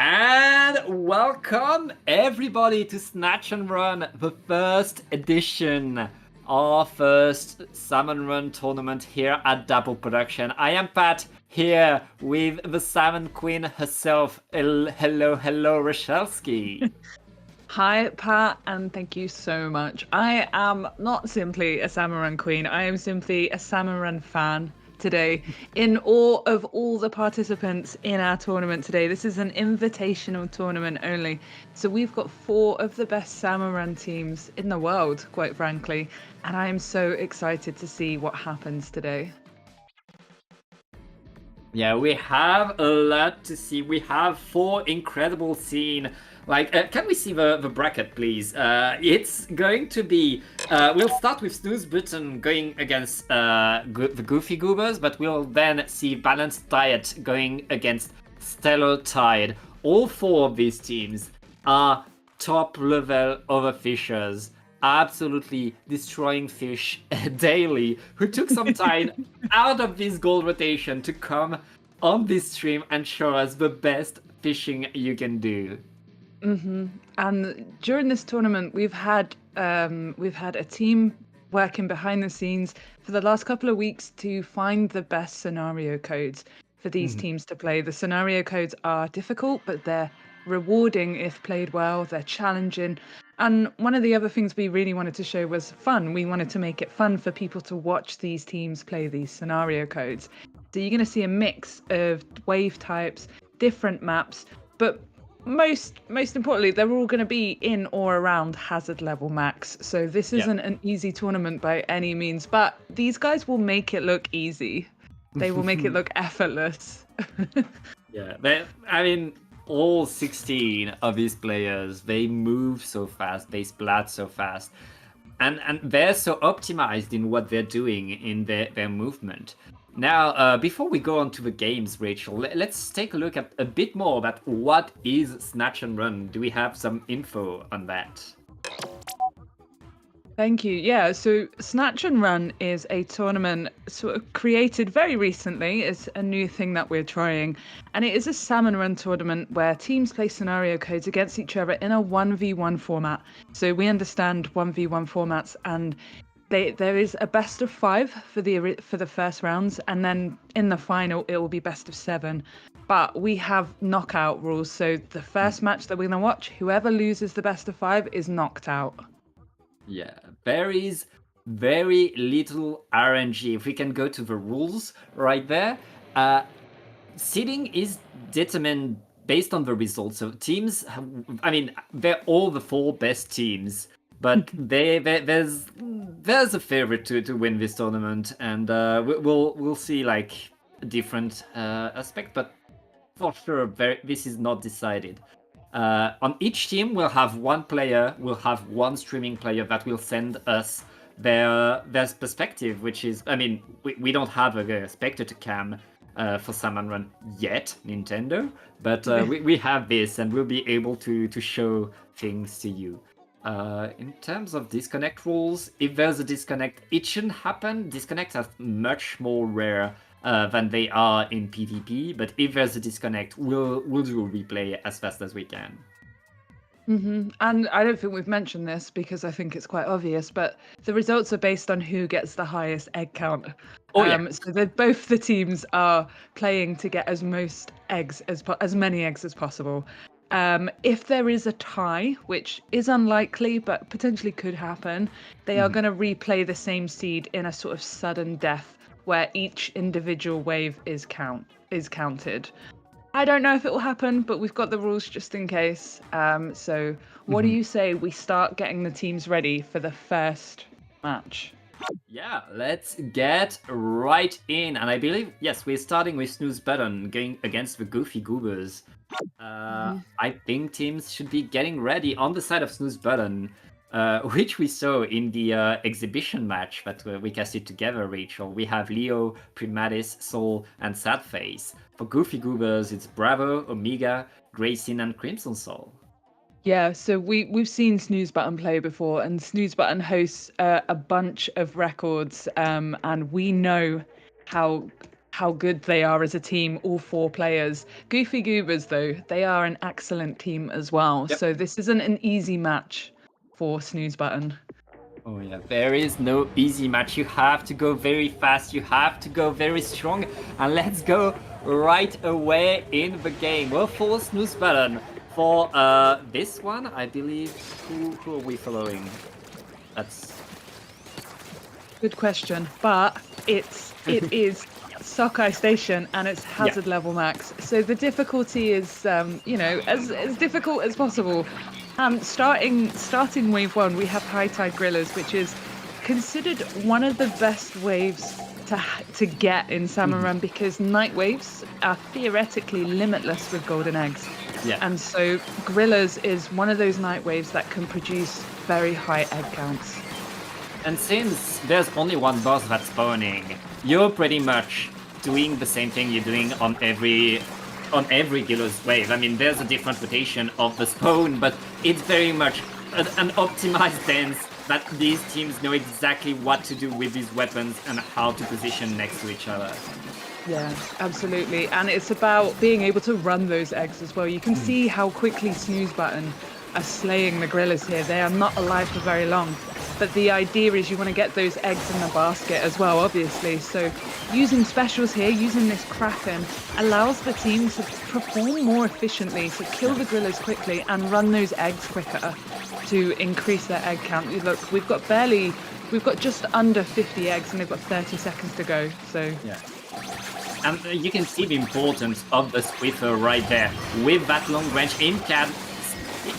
And welcome everybody to Snatch and Run, the first edition, our first Salmon Run tournament here at Double Production. I am Pat, here with the Salmon Queen herself. Hello, Rochelski. Hi, Pat, and thank you so much. I am not simply a Salmon Run queen, I am simply a Salmon Run fan today, in awe of all the participants in our tournament today. This is an invitational tournament only, so we've got 4 of the best Salmon Run teams in the world, quite frankly, and I am so excited to see what happens today. Yeah, we have a lot to see. We have 4 incredible scenes. Can we see the bracket, please? It's going to be. We'll start with Snooze Button going against the Goofy Goobers, but we'll then see Balanced Diet going against Stellar Tide. All 4 of these teams are top level overfishers, absolutely destroying fish daily, who took some time out of this gold rotation to come on this stream and show us the best fishing you can do. And during this tournament, we've had a team working behind the scenes for the last couple of weeks to find the best scenario codes for these teams to play. The scenario codes are difficult, but they're rewarding if played well. They're challenging. And one of the other things we really wanted to show was fun. We wanted to make it fun for people to watch these teams play these scenario codes. So you're going to see a mix of wave types, different maps, but most importantly, they're all going to be in or around hazard level max. So this isn't an easy tournament by any means, but these guys will make it look easy. They will make it look effortless. Yeah, all 16 of these players, they move so fast, they splat so fast, and they're so optimized in what they're doing in their movement. Now, before we go on to the games, Rachel, let's take a look at a bit more about what is Snatch and Run. Do we have some info on that? Thank you. Yeah, so Snatch and Run is a tournament sort of created very recently. It's a new thing that we're trying. And it is a salmon run tournament where teams play scenario codes against each other in a 1v1 format. So we understand 1v1 formats, and there is a best of 5 for the first rounds, and then in the final it will be best of 7. But we have knockout rules. So the first match that we're going to watch, whoever loses the best of 5 is knocked out. Yeah, there is very little RNG. If we can go to the rules right there, seeding is determined based on the results. So teams, they're all the 4 best teams, but there's a favorite to win this tournament, and we'll see like a different aspect, but for sure this is not decided. On each team, we'll have one player, we'll have one streaming player that will send us their perspective, which is, we don't have a spectator cam for Salmon Run yet, Nintendo, but we have this, and we'll be able to show things to you. In terms of disconnect rules, if there's a disconnect, it shouldn't happen. Disconnects are much more rare than they are in PvP, but if there's a disconnect, we'll do a replay as fast as we can. And I don't think we've mentioned this because I think it's quite obvious, but the results are based on who gets the highest egg count. So both the teams are playing to get as many eggs as possible. If there is a tie, which is unlikely but potentially could happen, they are going to replay the same seed in a sort of sudden death, where each individual wave is counted. I don't know if it will happen, but we've got the rules just in case. So what do you say we start getting the teams ready for the first match? Yeah, let's get right in. And I believe, yes, we're starting with Snooze Button going against the Goofy Goobers. I think teams should be getting ready on the side of Snooze Button. Which we saw in the exhibition match that we casted together, Rachel. We have Leo, Primatis, Soul, and Sadface. For Goofy Goobers, it's Bravo, Omega, Grayson, and Crimson Soul. Yeah, so we've seen Snooze Button play before, and Snooze Button hosts a bunch of records, and we know how how good they are as a team, all 4 players. Goofy Goobers, though, they are an excellent team as well. Yep. So this isn't an easy match for Snooze Button. Oh yeah, there is no easy match. You have to go very fast, you have to go very strong, and let's go right away in the game. Well, for Snooze Button, for this one, I believe, who are we following? That's... Good question, but it is Sockeye Station and it's hazard level max. So the difficulty is, as difficult as possible. Starting wave 1, we have High Tide Grillers, which is considered one of the best waves to get in Salmon Run because night waves are theoretically limitless with golden eggs. Yeah. And so Grillers is one of those night waves that can produce very high egg counts. And since there's only one boss that's spawning, you're pretty much doing the same thing you're doing on every Giller's wave. I mean, there's a different rotation of the spawn, but it's very much an optimized dance that these teams know exactly what to do with these weapons and how to position next to each other. Yeah, absolutely. And it's about being able to run those eggs as well. You can see how quickly Snooze Button are slaying the Grillers here. They are not alive for very long. But the idea is you want to get those eggs in the basket as well, obviously. So using specials here, using this Kraken, allows the team to perform more efficiently, to kill the Grillers quickly and run those eggs quicker to increase their egg count. Look, we've got just under 50 eggs and they've got 30 seconds to go. So yeah. And you can see the importance of the Swiffer right there. With that long range aim can,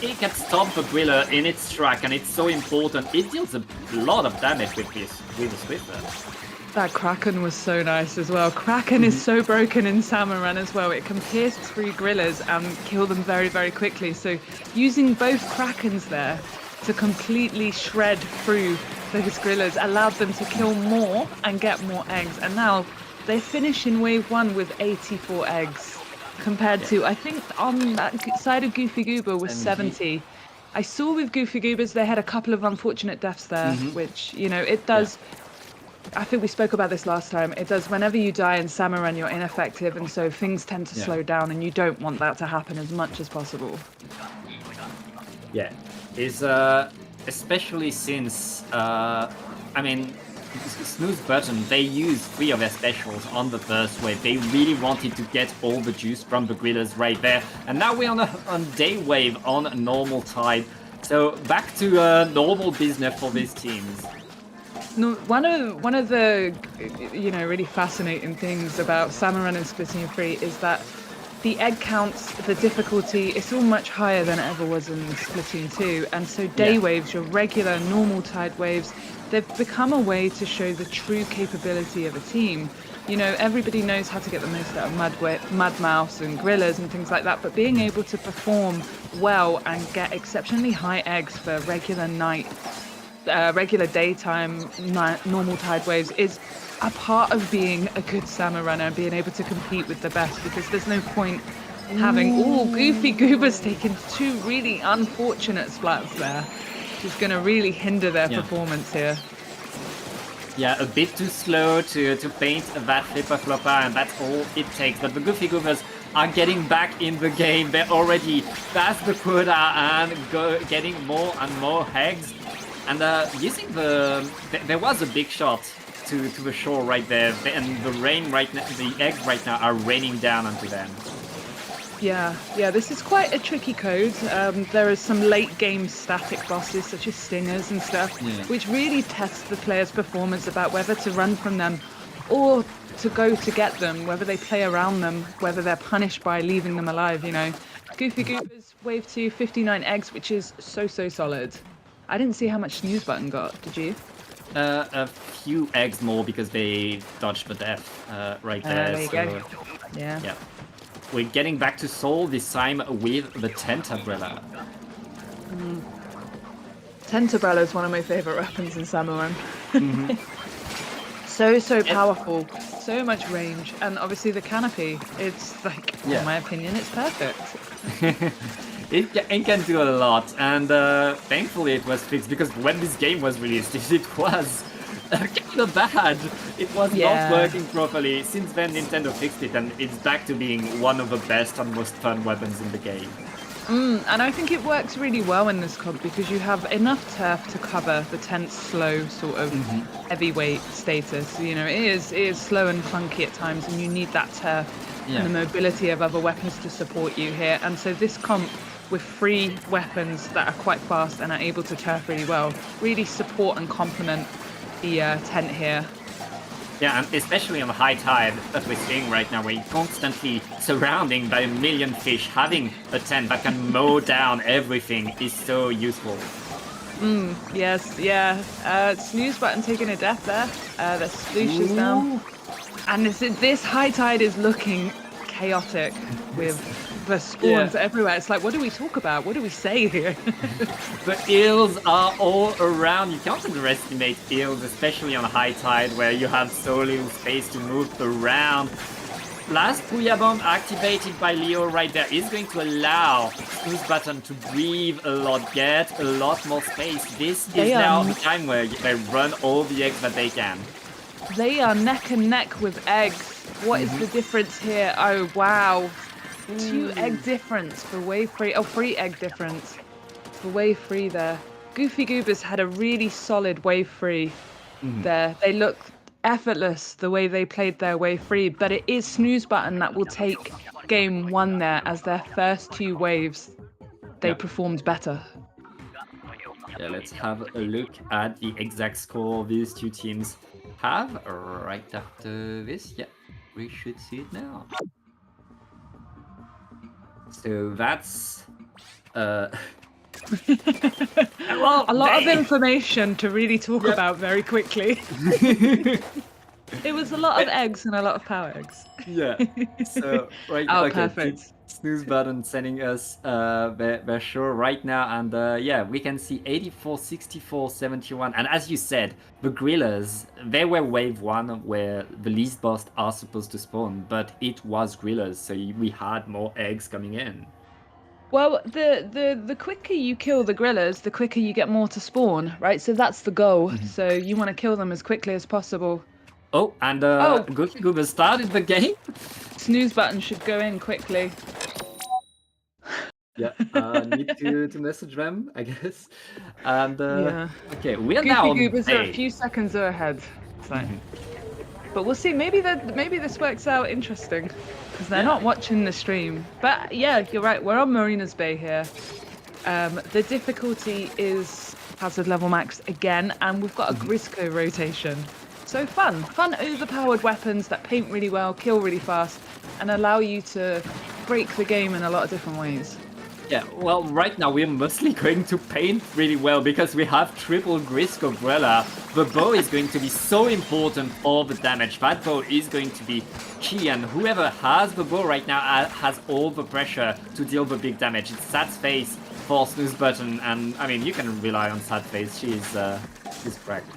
it can stop the Griller in its track, and it's so important. It deals a lot of damage with the Swiffer. That Kraken was so nice as well. Kraken is so broken in Salmon Run as well. It can pierce through Grillers and kill them very, very quickly. So using both Krakens there to completely shred through those Grillers allowed them to kill more and get more eggs. And now they finish in wave 1 with 84 eggs. Compared to, I think on that side of Goofy Goober was 70. I saw with Goofy Goobers they had a couple of unfortunate deaths there, which, it does. I think we spoke about this last time. It does, whenever you die in Salmon Run, you're ineffective, and so things tend to slow down, and you don't want that to happen as much as possible. Yeah, is especially since Snooze Button, they used 3 of their specials on the first wave. They really wanted to get all the juice from the Grillers right there. And now we're on day wave on normal tide. So back to normal business for these teams. No, one of the really fascinating things about Salmon Run and Splatoon 3 is that the egg counts, the difficulty, it's all much higher than it ever was in Splatoon 2. And so day waves, your regular normal tide waves, they've become a way to show the true capability of a team. Everybody knows how to get the most out of Mud Mouse and Grillers and things like that, but being able to perform well and get exceptionally high eggs for regular daytime, normal tide waves is a part of being a good Salmon Runner and being able to compete with the best, because there's no point having Goofy Goobers taking 2 really unfortunate splats there. Is going to really hinder their performance here. Yeah, a bit too slow to paint that flipper flopper, and that's all it takes. But the Goofy Goobers are getting back in the game. They're already past the quota and getting more and more eggs. And using there was a big shot to the shore right there, and the rain right now, the eggs right now are raining down onto them. Yeah, this is quite a tricky code. There are some late game static bosses such as stingers and stuff, which really test the player's performance about whether to run from them or to go to get them, whether they play around them, whether they're punished by leaving them alive, Goofy Goobers, wave 2, 59 eggs, which is so solid. I didn't see how much Snooze Button got, did you? A few eggs more because they dodged the death right there. There you go. Yeah. We're getting back to Seoul, this time with the Tentabrella. Tentabrella is one of my favourite weapons in Salmon Run. So powerful, so much range, and obviously the canopy, it's like, in my opinion, it's perfect. It can do a lot, and thankfully it was fixed, because when this game was released, it was kind of bad. It was not Yeah. working properly. Since then, Nintendo fixed it, and it's back to being one of the best and most fun weapons in the game. And I think it works really well in this COD because you have enough turf to cover the tense, slow sort of heavyweight status. You know, it is slow and clunky at times, and you need that turf and the mobility of other weapons to support you here. And so this comp with 3 weapons that are quite fast and are able to turf really well really support and complement the tent here. Yeah, and especially on the high tide that we're seeing right now, where you're constantly surrounding by a million fish, having a tent that can mow down everything is so useful. Yes, yeah. Snooze button taking a death there. The sploosh is down. And this high tide is looking chaotic with the spawns everywhere. It's like, what do we talk about? What do we say here? The eels are all around. You can't underestimate eels, especially on high tide where you have so little space to move around. Last Booyah Bomb activated by Leo right there is going to allow Snooze Button to breathe a lot, get a lot more space. This is now the time where they run all the eggs that they can. They are neck and neck with eggs. What is the difference here? Oh, wow. 2 egg difference for wave 3. Oh, 3 egg difference for wave 3 there. Goofy Goobers had a really solid wave 3 there. They look effortless the way they played their wave 3, but it is Snooze Button that will take game 1 there as their first 2 waves. They performed better. Yeah, let's have a look at the exact score these 2 teams have right after this. Yeah, we should see it now. So that's well, a lot of information to really talk about very quickly. It was a lot of eggs and a lot of power eggs. Yeah. So right. Perfect. Snooze Button sending us their show right now, and yeah, we can see 84, 64, 71, and as you said, the Grillers, they were wave 1 where the least boss are supposed to spawn, but it was Grillers, so we had more eggs coming in. Well, the quicker you kill the Grillers, the quicker you get more to spawn, right? So that's the goal. So you want to kill them as quickly as possible. Oh, and Goofy Goober started the game. Snooze Button should go in quickly. Yeah, need to message them, I guess. And okay, we are Goofy now on Goobers A. are a few seconds ahead. So. But we'll see. Maybe this works out interesting because they're not watching the stream. But yeah, you're right. We're on Marina's Bay here. The difficulty is hazard level max again, and we've got a Grisco rotation. So fun, overpowered weapons that paint really well, kill really fast, and allow you to break the game in a lot of different ways. Yeah, well, right now we're mostly going to paint really well because we have triple Grisco Umbrella. The bow is going to be so important for the damage. That bow is going to be key, and whoever has the bow right now has all the pressure to deal the big damage. It's Sad Face for Snooze Button, and I mean, you can rely on Sad Face. She's cracked.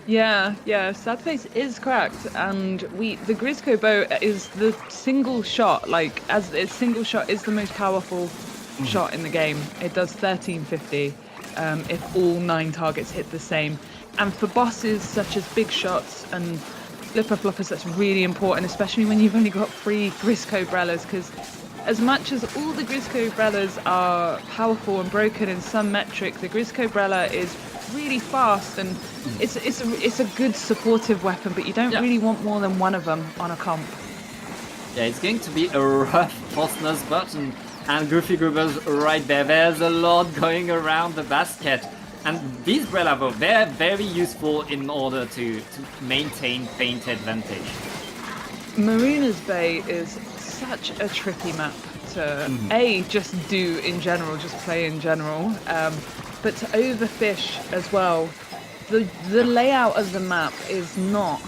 Yeah, Sadface is cracked, and the Grisco bow is the single shot. Like, as a single shot is the most powerful shot in the game. It does 1350 if all 9 targets hit the same. And for bosses such as big shots and flipper floppers, that's really important, especially when you've only got 3 Grisco Brellas, because as much as all the Grisco Brellas are powerful and broken in some metric, the Grisco Brella is really fast, and it's a good supportive weapon, but you don't really want more than 1 of them on a comp. Yeah, it's going to be a rough for Snooze Button and Goofy Goobers right there. There's a lot going around the basket, and these Brella though, they're very useful in order to maintain paint advantage. Marina's Bay is such a tricky map to just do in general, just play in general, but to overfish as well. The layout of the map is not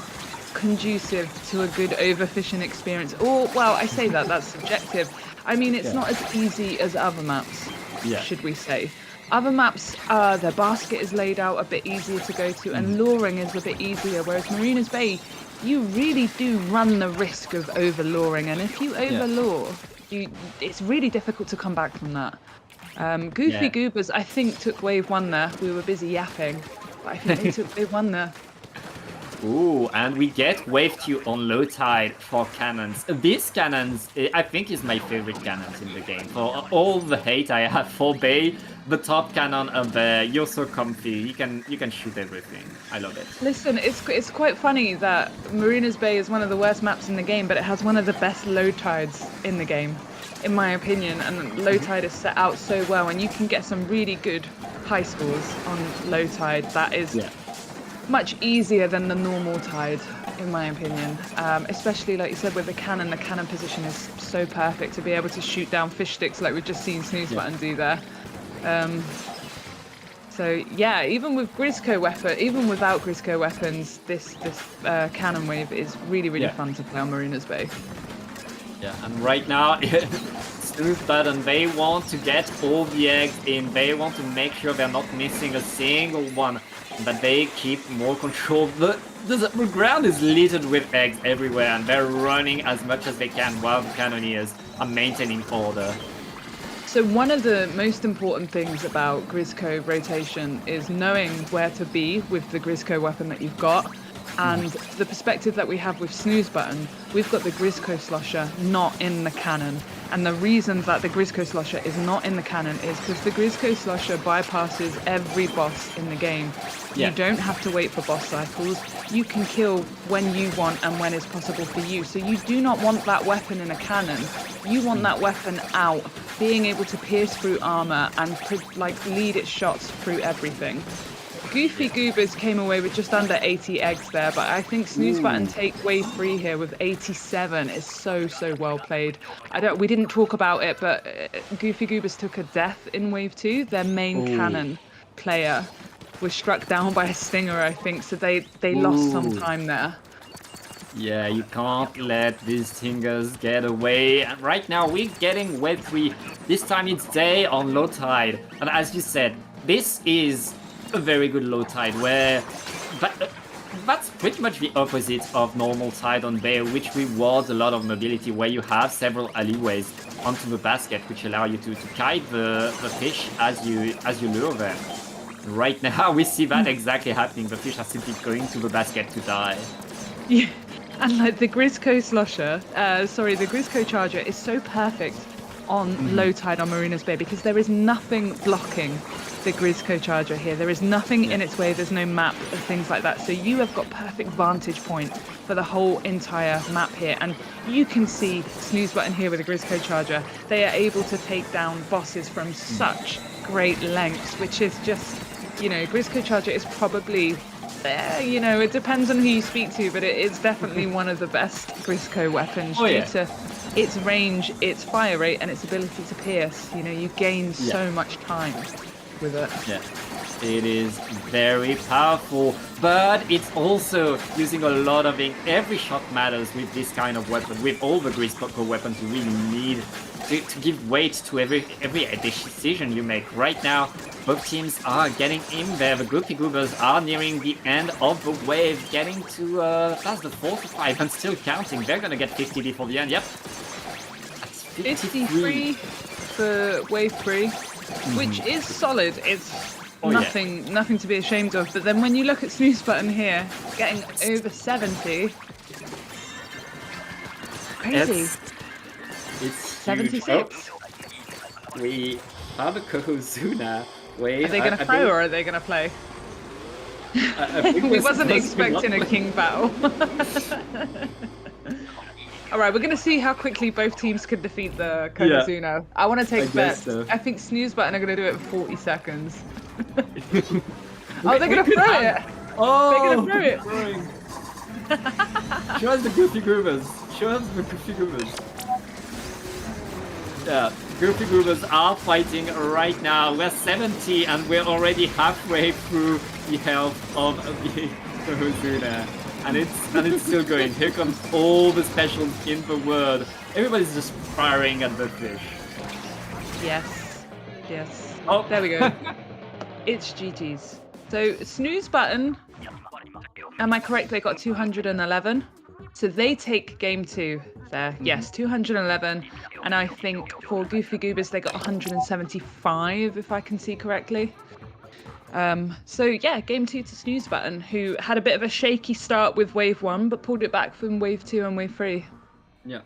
conducive to a good overfishing experience. Or, well, I say that's subjective. I mean, it's not as easy as other maps, should we say. Other maps, their basket is laid out a bit easier to go to, and luring is a bit easier, whereas Marina's Bay, you really do run the risk of over-luring, and if you over-lure, it's really difficult to come back from that. Goofy Goobers, I think, took wave 1 there. We were busy yapping, but I think they took wave 1 there. Ooh, and we get wave 2 on low tide for cannons. These cannons, I think, is my favorite cannons in the game. For all the hate I have for Bay, the top cannon of Bay, you're so comfy. You can shoot everything. I love it. Listen, it's quite funny that Marina's Bay is one of the worst maps in the game, but it has one of the best low tides in the game, in my opinion. And low tide is set out so well, and you can get some really good high scores on low tide. That is much easier than the normal tide, in my opinion. Especially, like you said, with the cannon position is so perfect to be able to shoot down fish sticks like we've just seen Snooze Button do there. So yeah, even with Grisco weapon, even without Grisco weapons, this cannon wave is really fun to play on Marina's Bay. Yeah, and right now, Snooze Button, they want to get all the eggs in. They want to make sure they're not missing a single one. But they keep more control. The ground is littered with eggs everywhere, and they're running as much as they can while the cannoneers are maintaining order. So one of the most important things about Grisco rotation is knowing where to be with the Grisco weapon that you've got. And the perspective that we have with Snooze Button, we've got the Grisco Slosher not in the cannon. And the reason that the Grisco Slosher is not in the cannon is because the Grisco Slosher bypasses every boss in the game. You don't have to wait for boss cycles. You can kill when you want and when it's possible for you. So you do not want that weapon in a cannon. You want that weapon out, being able to pierce through armor and lead its shots through everything. Goofy Goobers came away with just under 80 eggs there, but I think Snooze Button take wave 3 here with 87 is so well played. We didn't talk about it, but Goofy Goobers took a death in wave 2. Their main cannon player was struck down by a stinger, I think, so they lost some time there. Yeah, you can't let these stingers get away. And right now we're getting wave 3. This time it's day on low tide. And as you said, this is a very good low tide where that's pretty much the opposite of normal tide on Bay, which rewards a lot of mobility, where you have several alleyways onto the basket which allow you to kite the fish as you lure them. Right now we see that exactly happening. The fish are simply going to the basket to die. Yeah, and like the Grisco Slosher, the Grisco Charger is so perfect on low tide on Marina's Bay because there is nothing blocking the Grisco Charger here. There is nothing in its way. There's no map and things like that. So you have got perfect vantage point for the whole entire map here. And you can see Snooze Button here with the Grisco Charger. They are able to take down bosses from such great lengths, which is just, Grisco Charger is probably, it depends on who you speak to, but it is definitely one of the best Grisco weapons due to its range, its fire rate, and its ability to pierce. You gain so much time with it. Yeah, it is very powerful, but it's also using a lot of ink. Every shot matters with this kind of weapon. With all the Grisco weapons, you really need to give weight to every decision you make. Right now, both teams are getting in there. The Goofy Goobers are nearing the end of the wave, getting to past the 45 and still counting. They're gonna get 50 before the end. Yep. That's 53 for wave 3, which is solid. It's nothing to be ashamed of. But then when you look at Snooze Button here, getting over 70, crazy. It's 76. We have a Kohozuna. Wait, are they going to throw or are they going to play? We wasn't expecting a king battle. All right, we're going to see how quickly both teams can defeat the Kohozuna. Yeah, I want to take bets. So. I think Snooze Button are going to do it in 40 seconds. They're going to throw it. Oh, they're going to throw it. Show us the Goofy Goobers. Show us the Goofy Goobers. Yeah, Goofy Goobers are fighting right now. We're 70 and we're already halfway through the health of the Kohozuna. And it's still going. Here comes all the specials in the world. Everybody's just firing at the fish. Yes. Oh, there we go. It's GG's. So Snooze Button, am I correct? They got 211. So they take game 2 there. Yes, 211. And I think for Goofy Goobers, they got 175, if I can see correctly. So yeah, game 2 to Snooze Button, who had a bit of a shaky start with wave 1, but pulled it back from wave 2 and wave 3. Yeah.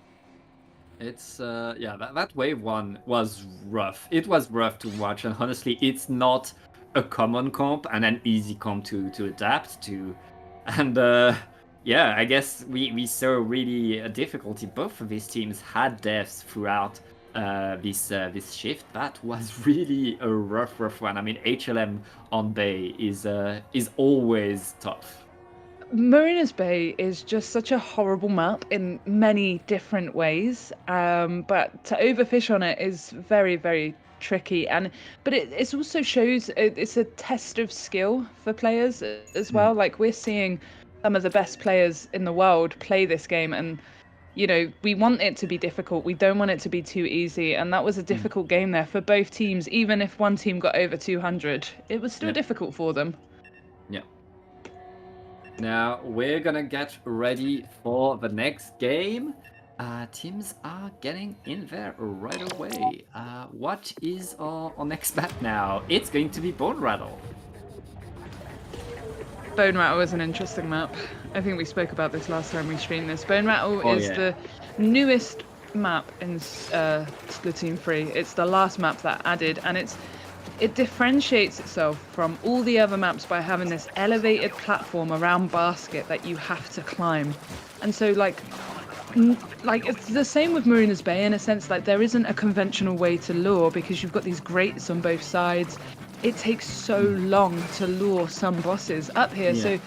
It's that wave 1 was rough. It was rough to watch, and honestly, it's not a common comp and an easy comp to adapt to. And I guess we saw really a difficulty. Both of these teams had deaths throughout this shift. That was really a rough one. I mean, HLM on Bay is always tough. Marina's Bay is just such a horrible map in many different ways, but to overfish on it is very, very tricky. But it also shows it's a test of skill for players as well. Like, we're seeing some of the best players in the world play this game, and we want it to be difficult. We don't want it to be too easy, and that was a difficult game there for both teams. Even if one team got over 200, it was still difficult for them. Yeah. Now we're gonna get ready for the next game. Teams are getting in there right away. What is our next map now? It's going to be Bone Rattle. Bone Rattle is an interesting map. I think we spoke about this last time we streamed this. Bone Rattle is the newest map in Splatoon 3. It's the last map that added, and it differentiates itself from all the other maps by having this elevated platform around basket that you have to climb. And so like it's the same with Marina's Bay in a sense. Like, there isn't a conventional way to lure because you've got these grates on both sides. It takes so long to lure some bosses up here, so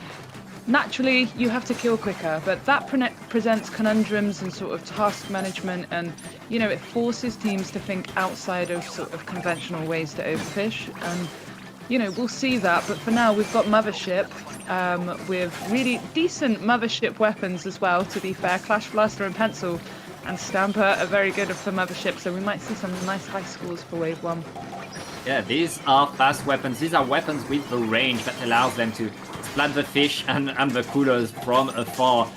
naturally you have to kill quicker, but that presents conundrums and sort of task management, and it forces teams to think outside of sort of conventional ways to overfish, and we'll see that. But for now, we've got Mothership with really decent Mothership weapons as well, to be fair. Clash Blaster and Pencil and Stamper are very good for Mothership, so we might see some nice high scores for wave 1. Yeah, these are fast weapons. These are weapons with the range that allows them to splat the fish and the coolers from afar.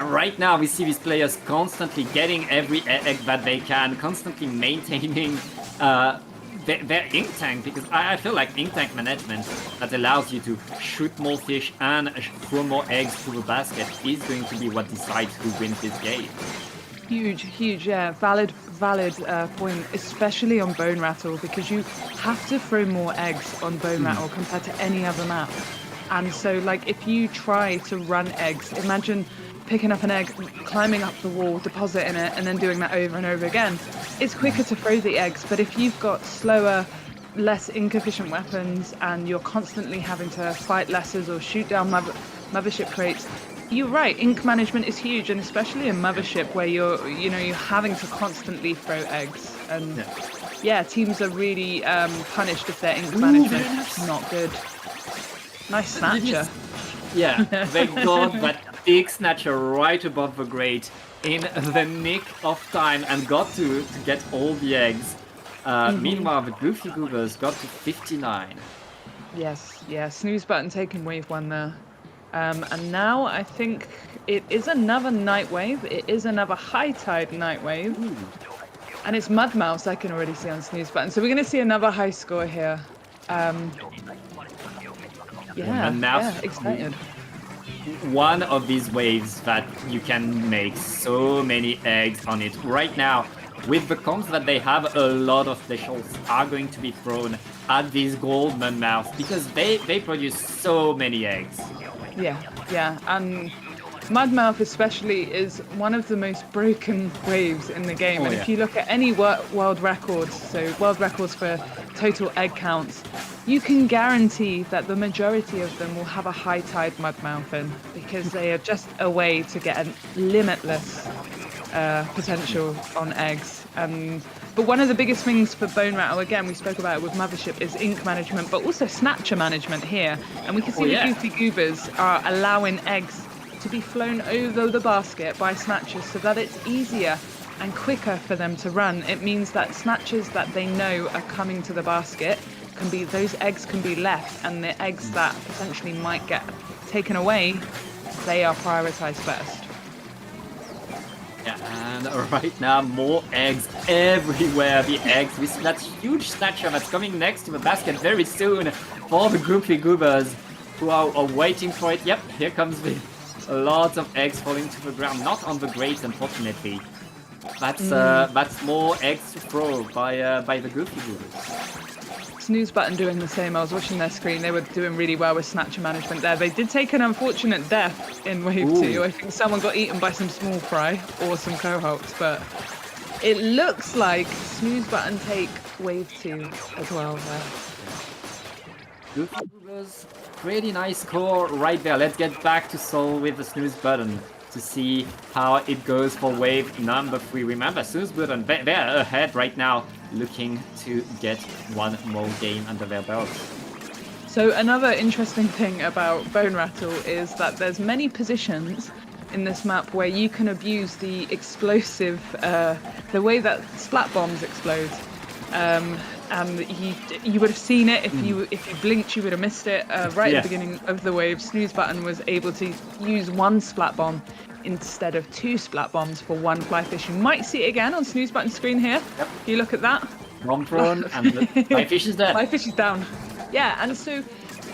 Right now, we see these players constantly getting every egg that they can, constantly maintaining their ink tank, because I feel like ink tank management that allows you to shoot more fish and throw more eggs through the basket is going to be what decides who wins this game. Huge, yeah, valid point, especially on Bone Rattle, because you have to throw more eggs on Bone Rattle compared to any other map. And so, like, if you try to run eggs, imagine picking up an egg, climbing up the wall, depositing it, and then doing that over and over again. It's quicker to throw the eggs, but if you've got slower, less ink-efficient weapons, and you're constantly having to fight lessers or shoot down Mothership crates, you're right, ink management is huge, and especially in Mothership, where you're having to constantly throw eggs. And teams are really punished if their ink management is not good. Nice snatcher. Yeah, they got that big snatcher right above the grate in the nick of time and got to get all the eggs. Meanwhile, the Goofy Goobers got to 59. Yes, Snooze Button taking wave 1 there. And now I think it is another night wave. It is another high tide night wave. Ooh. And it's Mud Mouse, I can already see on Snooze Button. So we're going to see another high score here. Excited. One of these waves that you can make so many eggs on it. Right now, with the comps that they have, a lot of specials are going to be thrown at these gold Mud Mouse because they produce so many eggs. Yeah, and Mudmouth especially is one of the most broken waves in the game. If you look at any world records, so world records for total egg counts, you can guarantee that the majority of them will have a high tide Mudmouth in, because they are just a way to get a limitless potential on eggs. But one of the biggest things for Bone Rattle, again, we spoke about it with Mothership, is ink management, but also snatcher management here. And we can see the Goofy Goobers are allowing eggs to be flown over the basket by snatchers so that it's easier and quicker for them to run. It means that snatchers that they know are coming to the basket those eggs can be left, and the eggs that potentially might get taken away, they are prioritized first. And right now, more eggs everywhere. The eggs, we see that huge snatcher that's coming next to the basket very soon. for the Goofy Goobers who are waiting for it. Yep, here comes the lots of eggs falling to the ground. Not on the grates, unfortunately. That's more eggs to throw by the Goofy Goobers. Snooze Button doing the same. I was watching their screen. They were doing really well with Snatcher management there. They did take an unfortunate death in Wave 2. I think someone got eaten by some small fry or some cohorts, but it looks like Snooze Button take Wave 2 as well there. Goofy Goobers, pretty nice score right there. Let's get back to Soul with the Snooze Button to see how it goes for wave number 3. Remember, Snooze Button, they're ahead right now, looking to get one more game under their belt. So another interesting thing about Bone Rattle is that there's many positions in this map where you can abuse the explosive, the way that splat bombs explode. And you would have seen it if you blinked, you would have missed it. Right at the beginning of the wave, Snooze Button was able to use one splat bomb instead of 2 splat bombs for one fly fish. You might see it again on Snooze Button's screen here. Yep. You look at that. Bomb thrown and the fly fish is dead. Fly fish is down. Yeah, and so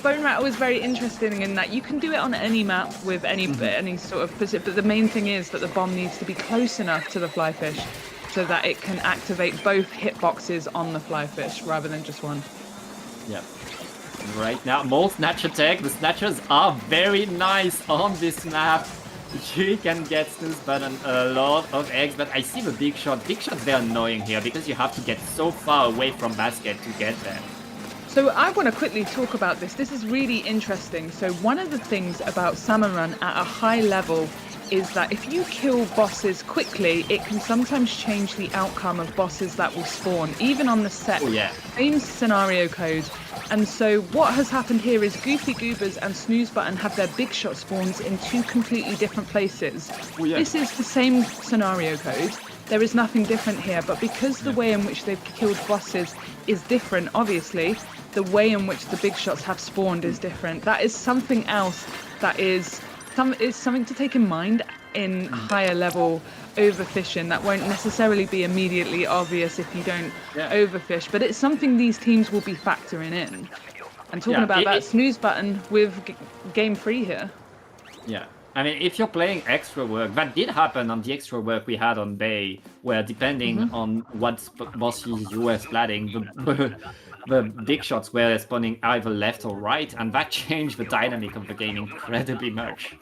Bone Rattle is very interesting in that you can do it on any map with any sort of position, but the main thing is that the bomb needs to be close enough to the fly fish so that it can activate both hitboxes on the fly fish rather than just one. Yep. Right now, more Snatch attack. The Snatchers are very nice on this map. You can get Snooze Button a lot of eggs, but I see the big shot. Big shots, they're annoying here because you have to get so far away from basket to get them. So I want to quickly talk about this. This is really interesting. So one of the things about Salmon Run at a high level is that if you kill bosses quickly, it can sometimes change the outcome of bosses that will spawn, even on the set. Same scenario code. And so what has happened here is Goofy Goobers and Snooze Button have their big shot spawns in 2 completely different places. This is the same scenario code. There is nothing different here, but because the way in which they've killed bosses is different, obviously, the way in which the big shots have spawned is different. That is something else that is something to take in mind in higher level overfishing. That won't necessarily be immediately obvious if you don't overfish, but it's something these teams will be factoring in. And talking about that, Snooze Button with game 3 here. Yeah. I mean, if you're playing extra work, that did happen on the extra work we had on Bay, where depending on what bosses you were splatting, the big shots were spawning either left or right, and that changed the dynamic of the game incredibly much.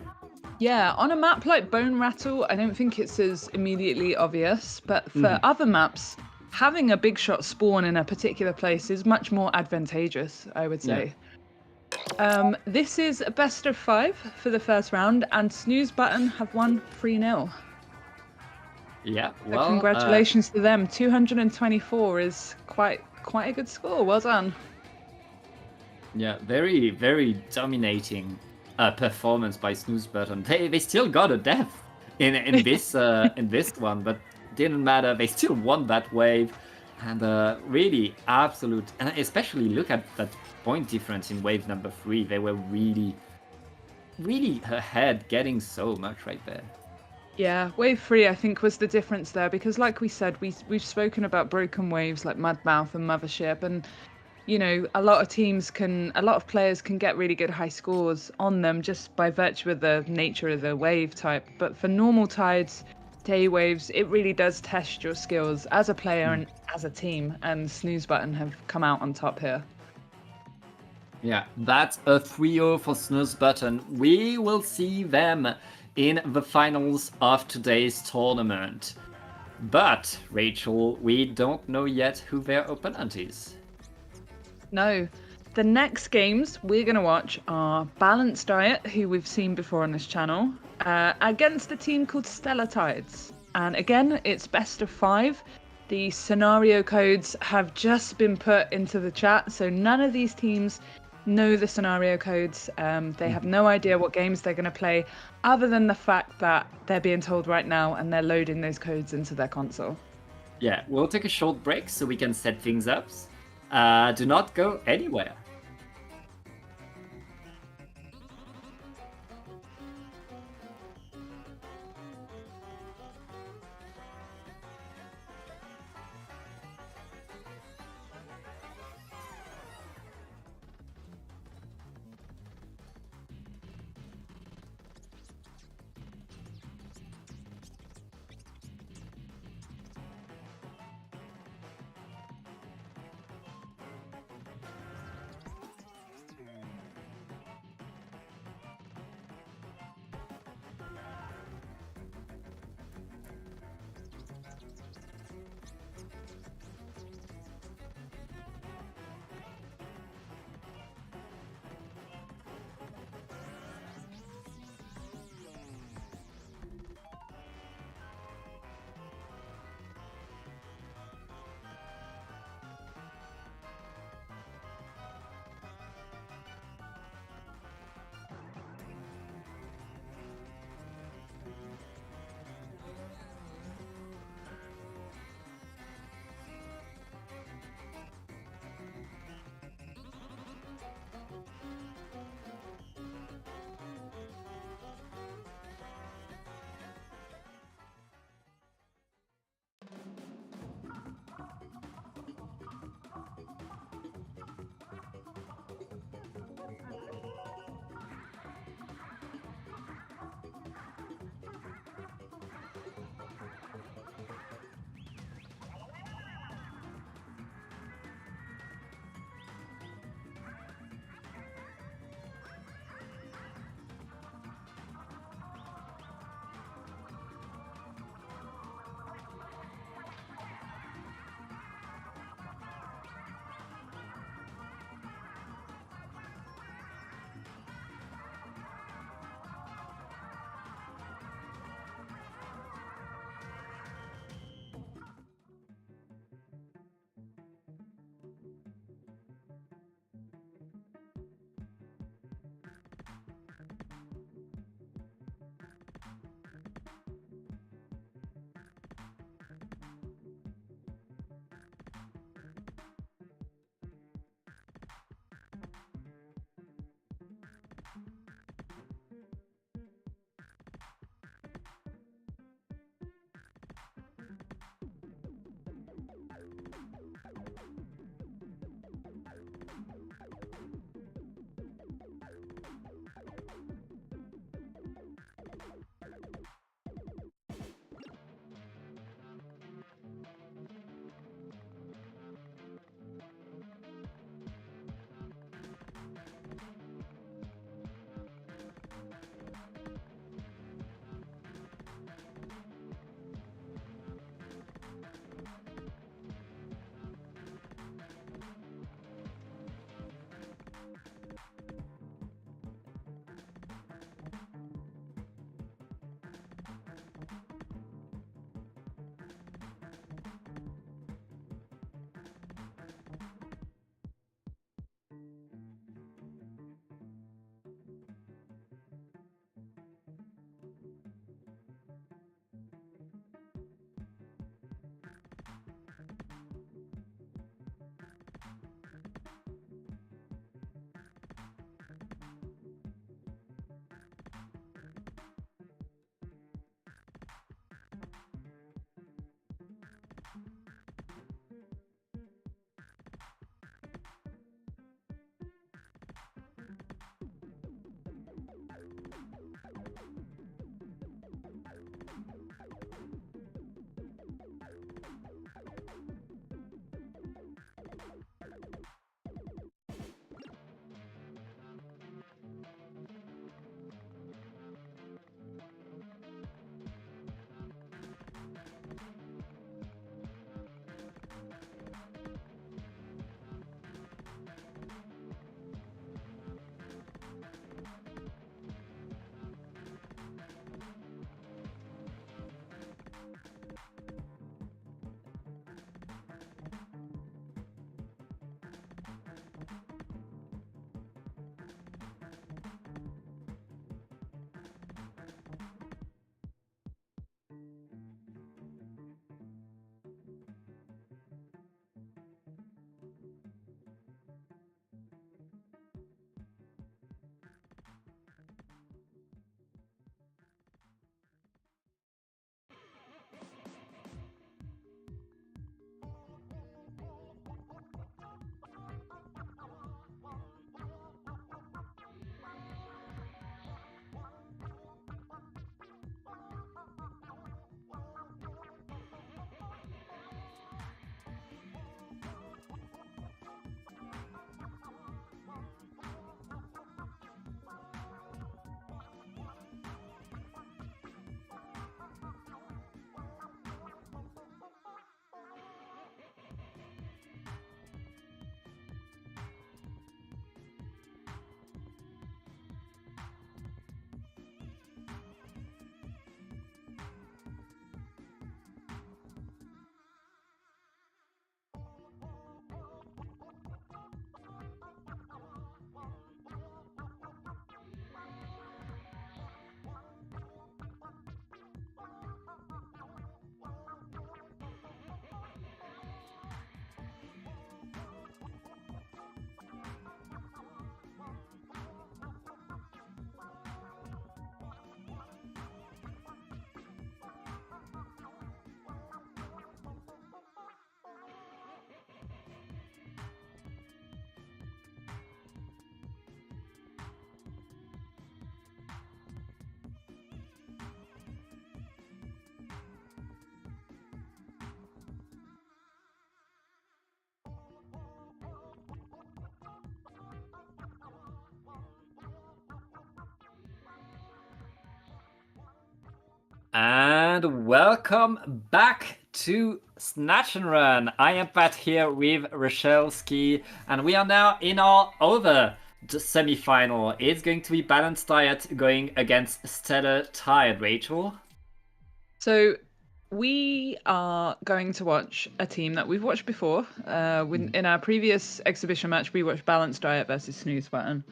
Yeah, on a map like Bone Rattle, I don't think it's as immediately obvious, but for other maps, having a big shot spawn in a particular place is much more advantageous, I would say. This is a best of 5 for the first round, and Snooze Button have won 3-0. Yeah, well, so congratulations to them. 224 is quite a good score. Well done. Yeah, very, very dominating performance by Snooze Button. They still got a death in this in this one, but didn't matter. They still won that wave, and really absolute. And especially look at that point difference in wave number 3. They were really, really ahead, getting so much right there. Yeah, wave 3 I think was the difference there, because like we said, we've spoken about broken waves like Mudmouth and Mothership, and you know, a lot of players can get really good high scores on them just by virtue of the nature of the wave type. But for normal tides, day waves, it really does test your skills as a player and as a team, and Snooze Button have come out on top here. Yeah, that's a 3-0 for Snooze Button. We will see them in the finals of today's tournament. But, Rachel, we don't know yet who their opponent is. No. The next games we're going to watch are Balanced Diet, who we've seen before on this channel, against a team called Stellar Tides. And again, it's best of 5. The scenario codes have just been put into the chat, so none of these teams know the scenario codes. They have no idea what games they're going to play, other than the fact that they're being told right now and they're loading those codes into their console. Yeah, we'll take a short break so we can set things up. Do not go anywhere. And welcome back to Snatch and Run. I am Pat here with Rochelle Ski, and we are now in our other semi-final. It's going to be Balanced Diet going against Stellar Tide, Rachel. So we are going to watch a team that we've watched before. In our previous exhibition match, we watched Balanced Diet versus Snooze Button.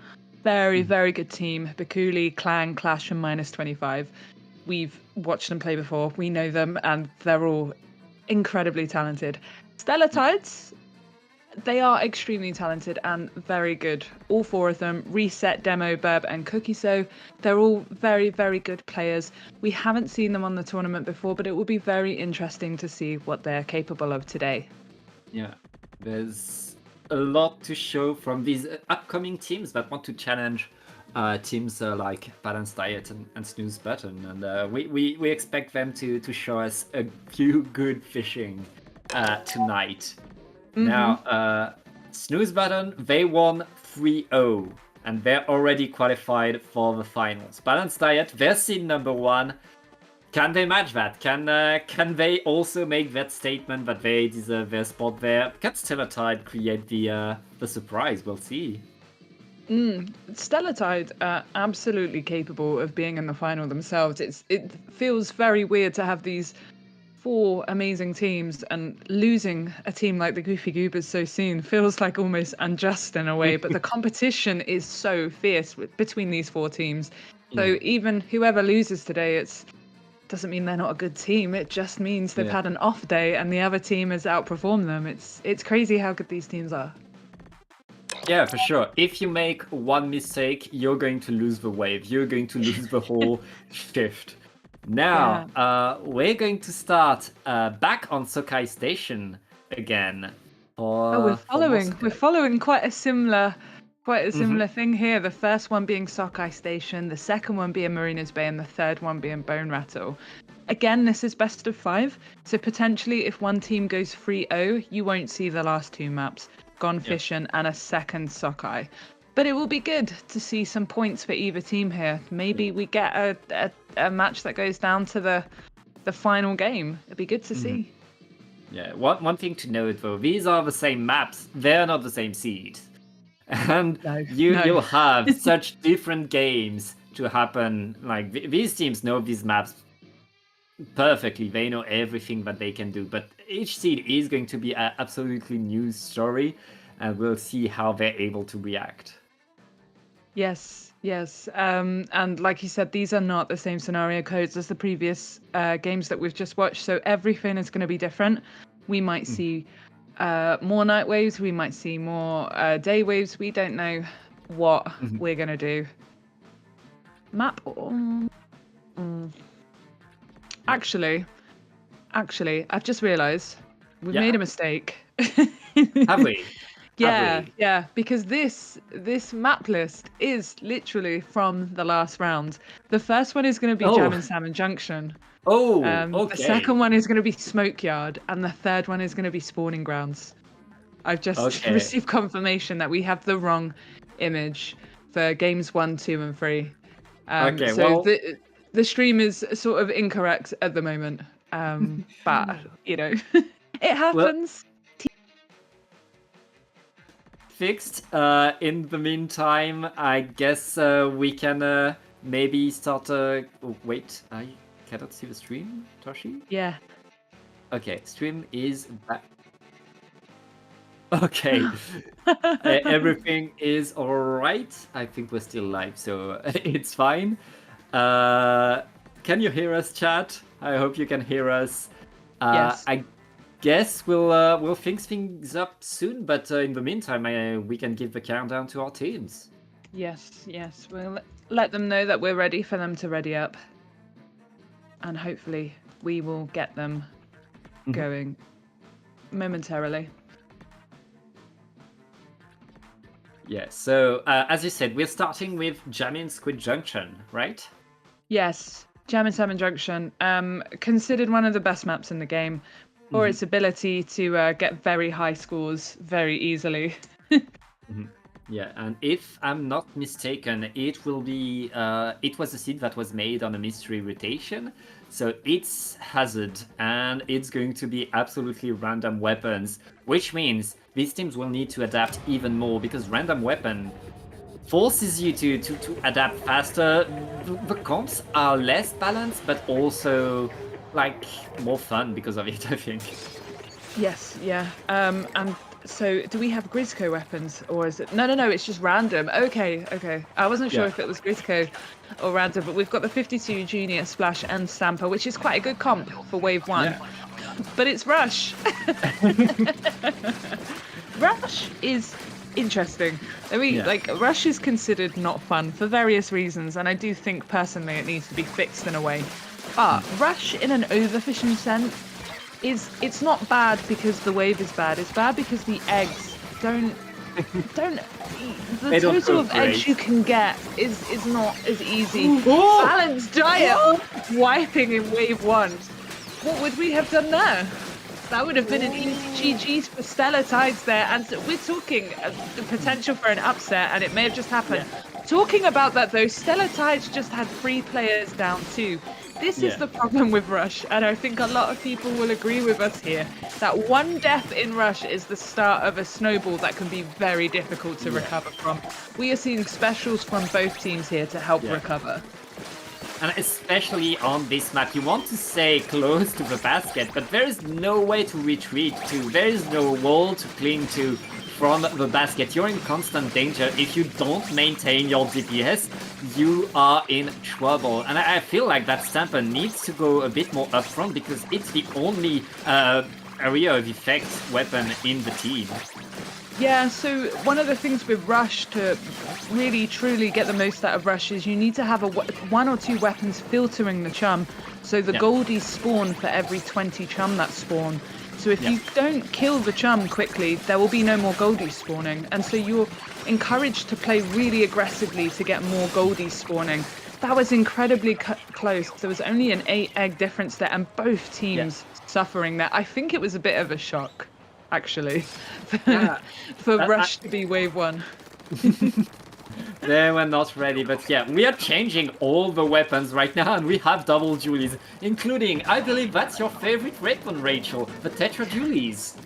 Very good team. Bakuli, Clang, Clash, and -25. We've watched them play before. We know them, and they're all incredibly talented. Stellar Tides, they are extremely talented and very good. All four of them, Reset, Demo, Burb, and Cookie So, they're all very good players. We haven't seen them on the tournament before, but it will be very interesting to see what they're capable of today. Yeah, there's a lot to show from these upcoming teams that want to challenge teams like Balanced Diet and Snooze Button, and we expect them to show us a few good fishing tonight. Now, Snooze Button, they won 3-0, and they're already qualified for the finals. Balanced Diet, they're seed number 1. Can they match that? Can they also make that statement that they deserve their spot there? Can Stellar Tide create the surprise? We'll see. Stellar Tide are absolutely capable of being in the final themselves. It feels very weird to have these 4 amazing teams, and losing a team like the Goofy Goobers so soon feels like almost unjust in a way, but the competition is so fierce between these 4 teams. So even whoever loses today, it doesn't mean they're not a good team. It just means they've had an off day and the other team has outperformed them. It's crazy how good these teams are. Yeah, for sure. If you make one mistake, you're going to lose the wave. You're going to lose the whole shift. Now, we're going to start back on Sokai Station again. We're following quite a similar thing here. The first one being Sokai Station, the second one being Marina's Bay, and the third one being Bone Rattle. Again, this is best of 5, so potentially if one team goes 3-0, you won't see the last 2 maps, Gone Fishing and a second Sokai. But it will be good to see some points for either team here. Maybe we get a match that goes down to the final game. It'd be good to see. Yeah, one thing to note though, these are the same maps. They're not the same seeds. And you'll have such different games to happen. Like these teams know these maps perfectly. They know everything that they can do. But each seed is going to be an absolutely new story, and we'll see how they're able to react. Yes. And like you said, these are not the same scenario codes as the previous games that we've just watched. So everything is going to be different. We might see more night waves. We might see more day waves. We don't know what we're going to do. Map. Actually, I've just realized we've made a mistake. Have we? Yeah, because this map list is literally from the last round. The first one is going to be Jam and Salmon Junction. Okay. The second one is going to be Smoke Yard, and the third one is going to be Spawning Grounds. I've just received confirmation that we have the wrong image for games 1, 2, and 3. The stream is sort of incorrect at the moment, but it happens. Fixed. In the meantime, I guess we can maybe start. Wait, I cannot see the stream, Toshi. Yeah. Okay, stream is back. Okay, everything is all right. I think we're still live, so it's fine. Can you hear us, chat? I hope you can hear us. Yes. I guess we'll fix things up soon, but in the meantime, we can give the countdown to our teams. Yes. We'll let them know that we're ready for them to ready up, and hopefully we will get them going momentarily. Yeah. So as you said, we're starting with Jamin Squid Junction, right? Yes, Jam and Salmon Junction, considered one of the best maps in the game for its ability to get very high scores very easily. Yeah, and if I'm not mistaken, it will be. It was a seed that was made on a mystery rotation, so it's hazard, and it's going to be absolutely random weapons, which means these teams will need to adapt even more because random weapon forces you to adapt faster. The comps are less balanced, but also like more fun because of it, I think. Yes, yeah. And so do we have Grisco weapons or is it? No, it's just random. Okay, okay. I wasn't sure Yeah. if it was Grisco or random, but we've got the 52 Junior Splash and Stamper, which is quite a good comp for Wave 1. Yeah. But it's Rush. Rush is interesting. I mean, Yeah. like, Rush is considered not fun for various reasons, and I do think personally it needs to be fixed in a way. But Rush, in an overfishing sense, it's not bad because the wave is bad. It's bad because the eggs don't the They don't total go of eggs great. you can get is not as easy. Ooh. Balanced diet wiping in wave 1. What would we have done there? That would have been an easy GG's for Stellar Tides there, and so we're talking the potential for an upset, and it may have just happened. Talking about that though, Stellar Tides just had 3 players down too. This is the problem with Rush, and I think a lot of people will agree with us here, that one death in Rush is the start of a snowball that can be very difficult to recover from. We are seeing specials from both teams here to help recover. And especially on this map, you want to stay close to the basket, but there is no way to retreat to. There is no wall to cling to from the basket. You're in constant danger. If you don't maintain your DPS, you are in trouble. And I feel like that Stamper needs to go a bit more upfront because it's the only area of effect weapon in the team. Yeah, so one of the things with Rush to really truly get the most out of Rush is you need to have 1 or 2 weapons filtering the chum. So the goldies spawn for every 20 chum that spawn. So if you don't kill the chum quickly, there will be no more goldies spawning. And so you're encouraged to play really aggressively to get more goldies spawning. That was incredibly close. There was only an 8 egg difference there, and both teams suffering there. I think it was a bit of a shock, actually, for Rush to be wave 1. They were not ready, but yeah, we are changing all the weapons right now, and we have double Julies, including, I believe that's your favorite weapon, Rachel, the Tetra Julies.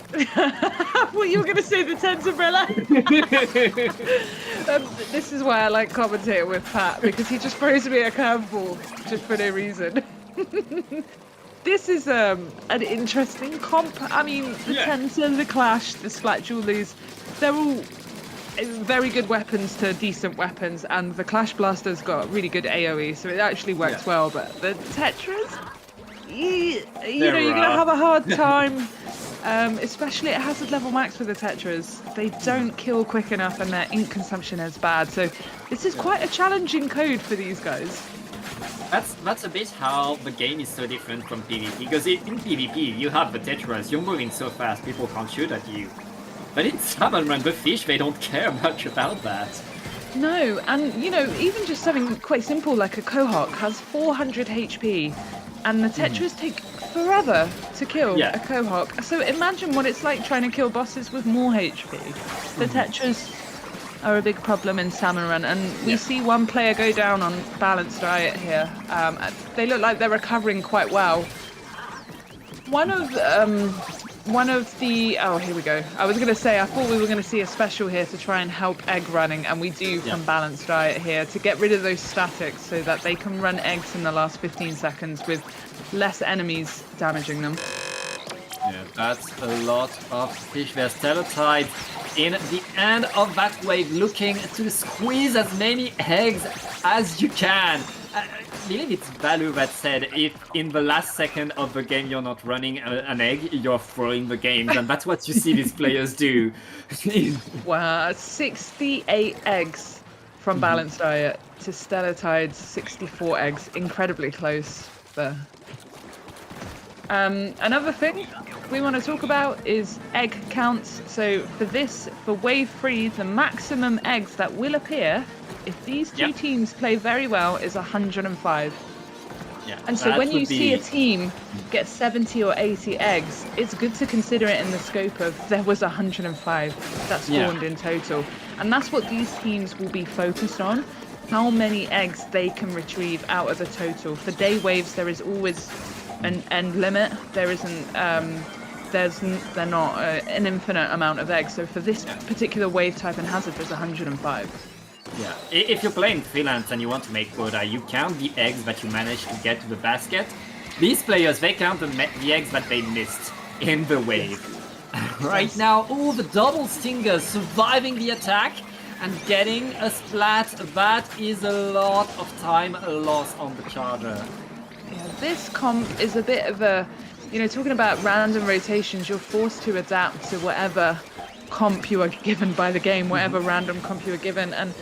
Well, you were going to say the Tens Umbrella? This is why I like commentating with Pat, because he just throws me a curveball just for no reason. This is an interesting comp. I mean, the Tensor, the Clash, the Splat Julies, they're all very good weapons to decent weapons, and the Clash Blaster's got really good AoE, so it actually works well. But the Tetras, you know, you're gonna have a hard time, especially at hazard level max with the Tetras. They don't kill quick enough, and their ink consumption is bad. So this is quite a challenging code for these guys. That's a bit how the game is so different from PvP, because in PvP you have the Tetras, you're moving so fast, people can't shoot at you. But in Salmon Run, the fish, they don't care much about that. No, and you know, even just something quite simple like a Cohawk has 400 HP, and the Tetras take forever to kill a Cohawk. So imagine what it's like trying to kill bosses with more HP. The Tetras are a big problem in Salmon Run, and we see one player go down on balanced diet here. They look like they're recovering quite well. One of the here we go. I was gonna say I thought we were gonna see a special here to try and help egg running, and we do from balanced diet here to get rid of those statics so that they can run eggs in the last 15 seconds with less enemies damaging them. Yeah, that's a lot of fish. There's Stellar Tide in the end of that wave, looking to squeeze as many eggs as you can. I believe it's Balu that said, if in the last second of the game you're not running an egg, you're throwing the games, and that's what you see these players do. Wow, 68 eggs from balanced diet to Stellar Tide's 64 eggs. Incredibly close there. Another thing we want to talk about is egg counts. So for wave 3, the maximum eggs that will appear if these two teams play very well is 105. Yeah, And so that when you would see a be team get 70 or 80 eggs, it's good to consider it in the scope of there was 105 that yeah. spawned in total. And that's what these teams will be focused on, how many eggs they can retrieve out of the total. For day waves, there is always an end limit. There isn't, they're not an infinite amount of eggs. So for this particular wave type and hazard, there's 105. Yeah, if you're playing freelance and you want to make quota, you count the eggs that you managed to get to the basket. These players, they count the eggs that they missed in the wave. Right now, all the double stingers surviving the attack and getting a splat. That is a lot of time lost on the charger. Yeah, this comp is a bit of a, talking about random rotations, you're forced to adapt to whatever comp you are given by the game, whatever random comp you are given. And,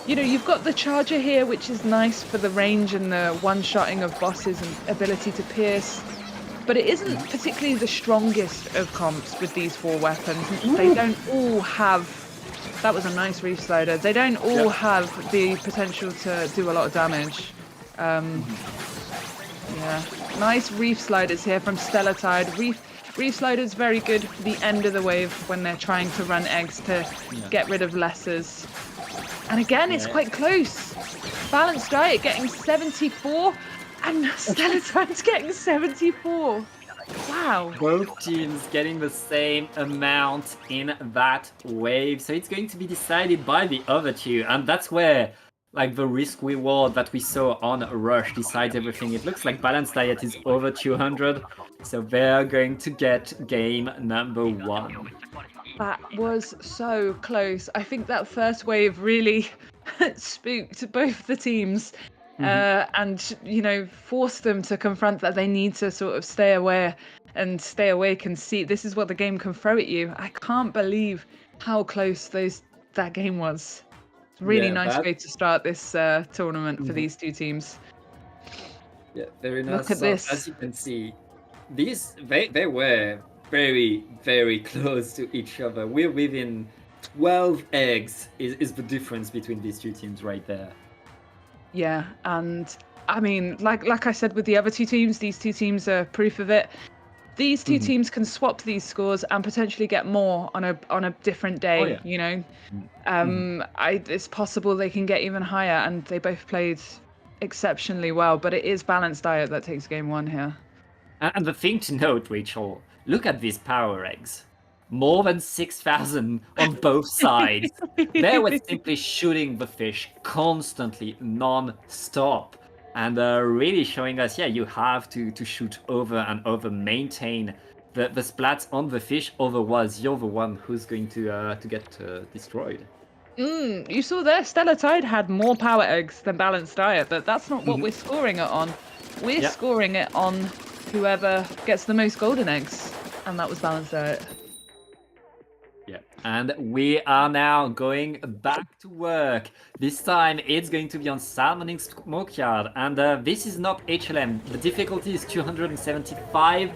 you've got the charger here, which is nice for the range and the one-shotting of bosses and ability to pierce. But it isn't particularly the strongest of comps with these 4 weapons. They don't all have... That was a nice reef slider. They don't all have the potential to do a lot of damage. Yeah, nice reef sliders here from Stellar Tide. Reef sliders very good for the end of the wave when they're trying to run eggs to get rid of lessers. And again, it's quite close. Balanced Diet getting 74 and Stellar Tide's getting 74. Wow. Both teams getting the same amount in that wave. So it's going to be decided by the other two. And that's where like the risk reward that we saw on Rush decides everything. It looks like Balanced Diet is over 200. So they're going to get game number 1. That was so close. I think that first wave really spooked both the teams and, forced them to confront that they need to sort of stay aware and stay awake and see this is what the game can throw at you. I can't believe how close that game was. Really nice way to start this tournament for these two teams. Yeah, very nice. Look at this. As you can see, they were very, very close to each other. We're within 12 eggs is the difference between these two teams right there. Yeah, and I mean, like I said with the other two teams, these two teams are proof of it. These two teams can swap these scores and potentially get more on a different day. It's possible they can get even higher, and they both played exceptionally well. But it is Balanced Diet that takes game 1 here. And the thing to note, Rachel, look at these power eggs. More than 6,000 on both sides. They were simply shooting the fish constantly, non-stop. And really showing us, you have to shoot over and over, maintain the splats on the fish, otherwise you're the one who's going to get destroyed. You saw there, Stellar Tide had more power eggs than Balanced Diet, but that's not what we're scoring it on. We're scoring it on whoever gets the most golden eggs, and that was Balanced Diet. Yeah, and we are now going back to work. This time it's going to be on Salmoning Smokeyard, and this is not HLM. The difficulty is 275,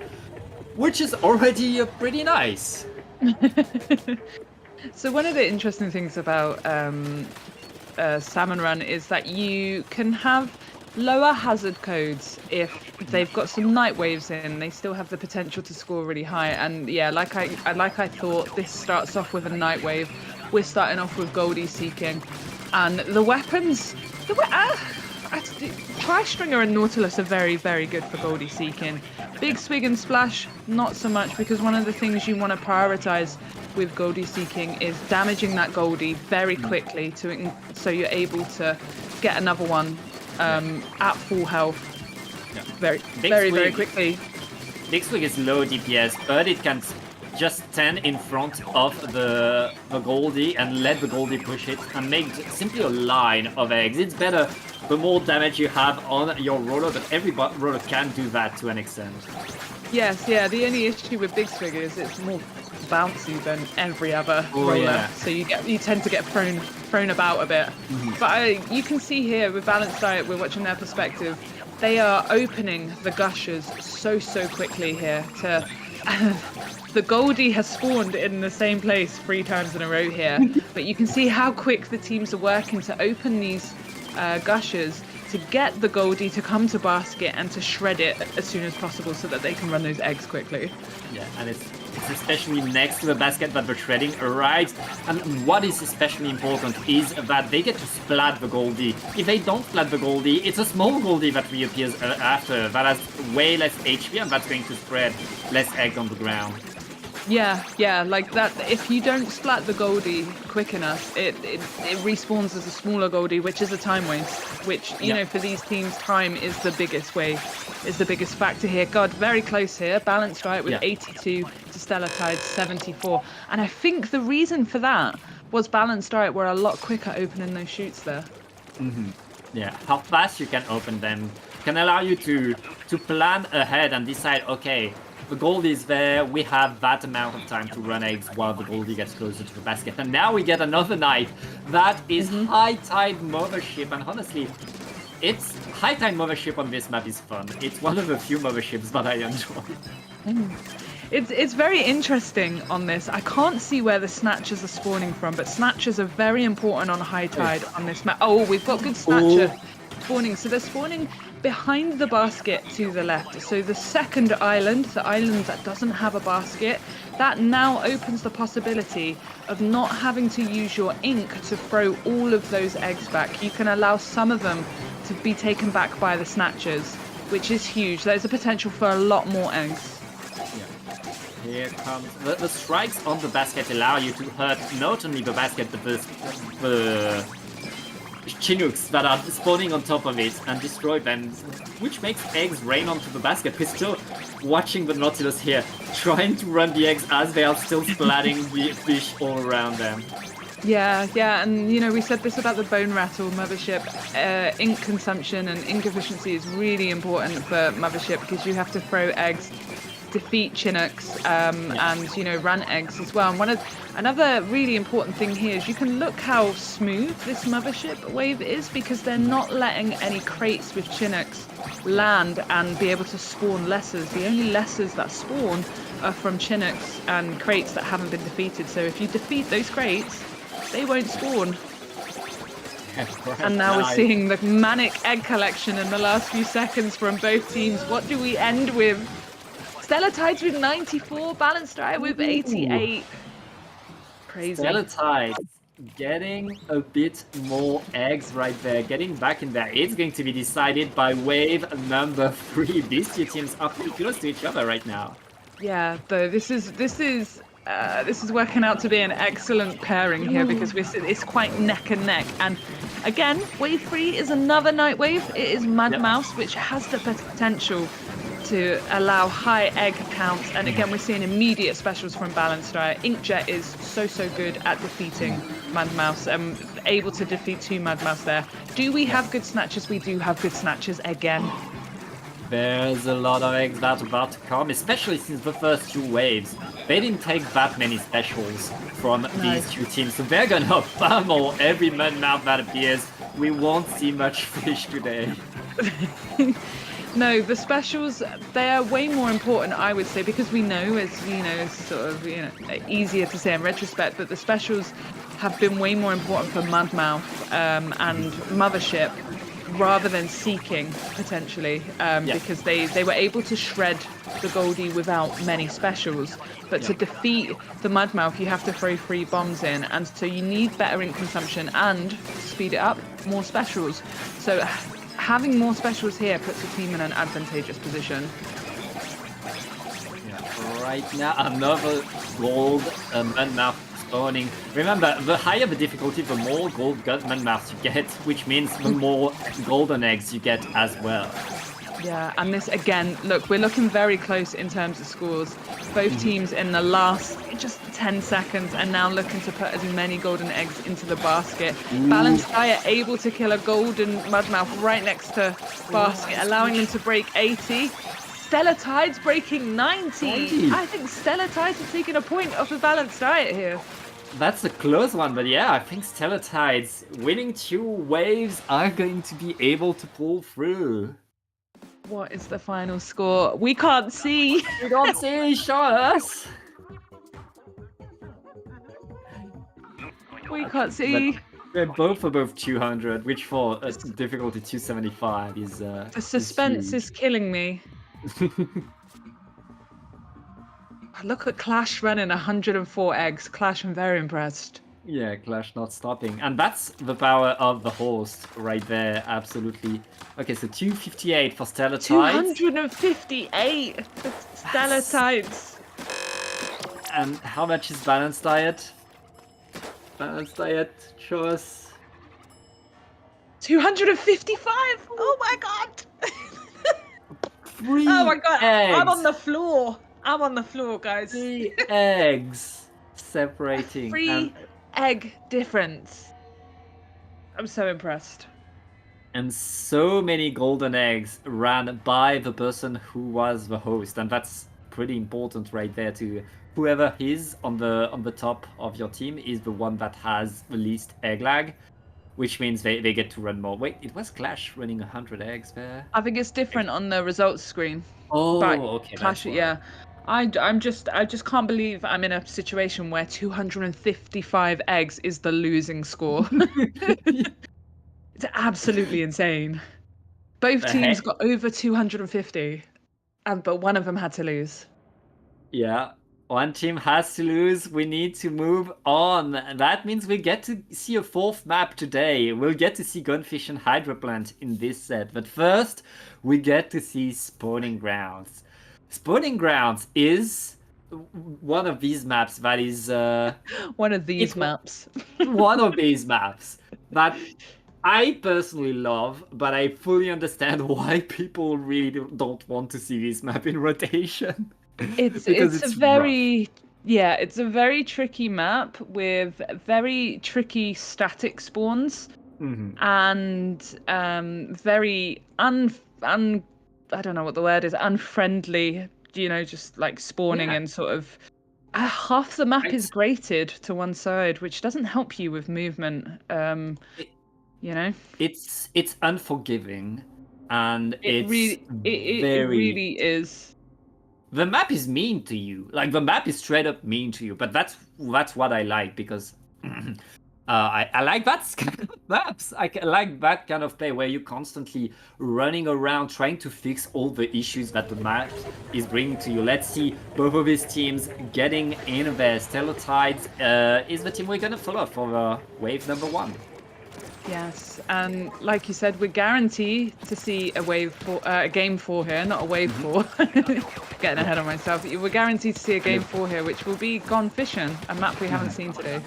which is already pretty nice. So one of the interesting things about Salmon Run is that you can have lower hazard codes if they've got some night waves in. They still have the potential to score really high. And yeah, like I thought, this starts off with a night wave. We're starting off with Goldie Seeking, and the weapons. Tri-Stringer and Nautilus are very, very good for Goldie Seeking. Big Swig and Splash, not so much, because one of the things you want to prioritize with Goldie Seeking is damaging that Goldie very quickly so you're able to get another one at full health very quickly. Big Swig is low DPS, but it can just stand in front of the Goldie and let the Goldie push it and make simply a line of eggs. It's better the more damage you have on your roller, but every roller can do that to an extent. Yes, yeah, the only issue with Big Swig is it's more bouncy than every other roller, so you tend to get thrown about a bit. But you can see here with Balanced Diet, we're watching their perspective, they are opening the gushers so quickly here to the Goldie has spawned in the same place 3 times in a row here, but you can see how quick the teams are working to open these gushers to to get the Goldie to come to basket and to shred it as soon as possible so that they can run those eggs quickly. Yeah, and it's especially next to the basket that the shredding arrives. And what is especially important is that they get to splat the Goldie. If they don't splat the Goldie, it's a small Goldie that reappears after that has way less HP, and that's going to spread less egg on the ground. Yeah, like that. If you don't splat the Goldie quick enough, it respawns as a smaller Goldie, which is a time waste. Which you know, for these teams, time is the biggest factor here. God, very close here. Balanced right with 82 to Stellar Tide's 74, and I think the reason for that was Balanced right were a lot quicker opening those chutes there. Yeah, how fast you can open them can allow you to plan ahead and decide, okay, the Goldie is there, we have that amount of time to run eggs while the Goldie gets closer to the basket. And now we get another night that is High Tide Mothership, and honestly, High Tide Mothership on this map is fun. It's one of the few motherships that I enjoy. It's very interesting on this. I can't see where the Snatchers are spawning from, but Snatchers are very important on High Tide on this map. Oh, we've got good Snatcher spawning. So they're spawning behind the basket to the left. So the second island, the island that doesn't have a basket, that now opens the possibility of not having to use your ink to throw all of those eggs back. You can allow some of them to be taken back by the Snatchers, which is huge. There's a potential for a lot more eggs. Here comes the strikes on the basket allow you to hurt not only the basket but the Chinooks that are spawning on top of it and destroy them, which makes eggs rain onto the basket. We're still watching the Nautilus here, trying to run the eggs as they are still splatting the fish all around them. Yeah, and you know, we said this about the Bone Rattle Mothership. Ink consumption and ink efficiency is really important for Mothership because you have to throw eggs, defeat Chinooks, and you know, run eggs as well. And another really important thing here is you can look how smooth this Mothership wave is because they're not letting any crates with Chinooks land and be able to spawn lessers. The only lessers that spawn are from Chinooks and crates that haven't been defeated. So if you defeat those crates, they won't spawn. And now we're seeing the manic egg collection in the last few seconds from both teams. What do we end with? Stellar Tides with 94, Balanced right with 88. Crazy. Stellar Tides getting a bit more eggs right there, getting back in there. It's going to be decided by wave number 3. These two teams are pretty close to each other right now. Yeah, though this is working out to be an excellent pairing here because it's quite neck and neck. And again, wave 3 is another night wave. It is Mad Mouse, which has the potential to allow high egg counts, and again we're seeing immediate specials from Balanced right. Inkjet is so good at defeating Mad Mouse, able to defeat 2 Mad Mouse there. Do we have good Snatchers? We do have good Snatchers again. There's a lot of eggs that are about to come, especially since the first 2 waves. They didn't take that many specials from these 2 teams, so they're gonna pummel every Mud Mouth that appears. We won't see much fish today. No, the specials, they are way more important, I would say, because we know, as you know, it's sort of, you know, easier to say in retrospect, but the specials have been way more important for Mud Mouth and Mothership rather than Seeking, potentially, because they were able to shred the Goldie without many specials. But to defeat the Mud Mouth, you have to throw 3 bombs in, and so you need better ink consumption and, to speed it up, more specials. So having more specials here puts the team in an advantageous position. Yeah, right now, another gold Mudmouth spawning. Remember, the higher the difficulty, the more gold Mudmouths you get, which means the more golden eggs you get as well. Yeah, and this again, look, we're looking very close in terms of scores. Both teams in the last just 10 seconds are now looking to put as many golden eggs into the basket. Balanced Fire able to kill a golden Mudmouth right next to basket, allowing them to break 80. Stellar Tides breaking 90. I think Stellar Tides are taking a point off the Balanced Diet here. That's a close one, but yeah, I think Stellar Tides winning 2 waves are going to be able to pull through. What is the final score? We can't see. We don't see, show us. We can't see. They're both above 200, which for This- difficulty 275 is The suspense is huge. killing me. Look at Clash running 104 eggs. Clash, I'm very impressed. Yeah, Clash not stopping. And that's the power of the host right there, absolutely. Okay, so 258 for Stellar Tides. 258 for Stellar Tides. And how much is Balanced Diet? Balanced Diet, show us. 255. Oh my god. 3 Oh my god. eggs. I'm on the floor. I'm on the floor, guys. 3 eggs separating. 3 egg difference. I'm so impressed. And so many golden eggs ran by the person who was the host, and that's pretty important right there. To whoever is on the top of your team is the one that has the least egg lag, which means they get to run more. Wait, it was Clash running 100 eggs there. I think it's different on the results screen. Oh, But okay. Clash, That's why. yeah. I just can't believe I'm in a situation where 255 eggs is the losing score. It's absolutely insane. Both The teams heck? got over 250, but one of them had to lose. Yeah, one team has to lose. We need to move on. That means we get to see a fourth map today. We'll get to see Gunfish and Hydroplant in this set. But first, we get to see Spawning Grounds. Spawning Grounds is one of these maps that is One of these It's- maps. one of these maps that I personally love, but I fully understand why people really don't want to see this map in rotation. It's Because it's a it's very it's a very tricky map with very tricky static spawns Mhm. and very I don't know what the word is, unfriendly, just like spawning Yeah. and sort of half the map is It's- grated to one side, which doesn't help you with movement. It- You know, It's unforgiving, and it it's really it very. really is. The map is mean to you. Like the map is straight up mean to you. But that's what I like because I like that kind of maps. I like that kind of play where you're constantly running around trying to fix all the issues that the map is bringing to you. Let's see both of these teams getting in there. Stellar Tides is the team we're gonna follow for wave number 1. Yes, and like you said, we're guaranteed to see a game 4 here, not a wave 4. Getting ahead of myself. We're guaranteed to see a game 4 here, which will be Gone Fishing, a map we haven't seen today.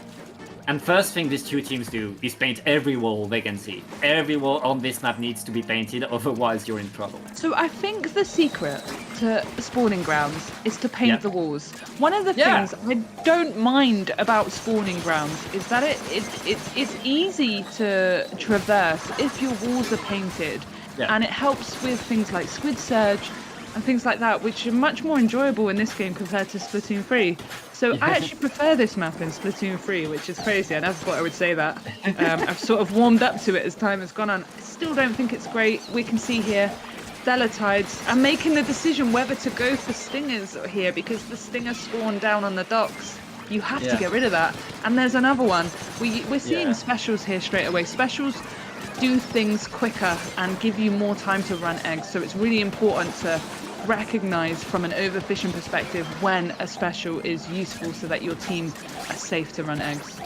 And first thing these two teams do is paint every wall they can see. Every wall on this map needs to be painted, otherwise you're in trouble. So I think the secret to Spawning Grounds is to paint Yeah. the walls. One of the Yeah. things I don't mind about Spawning Grounds is that it's easy to traverse if your walls are painted, Yeah. and it helps with things like Squid Surge and things like that, which are much more enjoyable in this game compared to Splatoon 3. So I actually prefer this map in Splatoon 3, which is crazy. I never thought I would say that. I've sort of warmed up to it as time has gone on. I still don't think it's great. We can see here Stellar Tides are making the decision whether to go for Stingers here because the Stinger spawned down on the docks. You have to Yeah. get rid of that. And there's another one. We're seeing Yeah. specials here straight away. Specials do things quicker and give you more time to run eggs. So it's really important to recognize from an overfishing perspective when a special is useful so that your team are safe to run eggs.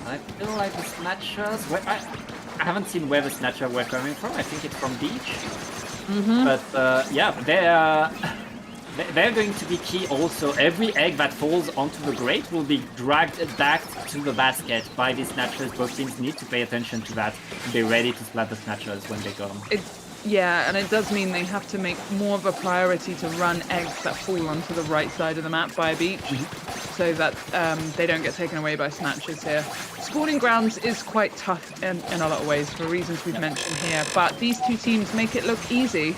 I feel like the Snatchers. I haven't seen where the Snatcher were coming from. I think it's from beach. But yeah, they're going to be key also. Every egg that falls onto the grate will be dragged back to the basket by the Snatchers. Both teams need to pay attention to that. Be ready to splat the Snatchers when they come. Yeah, and it does mean they have to make more of a priority to run eggs that fall onto the right side of the map by a beach, so that they don't get taken away by snatchers here. Spawning Grounds is quite tough in a lot of ways for reasons we've mentioned here, but these two teams make it look easy.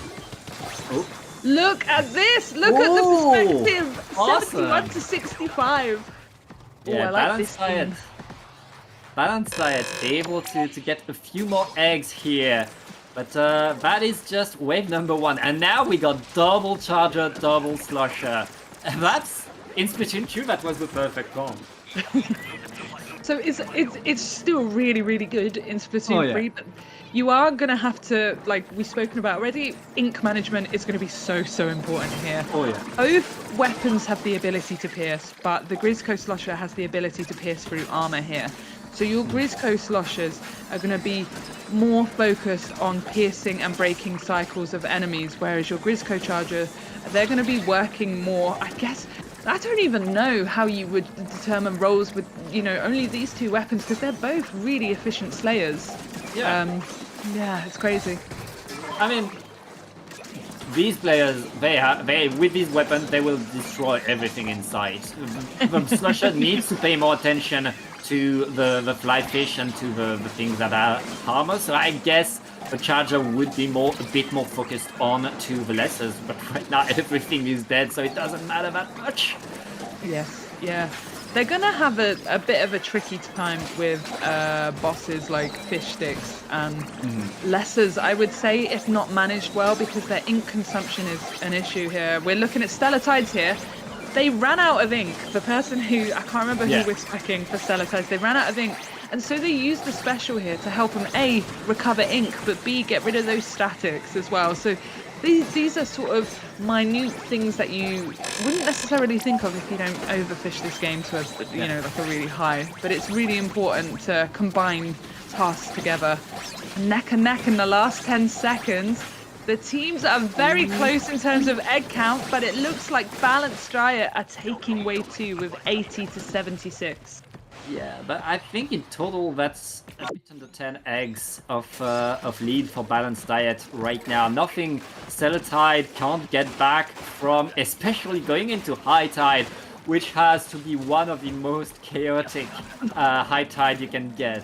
Oh. Look at this! Look at the Whoa, perspective! awesome. 71 to 65. Yeah, I like this Balanced Diet. team. Balanced Diet able to get a few more eggs here. But that is just wave number 1. And now we got double charger, double slosher. And that's, in Splatoon 2, that was the perfect combo. So it's still really, really good in Oh, Splatoon yeah. 3, but you are gonna have to, like we've spoken about already, ink management is gonna be so important here. Oh, yeah. Both weapons have the ability to pierce, but the Grizzco Slosher has the ability to pierce through armor here. So your Grizzco Sloshers are gonna be more focused on piercing and breaking cycles of enemies, whereas your Grizzco Charger, they're gonna be working more, I guess. I don't even know how you would determine roles with, only these two weapons, because they're both really efficient slayers. Yeah. Yeah, it's crazy. I mean, these players, they with these weapons, they will destroy everything in sight. The Slusher needs to pay more attention to the fly fish and to the things that are harmless. So I guess the Charger would be a bit more focused on to the lessers, but right now everything is dead, so it doesn't matter that much. Yes, yeah. They're gonna have a bit of a tricky time with bosses like fish sticks and lessers, I would say, if not managed well, because their ink consumption is an issue here. We're looking at Stellatides here. They ran out of ink. The person who, I can't remember who was specking for Stellatides, they ran out of ink. And so they used the special here to help them A, recover ink, but B, get rid of those statics as well. So these are sort of minute things that you wouldn't necessarily think of if you don't overfish this game to like a really high. But it's really important to combine tasks together. Neck and neck in the last 10 seconds. The teams are very close in terms of egg count, but it looks like Balanced Riot are taking wave 2 with 80 to 76. Yeah, but I think in total that's a bit under 10 eggs of lead for Balanced Diet right now. Nothing Stellatide can't get back from, especially going into High Tide, which has to be one of the most chaotic High Tide you can get.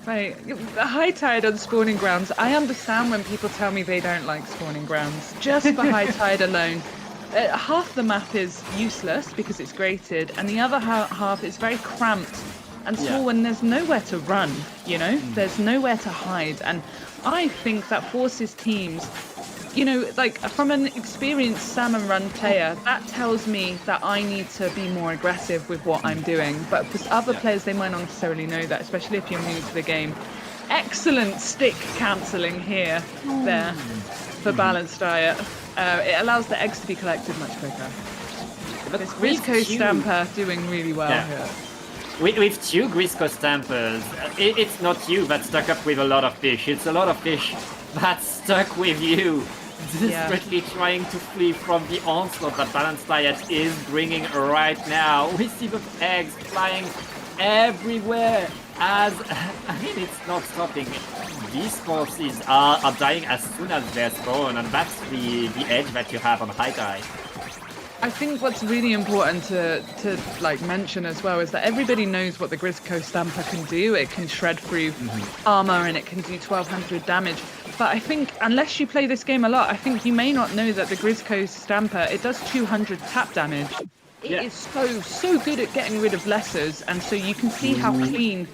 Right, the High Tide on spawning grounds, I understand when people tell me they don't like spawning grounds, just for High Tide alone. Half the map is useless because it's grated, and the other half is very cramped and small when there's nowhere to run, There's nowhere to hide. And I think that forces teams, like from an experienced salmon run player, that tells me that I need to be more aggressive with what I'm doing. But for other players, they might not necessarily know that, especially if you're new to the game. Excellent stick cancelling here, there, for Balanced Diet. It allows the eggs to be collected much quicker. But this Grizzco Stamper doing really well here. With two Grizzco Stampers, it's not you that's stuck up with a lot of fish, it's a lot of fish that's stuck with you, desperately trying to flee from the onslaught that Balanced Diet is bringing right now. We see the eggs flying everywhere as, it's not stopping. These forces are dying as soon as they're spawn, and that's the edge that you have on High Tide. I think what's really important to mention as well is that everybody knows what the Grizzco Stamper can do. It can shred through armor and it can do 1200 damage. But I think unless you play this game a lot, I think you may not know that the Grizzco Stamper, it does 200 tap damage. It is so good at getting rid of lessers, and so you can see how clean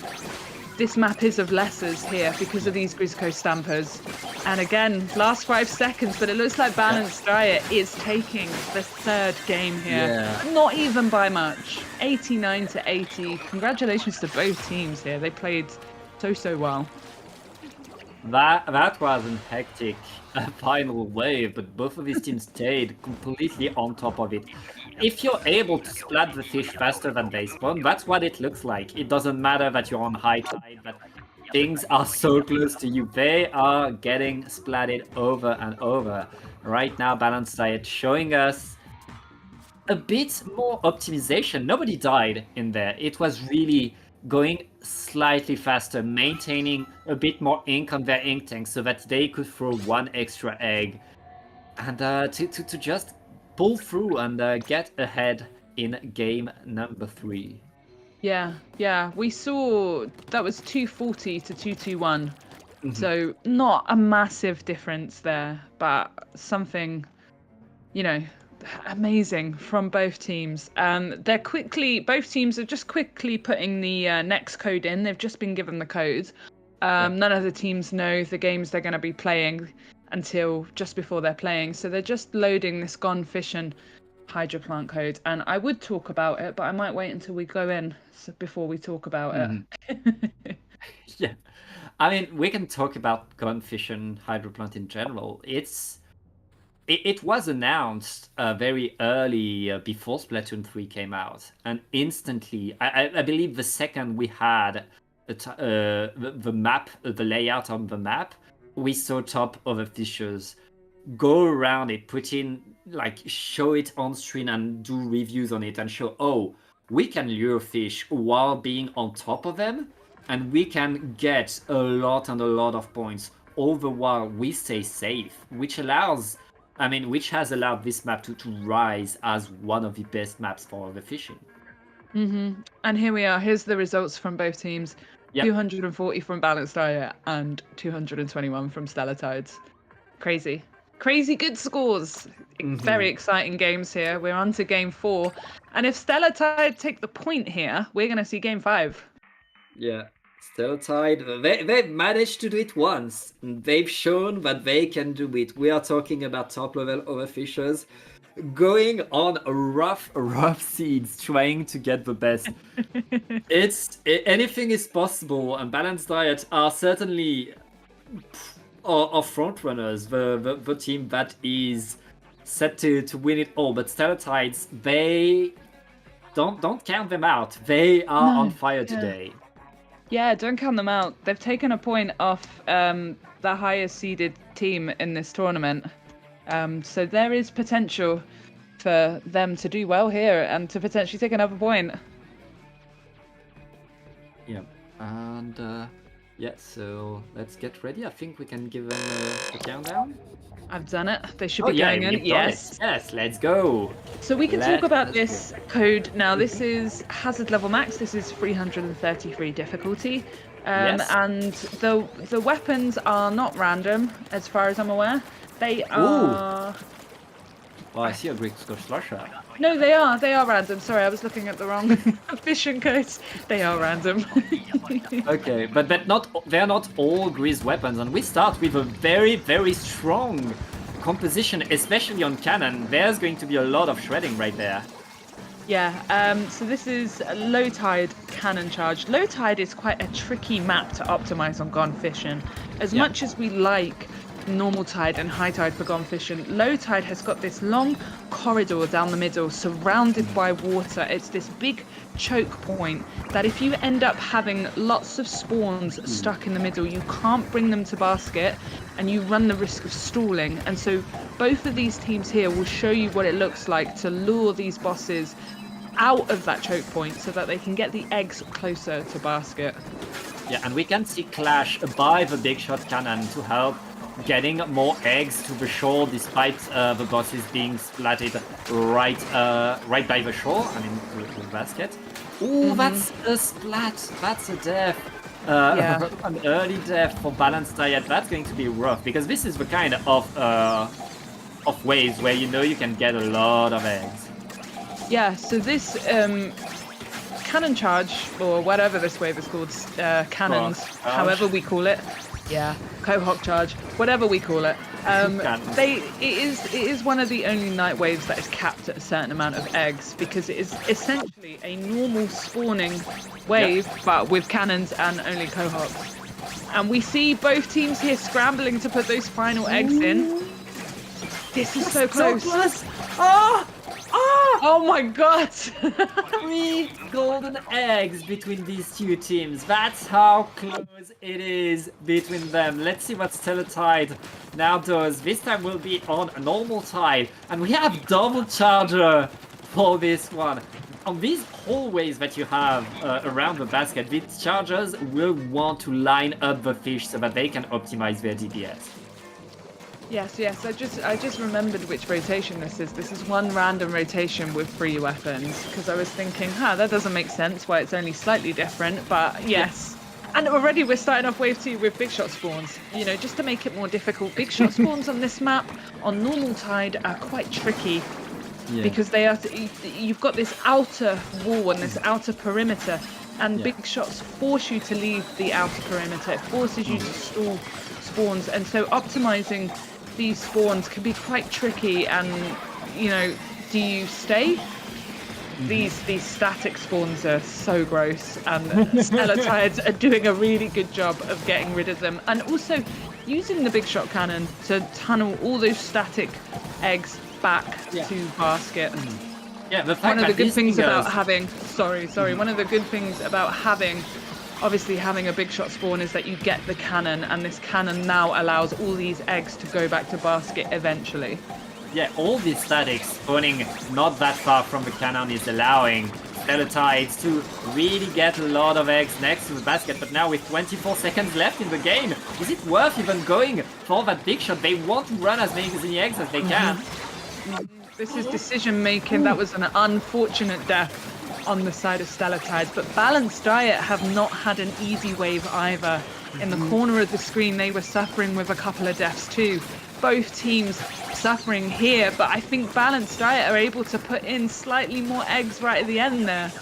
this map is of lessers here because of these Grizzco Stampers. And again, last 5 seconds, but it looks like Balanced Diet is taking the third game here. Not even by much. 89 to 80. Congratulations to both teams here. They played so well. That was a hectic final wave, but both of these teams stayed completely on top of it. If you're able to splat the fish faster than they spawn, that's what it looks like. It doesn't matter that you're on High Tide, but things are so close to you. They are getting splatted over and over. Right now, Balanced Diet showing us a bit more optimization. Nobody died in there. It was really going slightly faster, maintaining a bit more ink on their ink tank so that they could throw one extra egg and to just pull through and get ahead in game number 3. Yeah. We saw that was 240 to 221. So not a massive difference there, but something, amazing from both teams. Both teams are just quickly putting the next code in. They've just been given the code. None of the teams know the games they're going to be playing until just before they're playing. So they're just loading this Gone Fishing hydroplant code, and I would talk about it, but I might wait until we go in before we talk about it. Yeah. I mean, we can talk about gunfish and hydroplant in general. It was announced very early before Splatoon 3 came out, and instantly, I believe the second we had the map, the layout on the map, we saw top of the fishers go around it, put in, like, show it on screen and do reviews on it and show, oh, we can lure fish while being on top of them, and we can get a lot and a lot of points all the while we stay safe, which has allowed this map to rise as one of the best maps for overfishing. And here we are. Here's the results from both teams. Yep. 240 from Balanced Diet and 221 from Stellar Tides. Crazy good scores. Very exciting games here. We're on to game 4, and if Stellar Tide take the point here, we're going to see game 5. Yeah, Stellar Tide, they've managed to do it once. They've shown that they can do it. We are talking about top level overfishers going on rough seeds, trying to get the best. Anything is possible, and Balanced Diet are certainly are front runners, the team that is set to win it all. But Stellar Tides, they don't count them out. They are on fire today. Yeah, don't count them out. They've taken a point off the highest seeded team in this tournament. So there is potential for them to do well here and to potentially take another point. Yeah, and yeah, so let's get ready. I think we can give them a countdown. I've done it. They should be going in. Yes. Yes, let's go. So we can talk about this code now. This is hazard level max. This is 333 difficulty. Yes. And the weapons are not random, as far as I'm aware. They are... Oh, I see a Greek Scotch slasher. No, they are random. Sorry, I was looking at the wrong fishing codes. They are random. Okay, but they're not all grease weapons, and we start with a very, very strong composition, especially on cannon. There's going to be a lot of shredding right there. Yeah, so this is low tide cannon charge. Low tide is quite a tricky map to optimize on gone fishing. As much as we like normal tide and high tide for gone fishing, low tide has got this long corridor down the middle surrounded by water. It's this big choke point that if you end up having lots of spawns stuck in the middle, you can't bring them to basket and you run the risk of stalling. And so both of these teams here will show you what it looks like to lure these bosses out of that choke point so that they can get the eggs closer to basket. Yeah, and we can see Clash by the big shot cannon to help getting more eggs to the shore, despite the bosses being splatted right by the shore. I mean, the basket. Ooh, that's a splat. That's a death. An early death for Balanced Diet. That's going to be rough, because this is the kind of waves where you can get a lot of eggs. Yeah, so this cannon charge, or whatever this wave is called, cannons, however we call it. Yeah, cohort charge, whatever we call it. It is one of the only night waves that is capped at a certain amount of eggs, because it is essentially a normal spawning wave, but with cannons and only cohorts. And we see both teams here scrambling to put those final eggs in. This is so close. So close. Oh my god! 3 golden eggs between these two teams. That's how close it is between them. Let's see what Stellar Tide now does. This time we'll be on a normal tide, and we have double charger for this one. On these hallways that you have around the basket, these chargers will want to line up the fish so that they can optimize their DPS. Yes. I just remembered which rotation this is. This is one random rotation with 3 weapons, because I was thinking, that doesn't make sense why it's only slightly different, but yes. And already we're starting off wave 2 with big shot spawns. Just to make it more difficult, big shot spawns on this map on normal tide are quite tricky. Yeah. Because you've got this outer wall and this outer perimeter, and big shots force you to leave the outer perimeter. It forces you to stall spawns, and so optimizing these spawns can be quite tricky, and do you stay? These static spawns are so gross, and Stellatides are doing a really good job of getting rid of them, and also using the big shot cannon to tunnel all those static eggs back to basket. Yeah, the fact One of the that good these things fingers- about having, one of the good things about having, obviously having a big shot spawn is that you get the cannon, and this cannon now allows all these eggs to go back to basket eventually. Yeah, all these statics spawning not that far from the cannon is allowing Stellatides to really get a lot of eggs next to the basket. But now with 24 seconds left in the game, is it worth even going for that big shot? They want to run as many eggs as they can. This is decision making. That was an unfortunate death on the side of Stellatides, but Balanced Diet have not had an easy wave either. In the corner of the screen, they were suffering with a couple of deaths too. Both teams suffering here, but I think Balanced Diet are able to put in slightly more eggs right at the end there.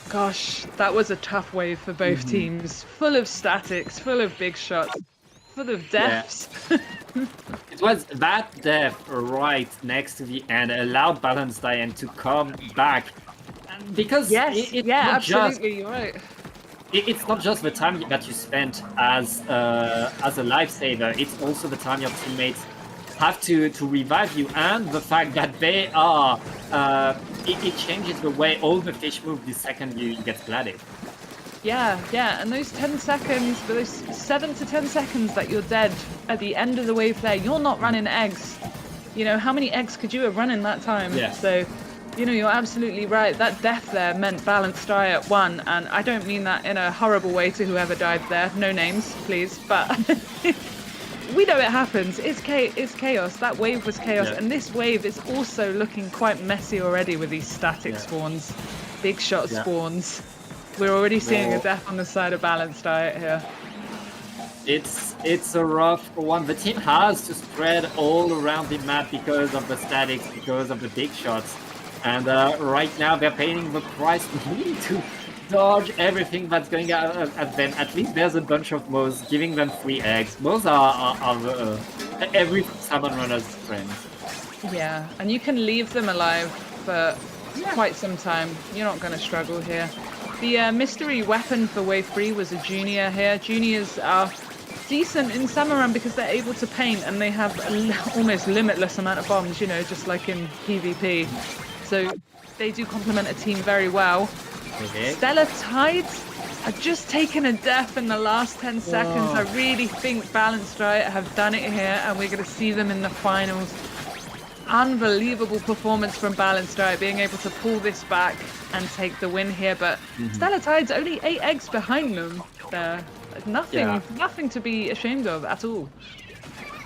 Gosh, that was a tough wave for both teams. Full of statics, full of big shots, full of deaths. It was that death right next to the end allowed Balanced Diet to come back. And because it's not absolutely, you're right. It's not just the time that you spent as a lifesaver, it's also the time your teammates have to revive you, and the fact that they are it changes the way all the fish move the second you get splatted. Yeah, and those 10 seconds, those 7 to 10 seconds that you're dead at the end of the wave there, you're not running eggs. You know, how many eggs could you have run in that time? Yeah. So, you know, you're absolutely right. That death there meant Balanced Diet won, and I don't mean that in a horrible way to whoever died there. No names, please, but we know it happens. It's chaos. That wave was chaos, and this wave is also looking quite messy already with these static spawns, big shot spawns. We're already seeing a death on the side of Balanced Diet here. It's a rough one. The team has to spread all around the map because of the statics, because of the big shots. And right now they're paying the price really to dodge everything that's going at them. At least there's a bunch of moths giving them free eggs. Moths are every salmon runner's friends. Yeah, and you can leave them alive for quite some time. You're not going to struggle here. The mystery weapon for Wave 3 was a Junior here. Juniors are decent in Salmon Run because they're able to paint and they have almost limitless amount of bombs, you know, just like in PvP. So they do complement a team very well. Stellatides are just taking a death in the last 10 seconds. I really think Balanced Diet have done it here, and we're going to see them in the finals. Unbelievable performance from Balanced Diet, being able to pull this back and take the win here. But Stellatides only 8 eggs behind them there. Nothing to be ashamed of at all.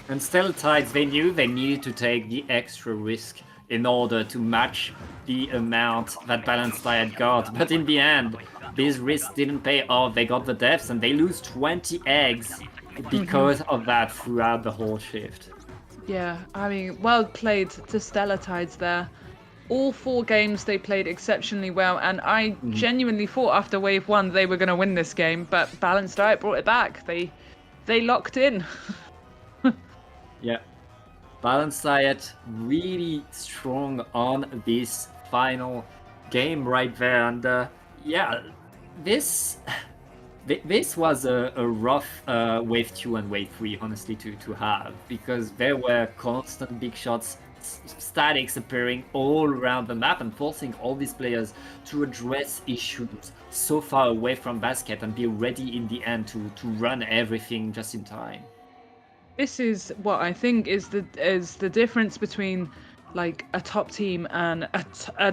And Stellatides, they knew they needed to take the extra risk in order to match the amount that Balanced Diet got. But in the end, these risks didn't pay off. They got the deaths and they lose 20 eggs because of that throughout the whole shift. Yeah, I mean, well played to Stellatides there. All 4 games they played exceptionally well, and I genuinely thought after Wave 1 they were going to win this game, but Balanced Diet brought it back. They locked in. Yeah. Balanced Diet really strong on this final game right there, and this was a rough Wave 2 and Wave 3, honestly, to have, because there were constant big shots, statics appearing all around the map and forcing all these players to address issues so far away from basket and be ready in the end to run everything just in time. This is what I think is the difference between like a top team and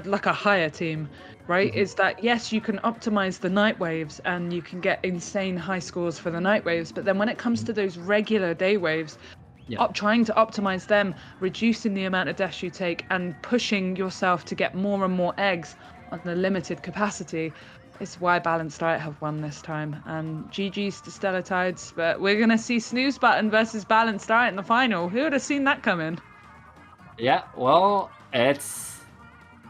like a higher team, right? Is that yes, you can optimize the night waves and you can get insane high scores for the night waves, but then when it comes to those regular day waves, trying to optimize them, reducing the amount of deaths you take and pushing yourself to get more and more eggs on the limited capacity is why Balanced Diet have won this time. And GG's to Stellatides, but we're going to see Snooze Button versus Balanced Diet in the final. Who would have seen that coming? Yeah, well, it's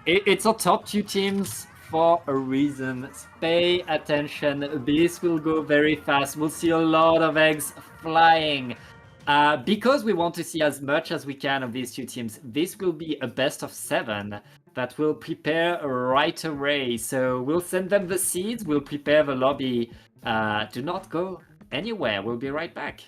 our top 2 teams for a reason. Pay attention, this will go very fast. We'll see a lot of eggs flying Because we want to see as much as we can of these two teams, this will be a best of 7 that will prepare right away. So we'll send them the seeds, we'll prepare the lobby. Do not go anywhere, we'll be right back.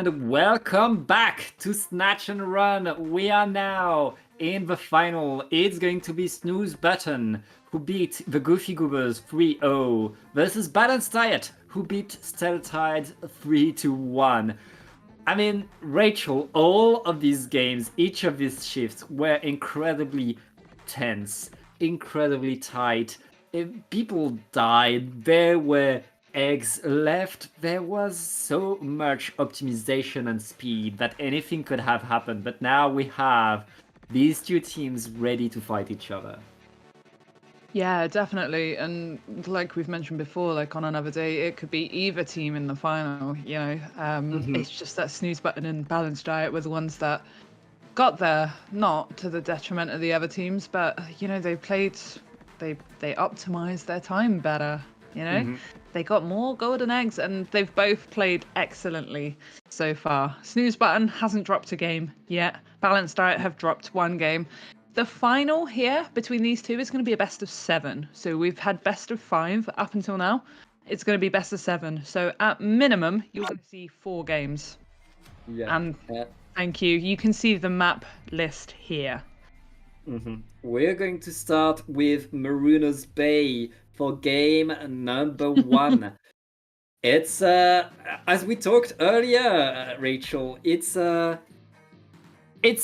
and welcome back to Snatch and Run. We are now in the final. It's going to be Snooze Button, who beat the Goofy Goobers 3-0, versus Balanced Diet, who beat Steltide 3-1. I mean, Rachel, all of these games, each of these shifts were incredibly tense, incredibly tight. People died. There were eggs left. There was so much optimization and speed that anything could have happened. But now we have these two teams ready to fight each other. Yeah, definitely. And like we've mentioned before, like on another day, it could be either team in the final, you know. It's just that Snooze Button and Balanced Diet were the ones that got there, not to the detriment of the other teams, but, you know, they optimized their time better, you know. They got more golden eggs, and they've both played excellently so far. Snooze Button hasn't dropped a game yet. Balanced Diet have dropped one game. The final here between these two is going to be a best of 7. So we've had best of 5 up until now. It's going to be best of 7. So at minimum, you're going to see 4 games. Yeah. And thank you. You can see the map list here. We're going to start with Marooner's Bay for game number 1. It's as we talked earlier, Rachel, it's a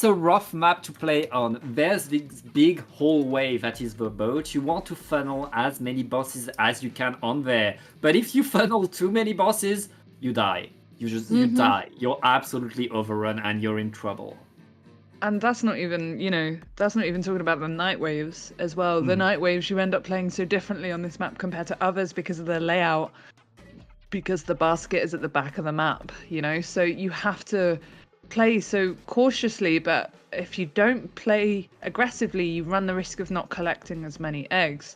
rough map to play on. There's this big hallway that is the boat. You want to funnel as many bosses as you can on there. But if you funnel too many bosses, you die. You die. You're absolutely overrun and you're in trouble. And that's not even, you know, that's not even talking about the night waves as well. The night waves, you end up playing so differently on this map compared to others because of the layout, because the basket is at the back of the map, you know, so you have to play so cautiously, but if you don't play aggressively, you run the risk of not collecting as many eggs.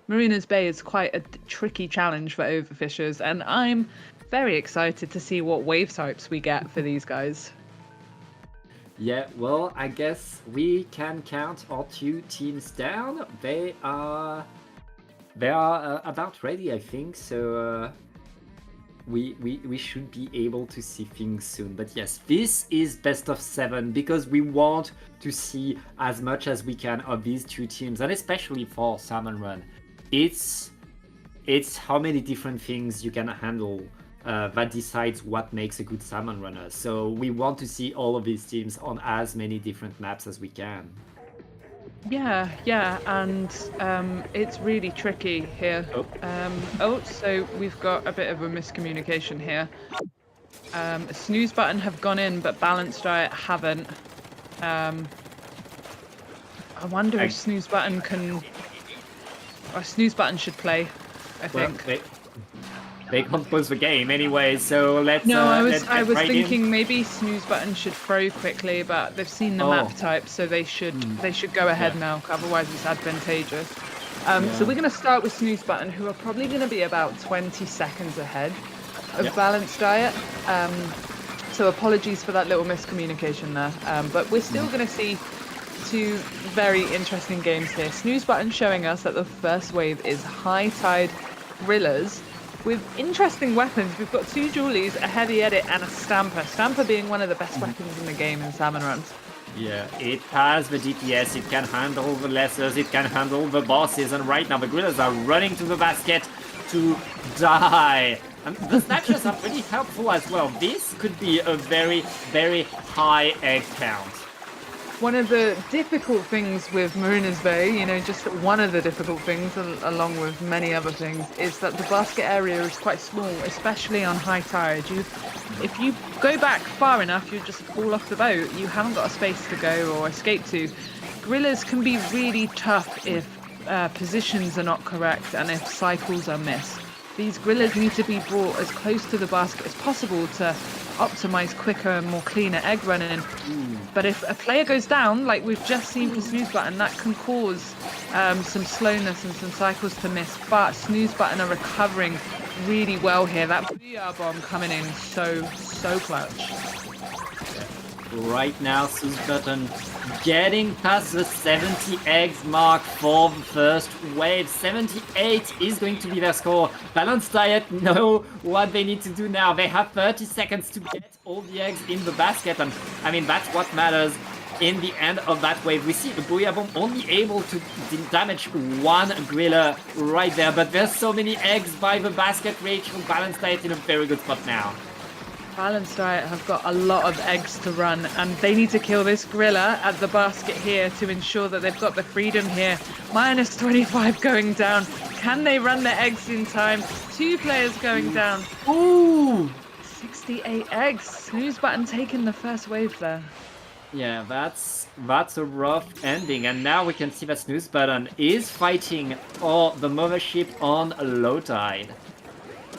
Marooner's Bay is quite a tricky challenge for overfishers, and I'm very excited to see what wave types we get for these guys. Yeah, well, I guess we can count our 2 teams down. They are about ready, I think. So we should be able to see things soon. But yes, this is best of 7 because we want to see as much as we can of these 2 teams, and especially for Salmon Run, it's how many different things you can handle. That decides what makes a good salmon runner. So we want to see all of these teams on as many different maps as we can. Yeah, and it's really tricky here. So we've got a bit of a miscommunication here. Snooze Button have gone in, but Balanced Diet haven't. I wonder if Snooze Button can... Or Snooze Button should play, I think. Well, they can't pause the game anyway, so let's... No, I was thinking maybe Snooze Button should throw quickly, but they've seen the map type, so they should go ahead now, otherwise it's advantageous. So we're going to start with Snooze Button, who are probably going to be about 20 seconds ahead of Balanced Diet. So apologies for that little miscommunication there, but we're still going to see 2 very interesting games here. Snooze Button showing us that the first wave is High Tide Gorillas, with interesting weapons. We've got 2 Julies, a Heavy Edit, and a Stamper. Stamper being one of the best weapons in the game in Salmon Runs. Yeah, it has the DPS, it can handle the lessers, it can handle the bosses, and right now the Gorillas are running to the basket to die. And the Snatchers are pretty helpful as well. This could be a very, very high egg count. One of the difficult things with Marooner's Bay, you know, just one of the difficult things, along with many other things, is that the basket area is quite small, especially on high tide. If you go back far enough, you just fall off the boat. You haven't got a space to go or escape to. Gorillas can be really tough if positions are not correct and if cycles are missed. These gorillas need to be brought as close to the basket as possible to optimize quicker and more cleaner egg running. But if a player goes down, like we've just seen for Snooze Button, that can cause some slowness and some cycles to miss. But Snooze Button are recovering really well here. That VR bomb coming in so clutch. right now. Snooze Button getting past the 70 eggs mark for the first wave. 78 is going to be their score. Balanced Diet know what they need to do now. They have 30 seconds to get all the eggs in the basket, and I mean, that's what matters. In the end of that wave, we see the Booyah Bomb only able to damage one Griller right there, but there's so many eggs by the basket. Rachel, Balanced Diet in a very good spot now. Balanced Diet have got a lot of eggs to run, and they need to kill this Griller at the basket here to ensure that they've got the freedom here. Minus 25 going down. Can they run the eggs in time? 2 players going down. Ooh! 68 eggs. Snooze Button taking the first wave there. Yeah, that's a rough ending, and now we can see that Snooze Button is fighting for the mothership on low tide.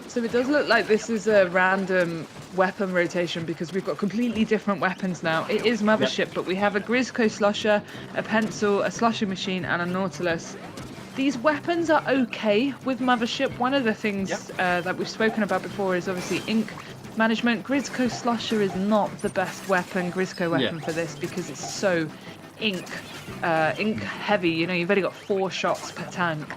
So it does look like this is a random weapon rotation because we've got completely different weapons now. It is Mothership, but we have a Grizzco Slosher, a Pencil, a Slosher Machine, and a Nautilus. These weapons are okay with Mothership. One of the things that we've spoken about before is obviously ink management. Grizzco Slosher is not the best Grizzco weapon for this because it's so ink heavy. You know, you've only got 4 shots per tank.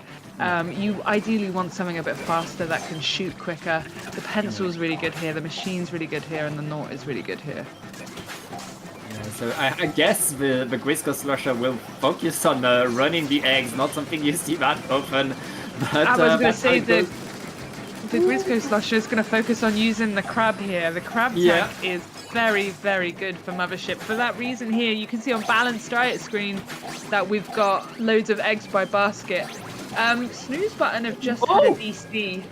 You ideally want something a bit faster that can shoot quicker. The Pencil's really good here, the Machine's really good here, and the Naut is really good here. Yeah, so I guess the Grizzco Slosher will focus on running the eggs, not something you see that often. But I was going to say the Grizzco Slosher is going to focus on using the Crab here. The Crab tank is very, very good for Mothership. For that reason here, you can see on Balanced Diet screen that we've got loads of eggs by basket. Snooze Button have just had a DC.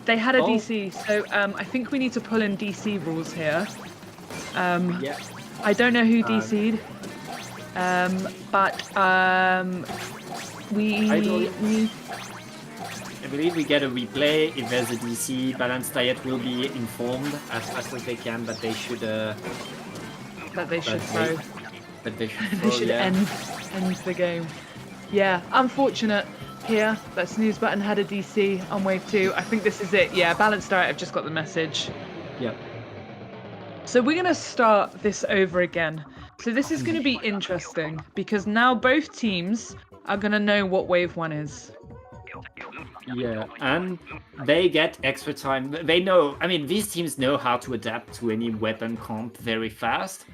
They had a DC, so I think we need to pull in DC rules here. I don't know who DC'd, but I believe we get a replay. If there's a DC, Balanced Diet will be informed as fast as they can, but they should throw. They should end the game. Yeah, unfortunate here that Snooze Button had a DC on wave 2. I think this is it. Yeah, Balanced Diet have just got the message. Yep. So we're going to start this over again. So this is going to be interesting because now both teams are going to know what wave 1 is. Yeah, and they get extra time. They know, I mean, these teams know how to adapt to any weapon comp very fast.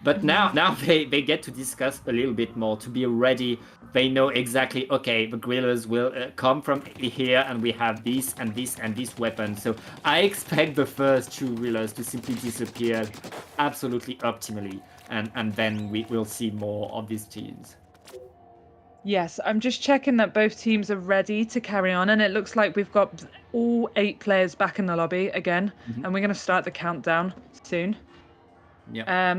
But now they get to discuss a little bit more to be ready. They know exactly, okay, the Grillers will come from here, and we have this and this and this weapon. So I expect the first 2 Grillers to simply disappear absolutely optimally. And then we will see more of these teams. Yes, I'm just checking that both teams are ready to carry on, and it looks like we've got all 8 players back in the lobby again, and we're going to start the countdown soon. Yeah.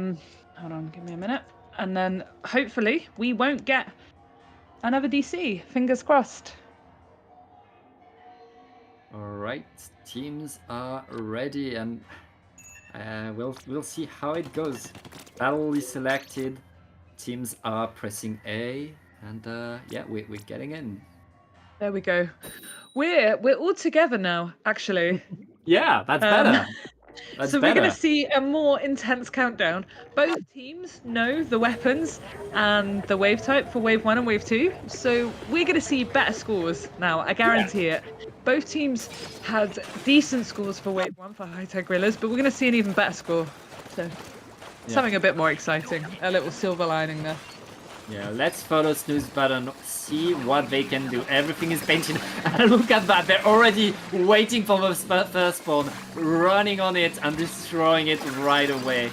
Hold on, give me a minute, and then hopefully we won't get another DC. Fingers crossed. All right, teams are ready, and we'll see how it goes. Battle is selected. Teams are pressing A. And yeah, we're getting in. There we go. We're all together now, actually. Yeah, that's better. So we're going to see a more intense countdown. Both teams know the weapons and the wave type for wave 1 and wave 2. So we're going to see better scores now. I guarantee it. Both teams had decent scores for wave 1 for high-tech Grillers, but we're going to see an even better score. So something a bit more exciting. A little silver lining there. Yeah, let's follow Snooze Button, see what they can do. Everything is painted. And look at that, they're already waiting for the first spawn, running on it and destroying it right away.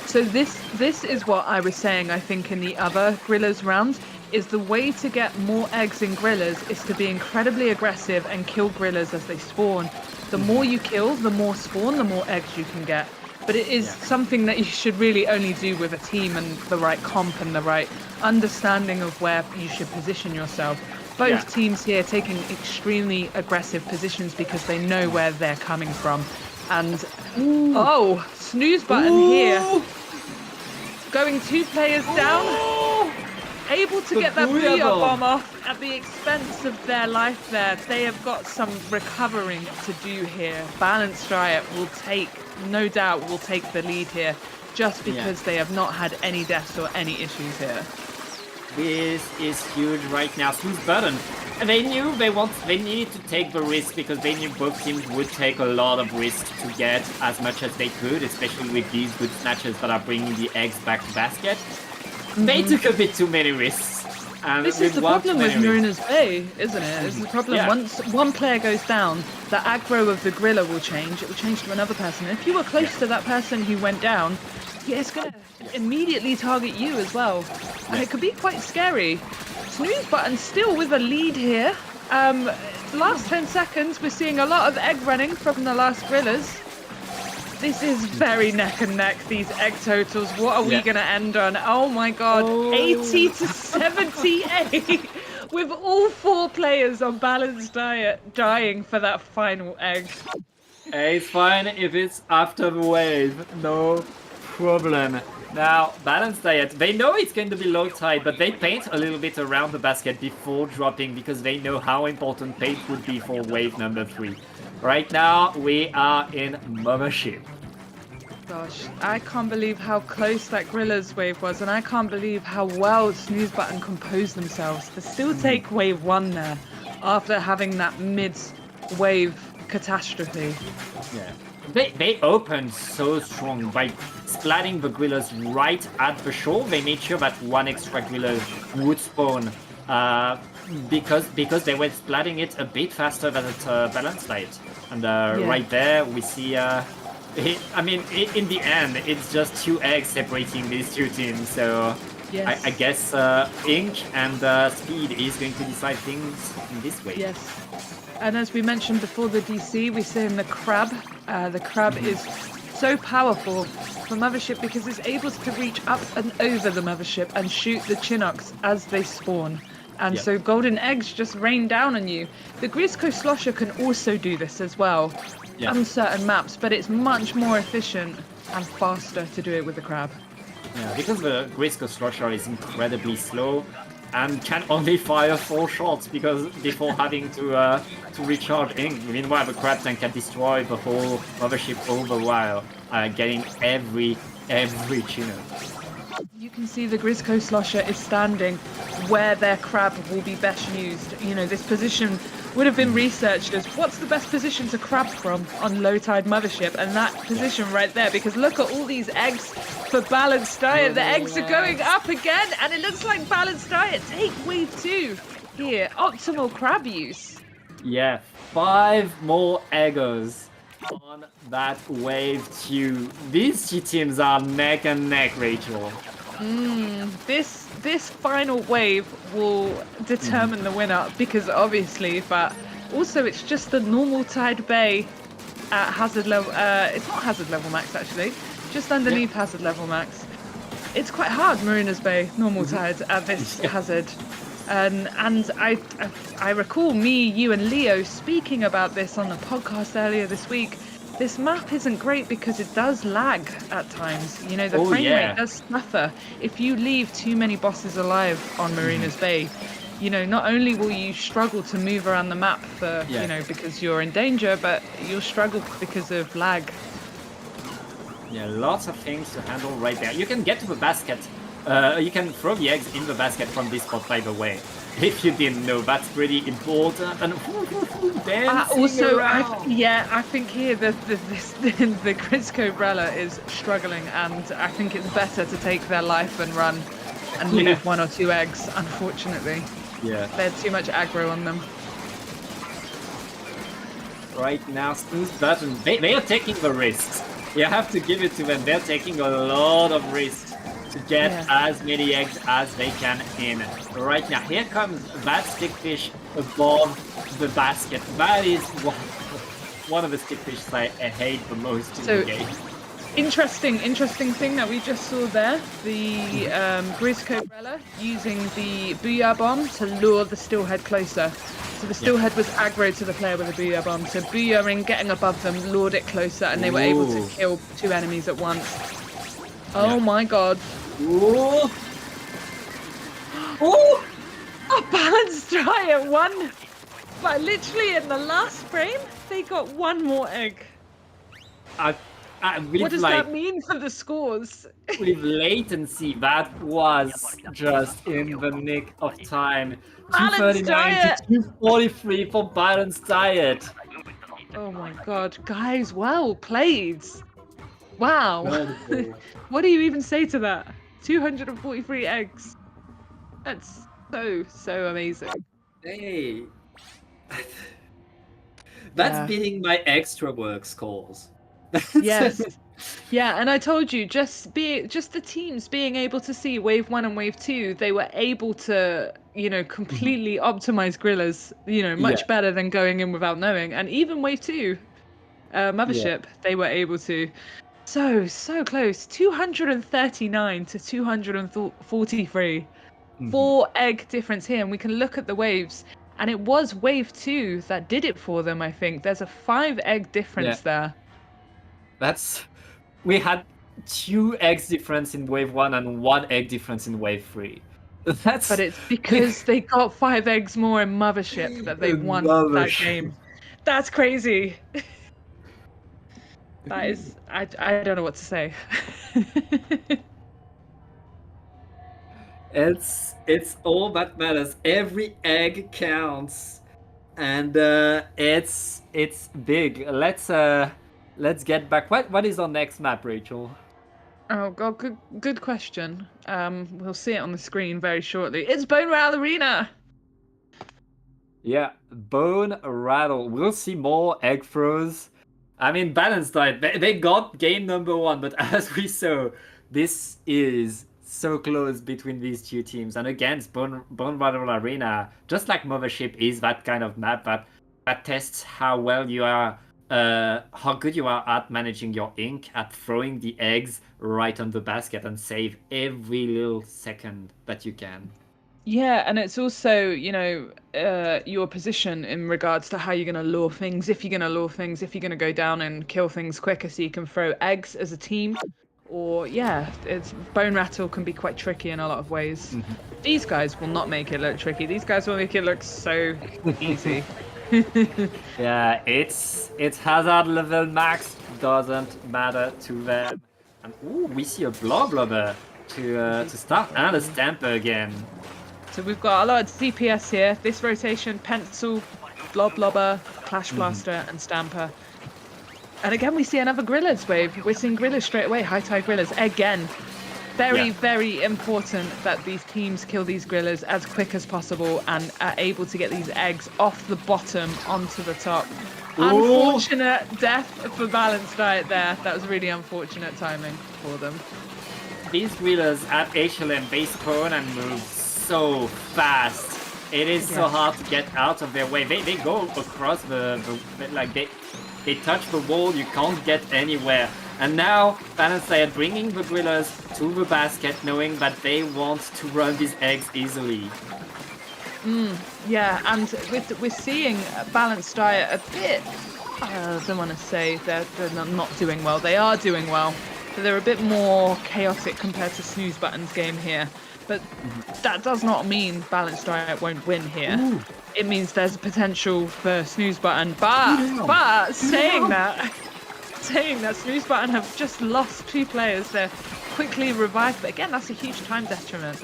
So this is what I was saying, I think, in the other Grillers round, is the way to get more eggs in Grillers is to be incredibly aggressive and kill Grillers as they spawn. The more you kill, the more spawn, the more eggs you can get. But it is something that you should really only do with a team and the right comp and the right understanding of where you should position yourself. Both teams here taking extremely aggressive positions because they know where they're coming from. And, Snooze Button here. Going 2 players down. Able to get that Booyah Bomb off at the expense of their life there. They have got some recovering to do here. Balanced Diet will take, no doubt, will take the lead here. just because they have not had any deaths or any issues here. This is huge right now. Snooze button. And they knew they needed to take the risk because they knew both teams would take a lot of risks to get as much as they could, especially with these good snatches that are bringing the eggs back to basket. They took a bit too many risks. And this is the problem with Marina's Bay, isn't it? It's the problem. Once one player goes down, the aggro of the Gorilla will change. It will change to another person. And if you were close to that person who went down, it's going to immediately target you as well. And it could be quite scary. Snooze button still with a lead here. Last 10 seconds, we're seeing a lot of egg running from the last Gorillas. This is very neck and neck, these egg totals. What are we going to end on? Oh my god, 80 to 78 with all 4 players on balanced diet dying for that final egg. It's fine if it's after the wave, no problem. Now, balanced diet, they know it's going to be low tide, but they paint a little bit around the basket before dropping because they know how important paint would be for wave number 3. Right now, we are in Mothership. Gosh, I can't believe how close that Gorilla's wave was, and I can't believe how well Snooze button composed themselves to still take wave 1 there after having that mid-wave catastrophe. Yeah. They opened so strong by splatting the Gorillas right at the shore. They made sure that one extra Gorilla would spawn because they were splatting it a bit faster than at balanced light. And right there we see, in the end, it's just 2 eggs separating these 2 teams. So I guess Ink and Speed is going to decide things in this way. Yes. And as we mentioned before the DC, we're seeing the crab. The crab is so powerful for Mothership because it's able to reach up and over the Mothership and shoot the Chinooks as they spawn. And so golden eggs just rain down on you. The Grisco Slosher can also do this as well on certain maps, but it's much more efficient and faster to do it with the crab. Yeah, because the Grisco Slosher is incredibly slow and can only fire 4 shots because before having to recharge ink. Meanwhile, the crab tank can destroy the whole Mothership over while getting every Chinook. You can see the Grisco Slosher is standing where their crab will be best used. You know, this position would have been researched as what's the best position to crab from on low tide Mothership, and that position right there, because look at all these eggs for balanced diet. The eggs are going up again, and it looks like balanced diet take wave 2 here. Optimal crab use. Yeah, 5 more Eggos on that wave 2. These 2 teams are neck and neck, Rachel. This final wave will determine the winner because obviously, but also it's just the normal tide bay at hazard level. It's not hazard level max actually, just underneath hazard level max. It's quite hard, Marina's Bay normal tide at this hazard. And I recall me, you, and Leo speaking about this on the podcast earlier this week. This map isn't great because it does lag at times. You know, the frame rate does suffer if you leave too many bosses alive on Marina's Bay. You know, not only will you struggle to move around the map for, you know, because you're in danger, but you'll struggle because of lag. Yeah, lots of things to handle right there. You can get to the basket. You can throw the eggs in the basket from this spot, by the way. If you didn't know, that's pretty important. And also, I think here the Grisco Brella is struggling, and I think it's better to take their life and run and leave 1 or 2 eggs, unfortunately. Yeah. They had too much aggro on them. Right now, Snooze button. They are taking the risks. You have to give it to them. They're taking a lot of risks to get as many eggs as they can in. Right now, here comes that stickfish above the basket. That is one of the stickfish I hate the most in the game. Interesting thing that we just saw there. The Grisco Brella using the Booyah Bomb to lure the Steelhead closer. So the Steelhead was aggro to the player with a Booyah Bomb. So Booyahing, getting above them, lured it closer, and they were able to kill 2 enemies at once. Oh my god. Ooh. Oh! A balanced try at 1. But literally in the last frame, they got 1 more egg. What With does like that mean for the scores? with latency, that was just in the nick of time. Balanced 239 to diet. 243 for Balanced Diet. Oh my god, guys, well played. Wow. Incredible. What do you even say to that? 243 eggs. That's so amazing. Hey, that's Yeah. beating my extra work scores. Yes. Yeah, and I told you, just the teams being able to see wave one and wave two, they were able to, Mhm. completely optimize Grillas, Yeah, much better than going in without knowing. And even wave two, yeah. Mothership, they were able to. So close. 239 to 243. Mhm. 4 egg difference here, and we can look at the waves. And it was wave two that did it for them, I think. There's a 5 egg Yeah, difference there. that's we had 2 eggs difference in wave one and 1 egg difference in wave three. But That's it's because they got 5 eggs more in Mothership that they won another that shit. game. That's crazy. That is, I don't know what to say. It's all that matters. Every egg counts, and it's big. Let's get back. What is our next map, Rachel? Oh god, good question. We'll see it on the screen very shortly. It's Bone Rattle Arena. Yeah, Bone Rattle. We'll see more egg throws. I mean, Balanced Diet. They got game number one, but as we saw, this is so close between these two teams. And against Bone Rattle Arena, just like Mothership is that kind of map that tests how well you are, how good you are at managing your ink, at throwing the eggs right on the basket and save every little second that you can. Yeah, and it's also, your position in regards to how you're going to lure things, if you're going to lure things, if you're going to go down and kill things quicker so you can throw eggs as a team. Or, yeah, it's Bone Rattle can be quite tricky in a lot of ways. These guys will not make it look tricky. These guys will make it look so easy. Yeah, it's hazard level max, doesn't matter to them. And ooh, we see a blobber to start and a stamper again. So we've got a lot of DPS here. This rotation, Pencil, Blobber, Clash Blaster, and Stamper. And again, we see another Grillas wave. We're seeing Grillas straight away, High Tide Grillas again. Very, Yeah. very important that these teams kill these Grillas as quick as possible and are able to get these eggs off the bottom onto the top. Ooh. Unfortunate death for Balanced Diet there. That was really unfortunate timing for them. These wheelers at HLM base spawn and move so fast. It is so Yes. hard to get out of their way. They go across the like they touch the wall, you can't get anywhere. And now Balanced Diet bringing the grillers to the basket, knowing that they want to run these eggs easily. Yeah, and we're seeing Balanced Diet a bit. I don't want to say they're not doing well. They are doing well, but they're a bit more chaotic compared to Snooze Button's game here. But that does not mean Balanced Diet won't win here. Ooh. It means there's a potential for Snooze Button. But saying that Snooze Button have just lost 2 players. They're quickly revived, but again, that's a huge time detriment.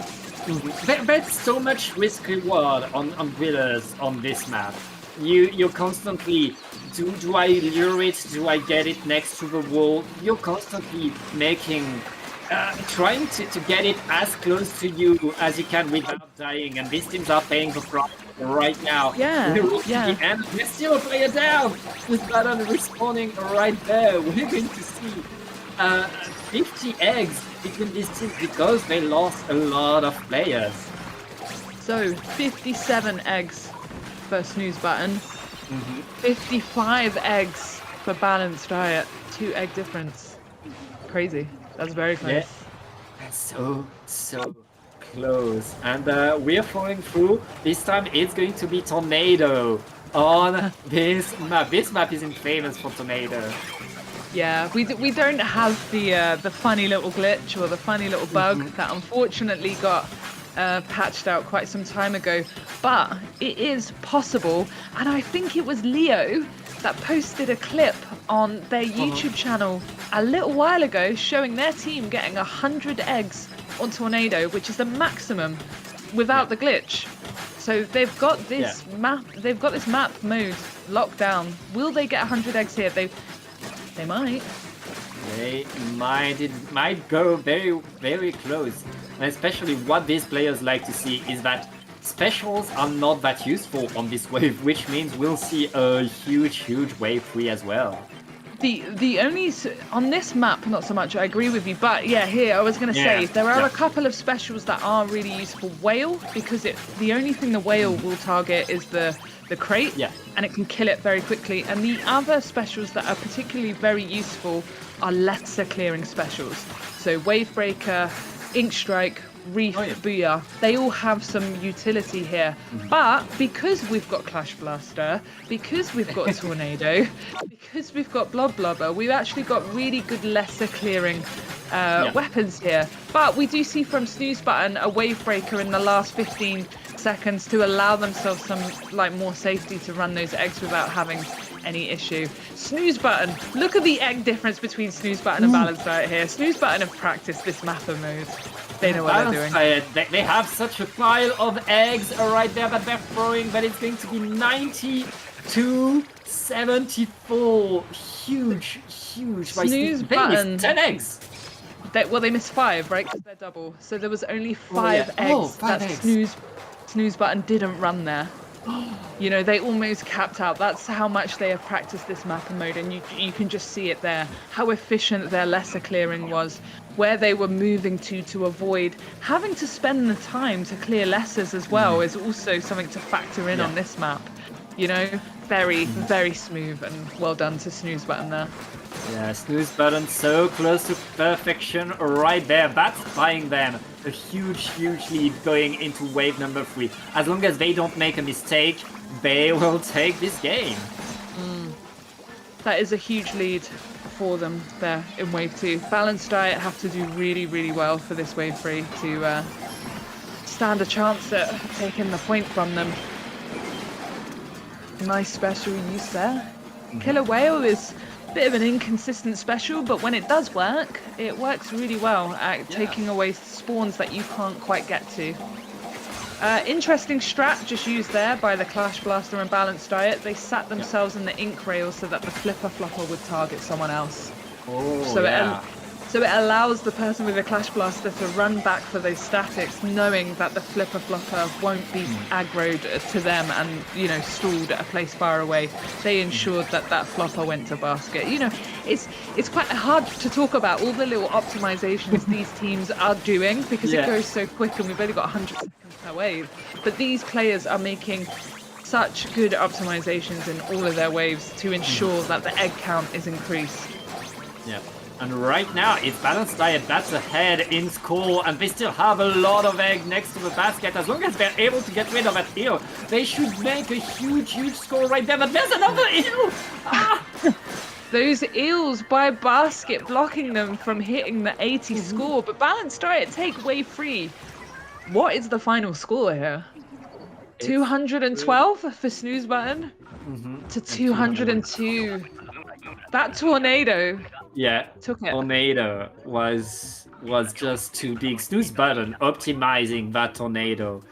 There's so much risk reward on wheelers on this map. You're constantly, do I lure it? Do I get it next to the wall? You're constantly making, trying to get it as close to you as you can without dying. And these teams are paying the price right now. Yeah, We're reaching yeah. the end. There's still a player down. This button respawning right there. We're going to see 50 eggs between these teams because they lost a lot of players. So 57 eggs for Snooze Button, 55 eggs for Balanced Diet. 2 egg difference. Crazy. That's very close. Yeah. That's so close. And we're falling through. This time it's going to be Tornado on this map. This map is infamous for Tornado. Yeah, we don't have the funny little glitch or the funny little bug that unfortunately got patched out quite some time ago. but it is possible. And I think it was Leo that posted a clip on their YouTube channel a little while ago showing their team getting 100 eggs on Tornado, which is the maximum without the glitch. So they've got this map. They've got this map mode locked down. Will they get 100 eggs here? They might. They might. It might go very, very close. And especially what these players like to see is that specials are not that useful on this wave, which means we'll see a huge wave 3 as well. The only on this map, not so much. I agree with you, but yeah, here I was going to say there are a couple of specials that are really useful. Whale, because the only thing the whale will target is the crate, and it can kill it very quickly. And the other specials that are particularly very useful are lesser clearing specials. So Wave Breaker, Ink Strike, Reef, Booyah, they all have some utility here. But because we've got Clash Blaster, because we've got Tornado, because we've got Blob Blubber, we've actually got really good lesser clearing weapons here. But we do see from Snooze Button a Wave Breaker in the last 15 seconds to allow themselves some more safety to run those eggs without having any issue. Snooze Button, look at the egg difference between Snooze Button and Balance Diet here. Snooze Button have practiced this mapper mode. They know what they're doing. They have such a pile of eggs right there that they're throwing, but it's going to be 90-74. Huge. Snooze Button. 10 eggs. They missed 5, right? Because they're double. So there was only 5 eggs that Snooze Button didn't run there. You know, they almost capped out. That's how much they have practiced this map mode, and you can just see it there, how efficient their lesser clearing was, where they were moving to avoid having to spend the time to clear lessers as well is also something to factor in on this map. You know, very smooth, and well done to Snooze Button there. Yeah, Snooze Button so close to perfection right there. That's buying them a huge lead going into wave number 3. As long as they don't make a mistake, they will take this game. That is a huge lead for them there in wave 2. Balanced Diet have to do really well for this wave 3 to stand a chance at taking the point from them. Nice special use there. Killer Whale is a bit of an inconsistent special, but when it does work, it works really well at taking away spawns that you can't quite get to. Interesting strat just used there by the Clash Blaster and Balanced Diet. They sat themselves in the ink rail so that the Flipper Flopper would target someone else. So it allows the person with the Clash Blaster to run back for those statics, knowing that the Flipper Flopper won't be aggroed to them and, you know, stalled at a place far away. They ensured that Flopper went to basket. You know, it's quite hard to talk about all the little optimizations these teams are doing because it goes so quick and we've only got 100 seconds per wave. But these players are making such good optimizations in all of their waves to ensure that the egg count is increased. Yeah. And right now, it's Balanced Diet that's ahead in score, and they still have a lot of egg next to the basket. As long as they're able to get rid of that eel, they should make a huge score right there. But there's another eel! Those eels by basket blocking them from hitting the 80 score. But Balanced Diet take wave 3. What is the final score here? 212 for Snooze Button to 202. That Tornado took it. Tornado was just too big. Snooze Button optimizing that Tornado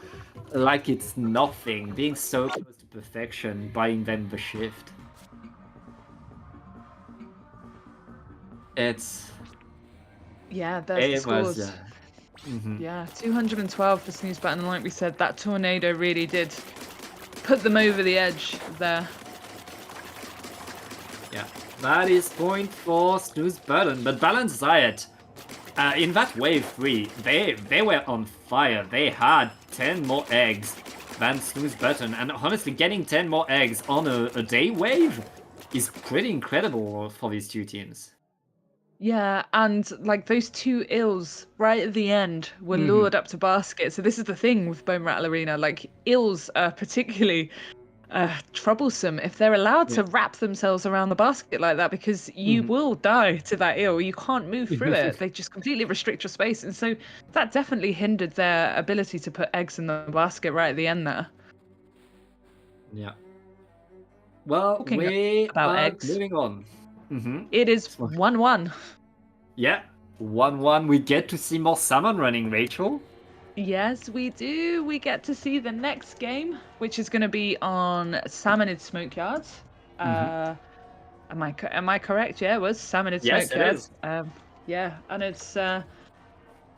like it's nothing, being so close to perfection, buying them the shift. There's the scores. Yeah, 212 for Snooze Button, and like we said, that Tornado really did put them over the edge there. Yeah, that is point for Snooze Button, but Balanced Diet, in that wave 3, they were on fire. They had 10 more eggs than Snooze Button, and honestly, getting 10 more eggs on a day wave is pretty incredible for these two teams. Yeah, and like those 2 ills right at the end were lured up to basket. So this is the thing with Bone Rattle Arena, like ills are particularly troublesome if they're allowed to wrap themselves around the basket like that, because you will die to that eel. You can't move through it. They just completely restrict your space, and so that definitely hindered their ability to put eggs in the basket right at the end there. Yeah. Well, Talking we about are eggs, moving on. it is So, 1-1. yeah, 1-1. We get to see more salmon running, Rachel. Yes, we do. We get to see the next game, which is going to be on Salmonid Smokeyards. Mhm. Am I correct? Yeah, it was Salmonid Yes, it Smokeyards. is. Yeah, and it's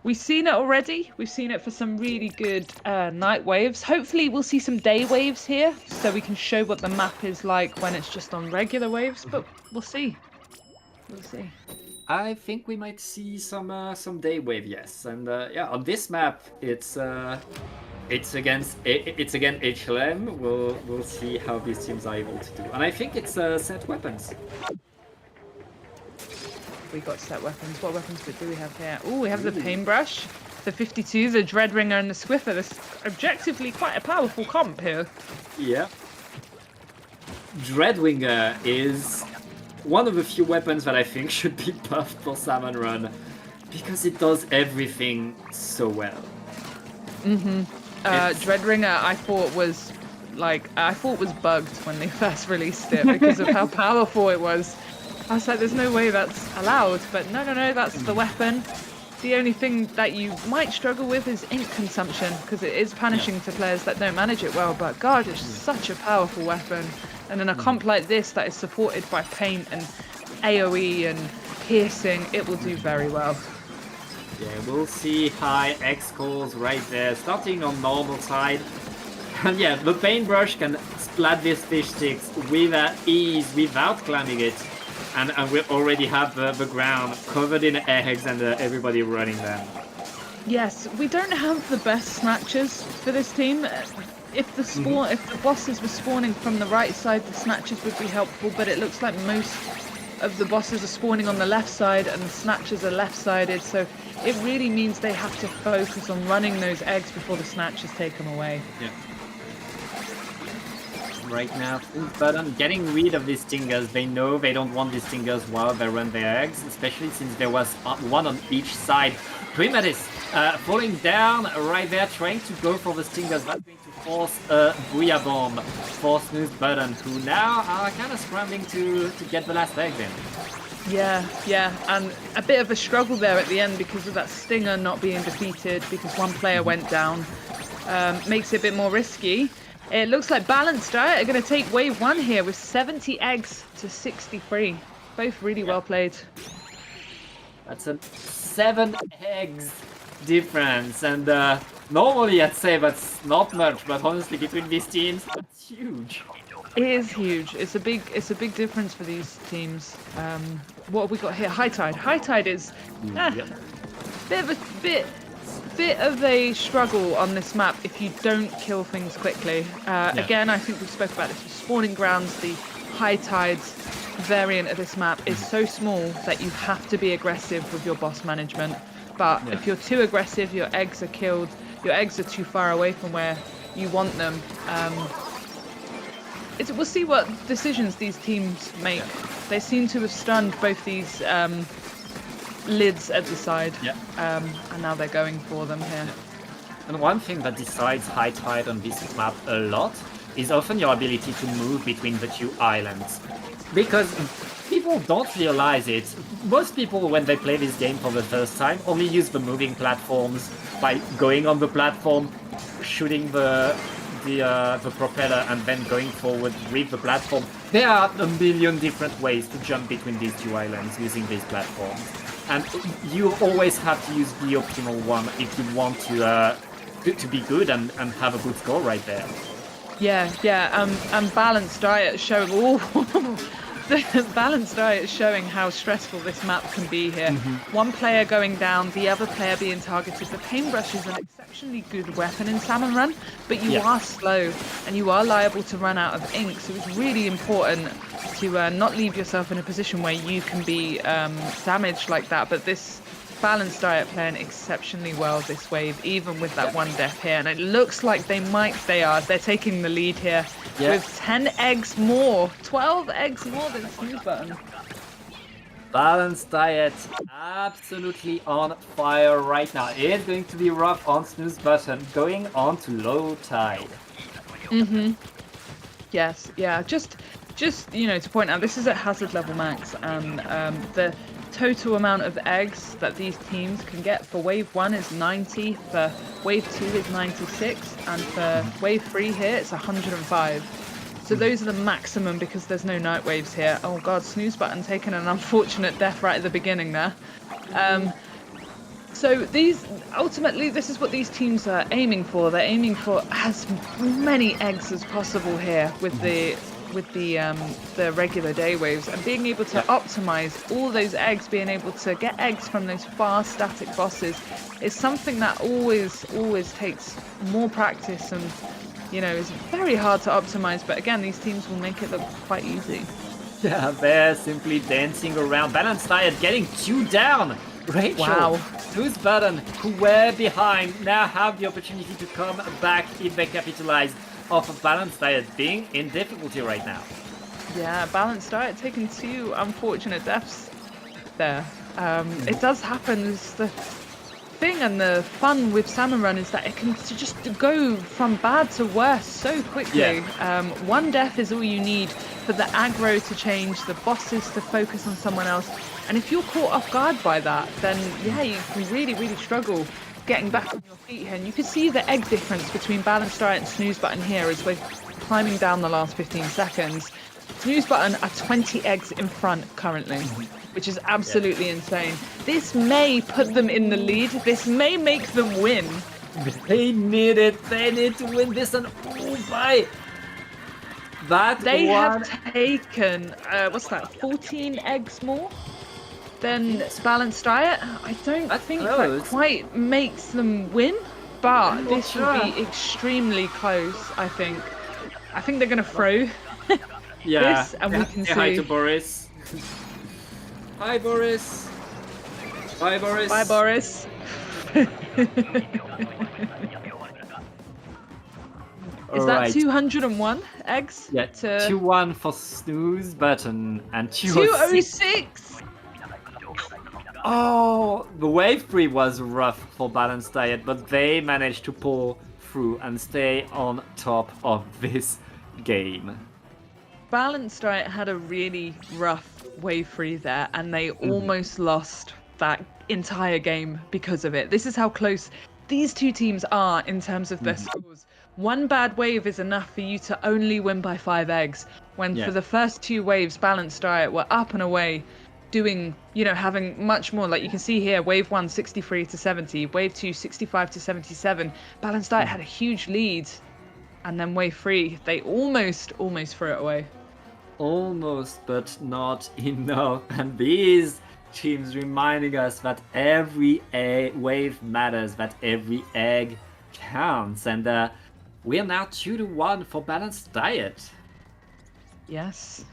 we've seen it already. We've seen it for some really good night waves. Hopefully, we'll see some day waves here, so we can show what the map is like when it's just on regular waves. But we'll see. We'll see. I think we might see some day wave, yes. And yeah, on this map, it's again HLM. We'll see how these teams are able to do. And I think it's set weapons. We got set weapons. What weapons do we have here? Oh, we have the Ooh. paintbrush, the 52, the Dreadringer, and the Swiffer. This objectively quite a powerful comp here. Yeah. Dreadwinger is one of the few weapons that I think should be buffed for Salmon Run because it does everything so well. Dreadringer, I thought was bugged when they first released it because of how powerful it was. I was like, there's no way that's allowed, but no, that's the weapon. The only thing that you might struggle with is ink consumption because it is punishing to players that don't manage it well, but God, it's such a powerful weapon. And in a comp like this that is supported by paint and AoE and piercing, it will do very well. Yeah, we'll see high X calls right there, starting on normal side. And yeah, the paintbrush can splat these fish sticks with ease without climbing it. And we already have the ground covered in eggs and everybody running them. Yes, we don't have the best snatchers for this team. If the bosses were spawning from the right side, the snatchers would be helpful, but it looks like most of the bosses are spawning on the left side and the snatchers are left-sided, so it really means they have to focus on running those eggs before the snatchers take them away. Yeah. Right now, but on getting rid of these stingers, they know they don't want these stingers while they run their eggs, especially since there was one on each side. Primatis falling down right there, trying to go for the stingers. That's going to force a Booyah Bomb for Snooze Button, who now are kind of scrambling to get the last egg in. Yeah, and a bit of a struggle there at the end because of that stinger not being defeated because one player went down. Makes it a bit more risky. It looks like Balanced Diet are going to take wave 1 here with 70 eggs to 63. Both really well played. That's a 7 eggs difference, and normally I'd say that's not much, but honestly between these teams, that's huge. It is huge. It's a big difference for these teams. What have we got here? High Tide. High Tide is bit of a struggle on this map if you don't kill things quickly. Again, I think we spoke about this with spawning grounds. The High Tides variant of this map is so small that you have to be aggressive with your boss management. But if you're too aggressive, your eggs are killed. Your eggs are too far away from where you want them. We'll see what decisions these teams make. They seem to have stunned both these lids at the side, and now they're going for them here. And one thing that decides High Tide on this map a lot is often your ability to move between the two islands. Because people don't realize it. Most people, when they play this game for the first time, only use the moving platforms by going on the platform, shooting the propeller, and then going forward with the platform. There are a million different ways to jump between these two islands using these platforms. And you always have to use the optimal one if you want to be good and have a good score right there. And Balanced Diet showing the Balanced Diet showing how stressful this map can be here. One player going down, the other player being targeted. The paintbrush is an exceptionally good weapon in Salmon Run, but you are slow and you are liable to run out of ink, so it's really important to not leave yourself in a position where you can be damaged like that. But this Balanced Diet playing exceptionally well this wave, even with that one death here, and it looks like they're taking the lead here with 10 eggs more, 12 eggs more than Snooze Button. Balanced Diet absolutely on fire right now. It's going to be rough on Snooze Button, going on to low tide. Yes, yeah. Just to point out, this is at hazard level max, and the total amount of eggs that these teams can get for wave 1 is 90, for wave 2 is 96, and for wave 3 here it's 105. So those are the maximum because there's no night waves here. Oh god, Snooze button taking an unfortunate death right at the beginning there. So ultimately, this is what these teams are aiming for. They're aiming for as many eggs as possible here with the regular day waves, and being able to optimize all those eggs, being able to get eggs from those fast static bosses is something that always takes more practice and is very hard to optimize. But again, these teams will make it look quite easy. Yeah, they're simply dancing around. Balanced Diet getting 2 down. Rachel, Wow. Snooze button, who were behind, now have the opportunity to come back if they capitalize off of Balanced Diet being in difficulty right now. Yeah, Balanced Diet taking 2 unfortunate deaths there. It does happen. It's the thing and the fun with Salmon Run is that it can just go from bad to worse so quickly. Yeah. 1 death is all you need for the aggro to change, the bosses to focus on someone else. And if you're caught off guard by that, then yeah, you can really struggle getting back on your feet here. And you can see the egg difference between Balanced Diet and Snooze Button here as we're climbing down the last 15 seconds. Snooze Button are 20 eggs in front currently, which is absolutely insane. This may put them in the lead. This may make them win. They need it. They need to win this, and by that They one... have taken, 14 eggs more than Balanced Diet. I don't think close. that quite makes them win, but this sure. will be extremely close, I think. I think they're going to throw this, and we can see... Hi to Boris. Hi, Boris. Bye, Boris. Bye, Boris. Is that 201 eggs? Yeah, to 2-1 for Snooze Button and 206. 206. Oh, the wave 3 was rough for Balanced Diet, but they managed to pull through and stay on top of this game. Balanced Diet had a really rough wave 3 there, and they almost lost that entire game because of it. This is how close these two teams are in terms of their scores. 1 bad wave is enough for you to only win by 5 eggs, when for the first 2 waves, Balanced Diet were up and away, doing, having much more. Like you can see here, wave 1, 63 to 70, wave 2, 65 to 77. Balanced Diet had a huge lead, and then wave 3, they almost threw it away. Almost, but not enough. And these teams reminding us that every wave matters, that every egg counts. And we are now 2-1 for Balanced Diet. Yes,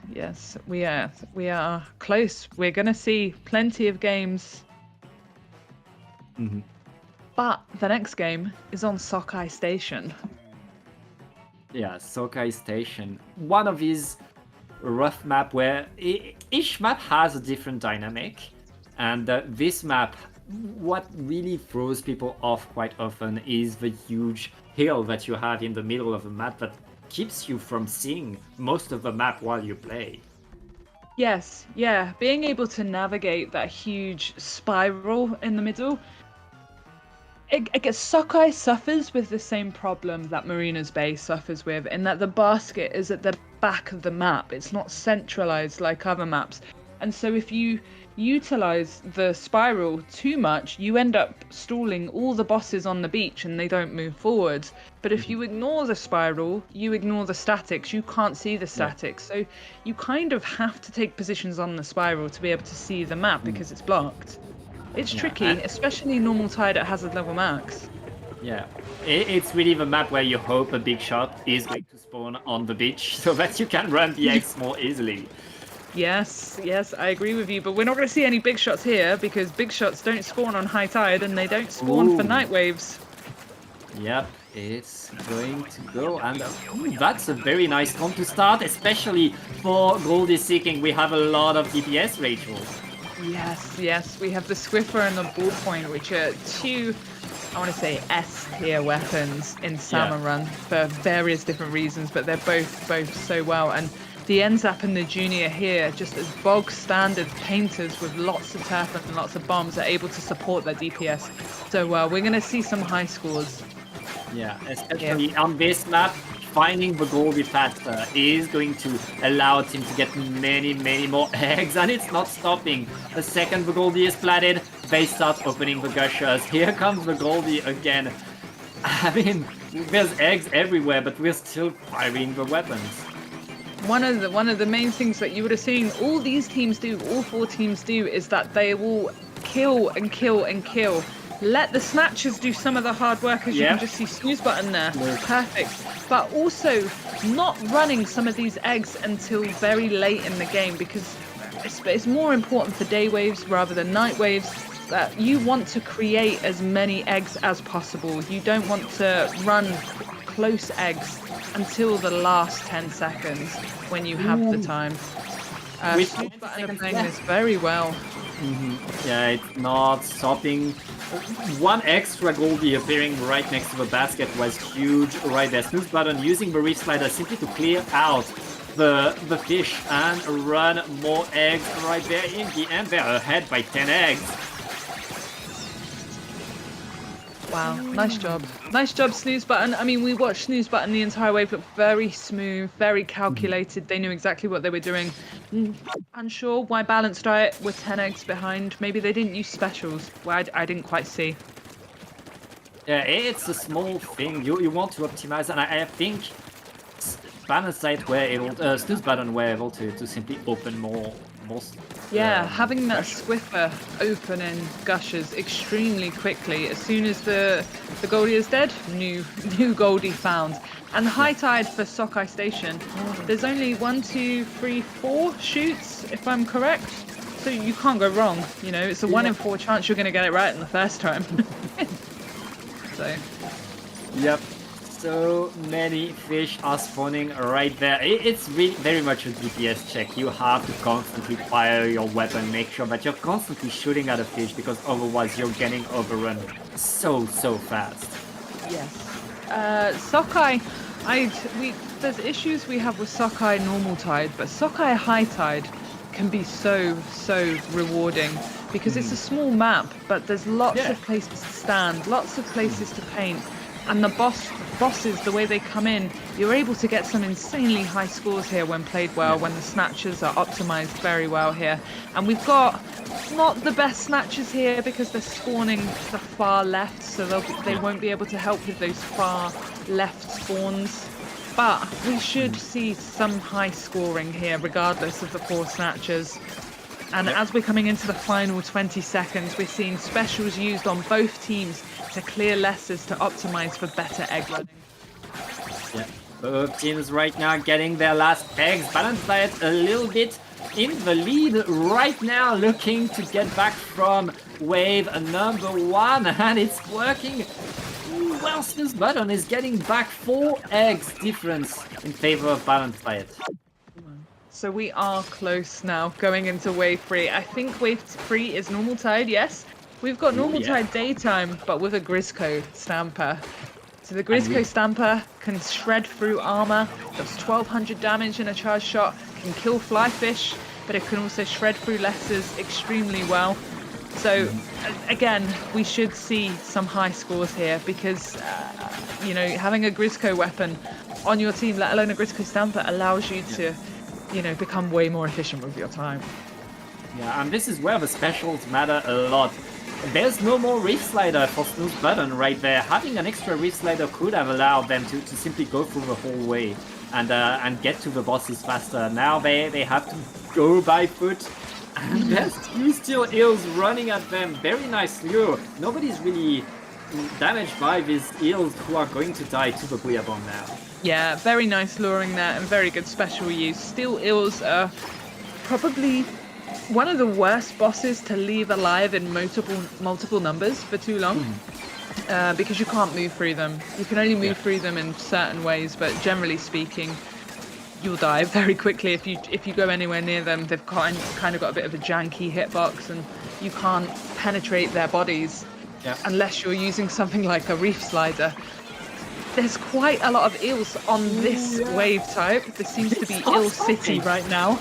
we are close. We're gonna see plenty of games. But the next game is on Sockeye Station. Yeah, Sockeye Station. One of these rough map where each map has a different dynamic, and this map, what really throws people off quite often is the huge hill that you have in the middle of the map that keeps you from seeing most of the map while you play. Yes, yeah, being able to navigate that huge spiral in the middle. I guess Sockeye suffers with the same problem that Marina's Bay suffers with, in that the basket is at the back of the map. It's not centralized like other maps. And so if you utilize the spiral too much, you end up stalling all the bosses on the beach and they don't move forward. But if you ignore the spiral, you ignore the statics. You can't see the statics. So you kind of have to take positions on the spiral to be able to see the map because it's blocked. It's tricky, especially normal tide at hazard level max. Yeah, it's really the map where you hope a big shot is going to spawn on the beach so that you can run the eggs more easily. Yes, I agree with you, but we're not going to see any big shots here because big shots don't spawn on high tide and they don't spawn for night waves. Yep, it's going to go, and that's a very nice comp to start, especially for Goldie Seeking. We have a lot of DPS, Rachel. Yes, we have the Swiffer and the Ballpoint, which are two I want to say S tier weapons in Salmon Yeah. Run for various different reasons, but they're both so well. And the NZAP and the Junior here, just as bog standard painters with lots of turf and lots of bombs, are able to support their DPS so well. We're going to see some high scores. Yeah, especially on this map, finding the Goldie faster is going to allow him to get many more eggs, and it's not stopping. The second the Goldie is platted, they start opening the gushers. Here comes the Goldie again. I mean, there's eggs everywhere, but we're still firing the weapons. One of the main things that you would have seen all these teams do, all 4 teams do, is that they will kill and kill and kill. Let the snatchers do some of the hard work, as you can just see Snooze button there. Perfect. But also not running some of these eggs until very late in the game, because it's more important for day waves rather than night waves that you want to create as many eggs as possible. You don't want to run close eggs until the last 10 seconds when you have the time. Snooze button are playing this very well. Yeah, it's not stopping. One extra Goldie appearing right next to the basket was huge right there. Snooze button using the reef slider simply to clear out the fish and run more eggs right there. In the end, they're ahead by 10 eggs. Wow, nice job. Nice job, Snooze button. I mean, we watched Snooze button the entire way, but very smooth, very calculated. They knew exactly what they were doing. Unsure why Balanced Diet were 10 eggs behind. Maybe they didn't use specials. Well, I didn't quite see. Yeah, it's a small thing. You want to optimize, and I think Balanced Diet were able, Snooze button were able to simply open more. Yeah, having that Swiffer open in gushers extremely quickly. As soon as the Goldie is dead, new Goldie found. And high tide for Sockeye Station. There's only 1, 2, 3, 4 shoots, if I'm correct. So you can't go wrong. You know, it's a 1 in 4 chance you're going to get it right in the first time. So. Yep. So many fish are spawning right there. It's really very much a DPS check. You have to constantly fire your weapon, make sure that you're constantly shooting at a fish, because otherwise you're getting overrun so fast. Yes. Sockeye, there's issues we have with Sockeye normal tide, but Sockeye high tide can be so rewarding because it's a small map, but there's lots of places to stand, lots of places to paint. And the bosses, the way they come in, you're able to get some insanely high scores here when played well, when the snatchers are optimized very well here. And we've got not the best snatchers here because they're spawning the far left, so they won't be able to help with those far left spawns. But we should see some high scoring here, regardless of the 4 snatchers. And as we're coming into the final 20 seconds, we're seeing specials used on both teams to clear lessers to optimize for better egg running. Yeah, both teams right now getting their last eggs. Balanced Diet a little bit in the lead right now, looking to get back from wave number 1, and it's working. Well, Snooze button is getting back 4 eggs difference in favor of Balanced Diet. So we are close now, going into wave 3. I think wave 3 is normal tide, yes. We've got normal tide daytime, but with a Grizzco Stamper. So the Grizzco Stamper can shred through armor, does 1200 damage in a charge shot, can kill fly fish, but it can also shred through lessers extremely well. So again, we should see some high scores here because, you know, having a Grizzco weapon on your team, let alone a Grizzco Stamper, allows you to, you know, become way more efficient with your time. Yeah, and this is where the specials matter a lot. There's no more Reef Slider for Snooze button right there. Having an extra Reef Slider could have allowed them to simply go through the whole way and get to the bosses faster. Now they have to go by foot. And there's 2 steel eels running at them. Very nice lure. Nobody's really damaged by these eels who are going to die to the Booyah Bomb now. Yeah, very nice luring there and very good special use. Steel eels are probably one of the worst bosses to leave alive in multiple numbers for too long, because you can't move through them. You can only move through them in certain ways, but generally speaking, you'll die very quickly if you go anywhere near them. They've kind of got a bit of a janky hitbox, and you can't penetrate their bodies. Yeah. unless you're using something like a reef slider. There's quite a lot of eels on this wave type. This seems to be It's not Eel City stopping. right now.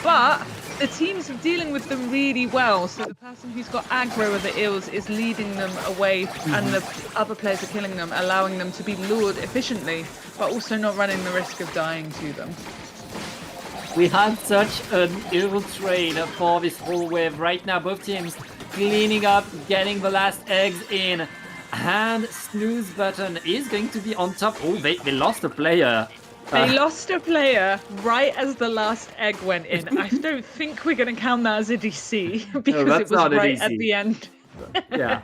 But the teams are dealing with them really well. So the person who's got aggro of the eels is leading them away, and the other players are killing them, allowing them to be lured efficiently, but also not running the risk of dying to them. We had such an eel train for this whole wave. Right now, both teams cleaning up, getting the last eggs in. And Snooze button is going to be on top. Oh, they lost a player. They lost a player right as the last egg went in. I don't think we're going to count that as a DC because that's it was not a right at DC. the end. Yeah.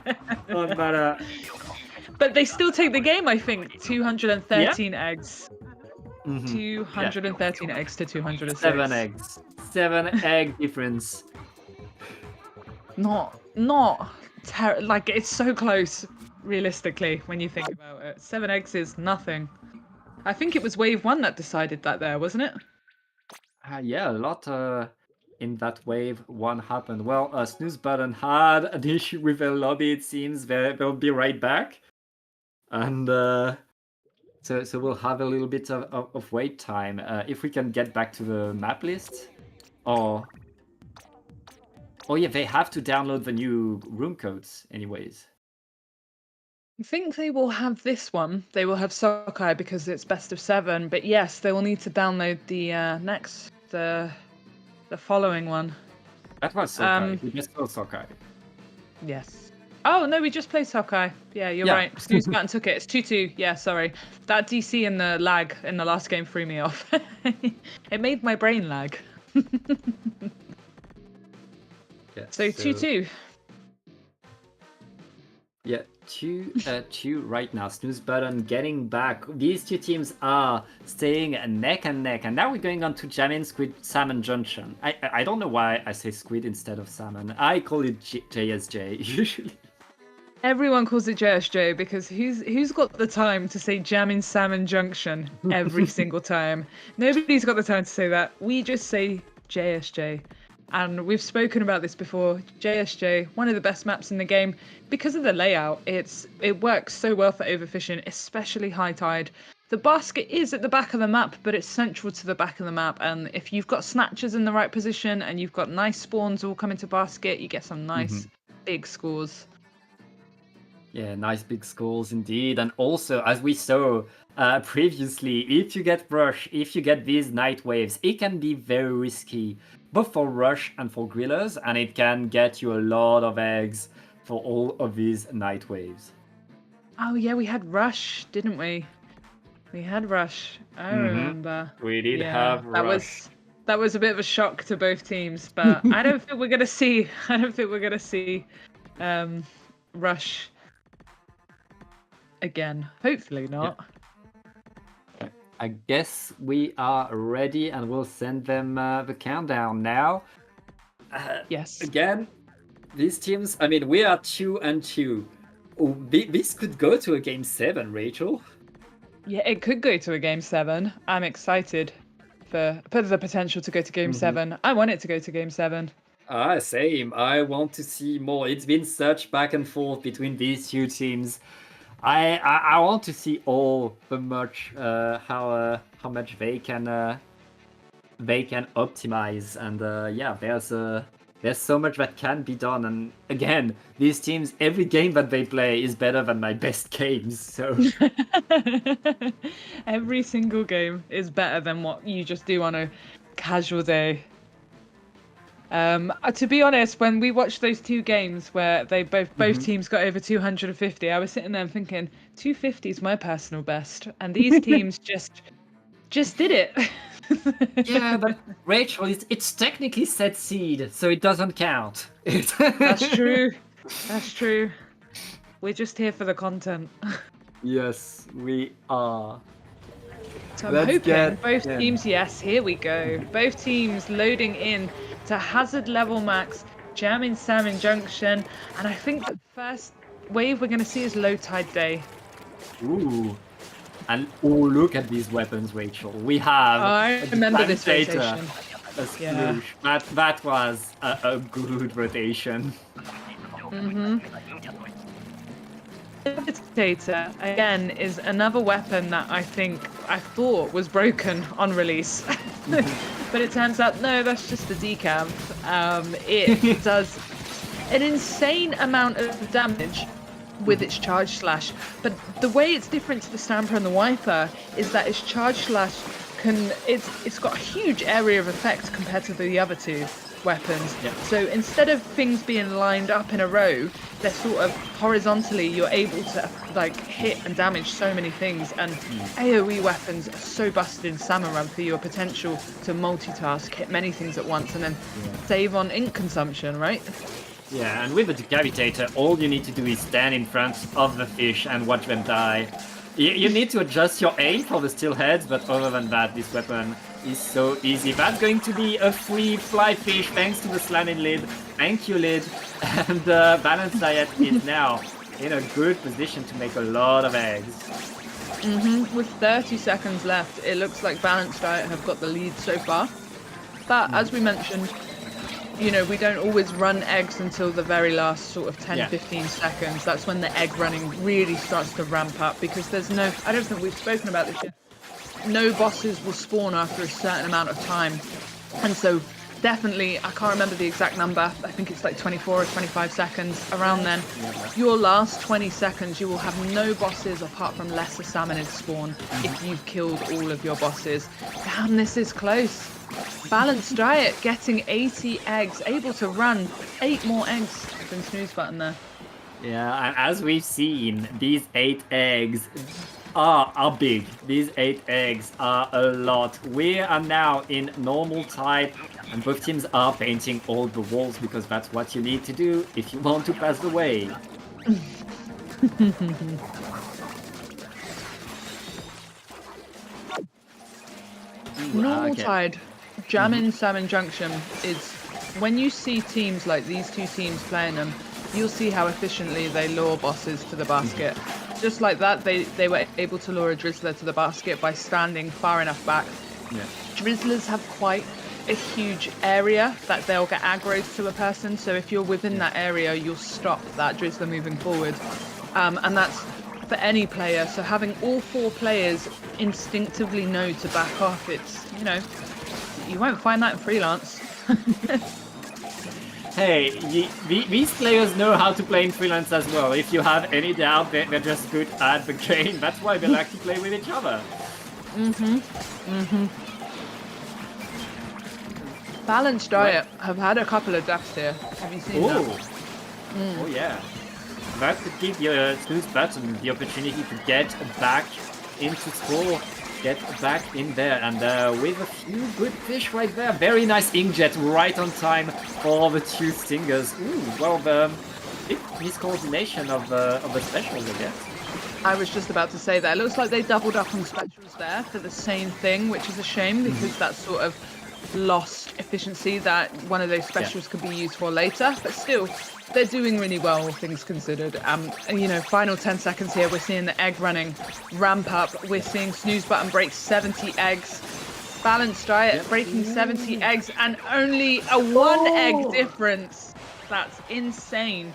But they still take the game, I think. 213 eggs. Mhm. 213 eggs to 206. 7 eggs. 7 egg difference. Not like it's so close realistically when you think about it. 7 eggs is nothing. I think it was wave 1 that decided that there, wasn't it? Yeah, a lot in that wave 1 happened. Well, Snooze button had an issue with their lobby, it seems. They'll be right back. And so we'll have a little bit of wait time. If we can get back to the map list. Oh yeah, they have to download the new room codes anyways. I think they will have this one. They will have Sockeye because it's best of 7. But yes, they will need to download the the following one. That was Sockeye. We just saw Sockeye. Yes. Oh no, we just played Sockeye. Yeah, you're right. Snooze button took it. It's 2-2. Yeah, sorry. That DC and the lag in the last game threw me off. It made my brain lag. Yeah, so 2-2. Yeah, 2-2 right now. Snooze button getting back. These two teams are staying neck and neck. And now we're going on to Jamin Squid Salmon Junction. I don't know why I say squid instead of salmon. I call it JSJ usually. Everyone calls it JSJ because who's got the time to say Jamin Salmon Junction every single time? Nobody's got the time to say that. We just say JSJ. And we've spoken about this before. JSJ, one of the best maps in the game because of the layout. It works so well for overfishing, especially high tide. The basket is at the back of the map, but it's central to the back of the map. And if you've got snatchers in the right position and you've got nice spawns all coming to basket, you get some nice big scores. Yeah, nice big scores indeed. And also, as we saw previously, if you get rush, if you get these night waves, it can be very risky, both for rush and for grillers, and it can get you a lot of eggs for all of these night waves. Oh yeah, we had rush, didn't we? We had rush. I remember. We did have rush. That was a bit of a shock to both teams, but I don't think we're gonna see. I don't think we're gonna see rush again. Hopefully not. Yeah. I guess we are ready, and we'll send them the countdown now. Yes. Again, these teams. I mean, we are 2-2. Oh, this could go to a game 7, Rachel. Yeah, it could go to a game 7. I'm excited for the potential to go to game 7. I want it to go to game 7. Same. I want to see more. It's been such back and forth between these two teams. I want to see all the much how much they can optimize, and yeah, there's so much that can be done. And again, these teams, every game that they play is better than my best games. So every single game is better than what you just do on a casual day. To be honest, when we watched those two games where they both teams got over 250, I was sitting there thinking 250 is my personal best, and these teams just did it. Yeah, but Rachel, it's technically set seed, so it doesn't count. That's true. That's true. We're just here for the content. Yes, we are. So I'm hoping both teams, yes, here we go. Both teams loading in to hazard level max, jamming Salmon Junction, and I think the first wave we're going to see is low tide day. Ooh. And look at these weapons, Rachel. We have. I remember this rotation. A Sploosh. That was a good rotation. Levitator, again, is another weapon that I thought was broken on release. But it turns out, no, that's just the decamp. It does an insane amount of damage with its charge slash. But the way it's different to the Stamper and the Wiper is that its charge slash it's got a huge area of effect compared to the other two weapons. Yeah. So instead of things being lined up in a row, they're sort of horizontally. You're able to like hit and damage so many things, and AoE weapons are so busted in Salmon Run for your potential to multitask, hit many things at once, and then save on ink consumption, right? Yeah, and with the Decapitator, all you need to do is stand in front of the fish and watch them die. You need to adjust your aim for the steel heads, but other than that, this weapon is so easy. That's going to be a free fly fish thanks to the slamming lid. Thank you, lid. And Balanced Diet is now in a good position to make a lot of eggs. With 30 seconds left, it looks like Balanced Diet have got the lead so far. But as we mentioned, you know, we don't always run eggs until the very last sort of 10-15 seconds. That's when the egg running really starts to ramp up, because there's no, I don't think we've spoken about this yet, no bosses will spawn after a certain amount of time. And so definitely, I can't remember the exact number, I think it's like 24 or 25 seconds, around then. Your last 20 seconds, you will have no bosses apart from lesser salmonids spawn if you've killed all of your bosses. Damn, this is close. Balanced Diet getting 80 eggs, able to run 8 more eggs than Snooze Button there. Yeah, and as we've seen, these 8 eggs are big. These 8 eggs are a lot. We are now in normal type, and both teams are painting all the walls because that's what you need to do if you want to pass the way. Normal tide, Jammin' Salmon Junction is, when you see teams like these two teams playing them, you'll see how efficiently they lure bosses to the basket. Just like that, they were able to lure a Drizzler to the basket by standing far enough back. Yeah. Drizzlers have quite a huge area that they'll get aggroed to a person, so if you're within that area, you'll stop that Drizzler moving forward. And that's for any player, so having all 4 players instinctively know to back off, it's, you know, you won't find that in freelance. Hey, these players know how to play in freelance as well. If you have any doubt, they're just good at the game. That's why they like to play with each other. Balanced Diet have had a couple of deaths here. Have you seen that? Oh yeah. That could give your Snooze Button the opportunity to get back into score, get back in there, and with a few good fish right there. Very nice inkjet right on time for the 2 stingers. Ooh, well, the miscoordination of the specials, I guess. I was just about to say that. It looks like they doubled up on specials there for the same thing, which is a shame because that's sort of lost efficiency that one of those specials could be used for later. But still, they're doing really well, all things considered. And, you know, final 10 seconds here, we're seeing the egg running ramp up. We're seeing Snooze Button break 70 eggs. Balanced Diet breaking 70 eggs and only a 1 egg difference. That's insane.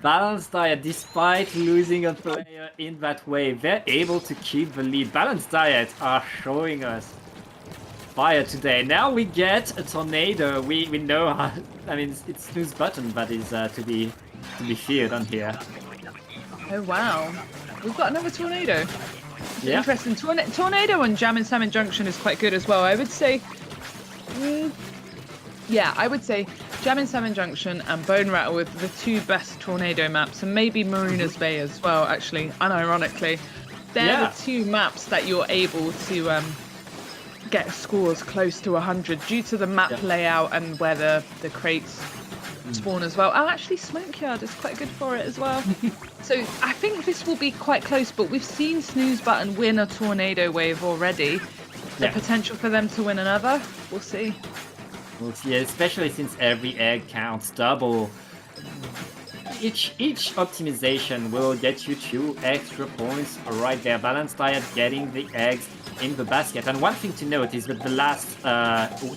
Balanced Diet, despite losing a player in that way, they're able to keep the lead. Balanced Diet are showing us fire today. Now we get a tornado. We know how, I mean, it's Snooze Button that is to be feared on here. Oh wow, we've got another tornado. Yeah. Interesting. Tornado on Jammin' Salmon Junction is quite good as well. I would say, yeah, I would say Jammin' Salmon Junction and Bone Rattle with the 2 best tornado maps, and maybe Marina's Bay as well. Actually, unironically, they're the 2 maps that you're able to get scores close to 100 due to the map layout and where the crates spawn as well. Oh, actually, Smokeyard is quite good for it as well. So I think this will be quite close, but we've seen Snooze Button win a tornado wave already. The potential for them to win another, we'll see. We'll see, especially since every egg counts double. Each optimization will get you 2 extra points right there. Balanced Diet getting the eggs in the basket. And one thing to note is that the last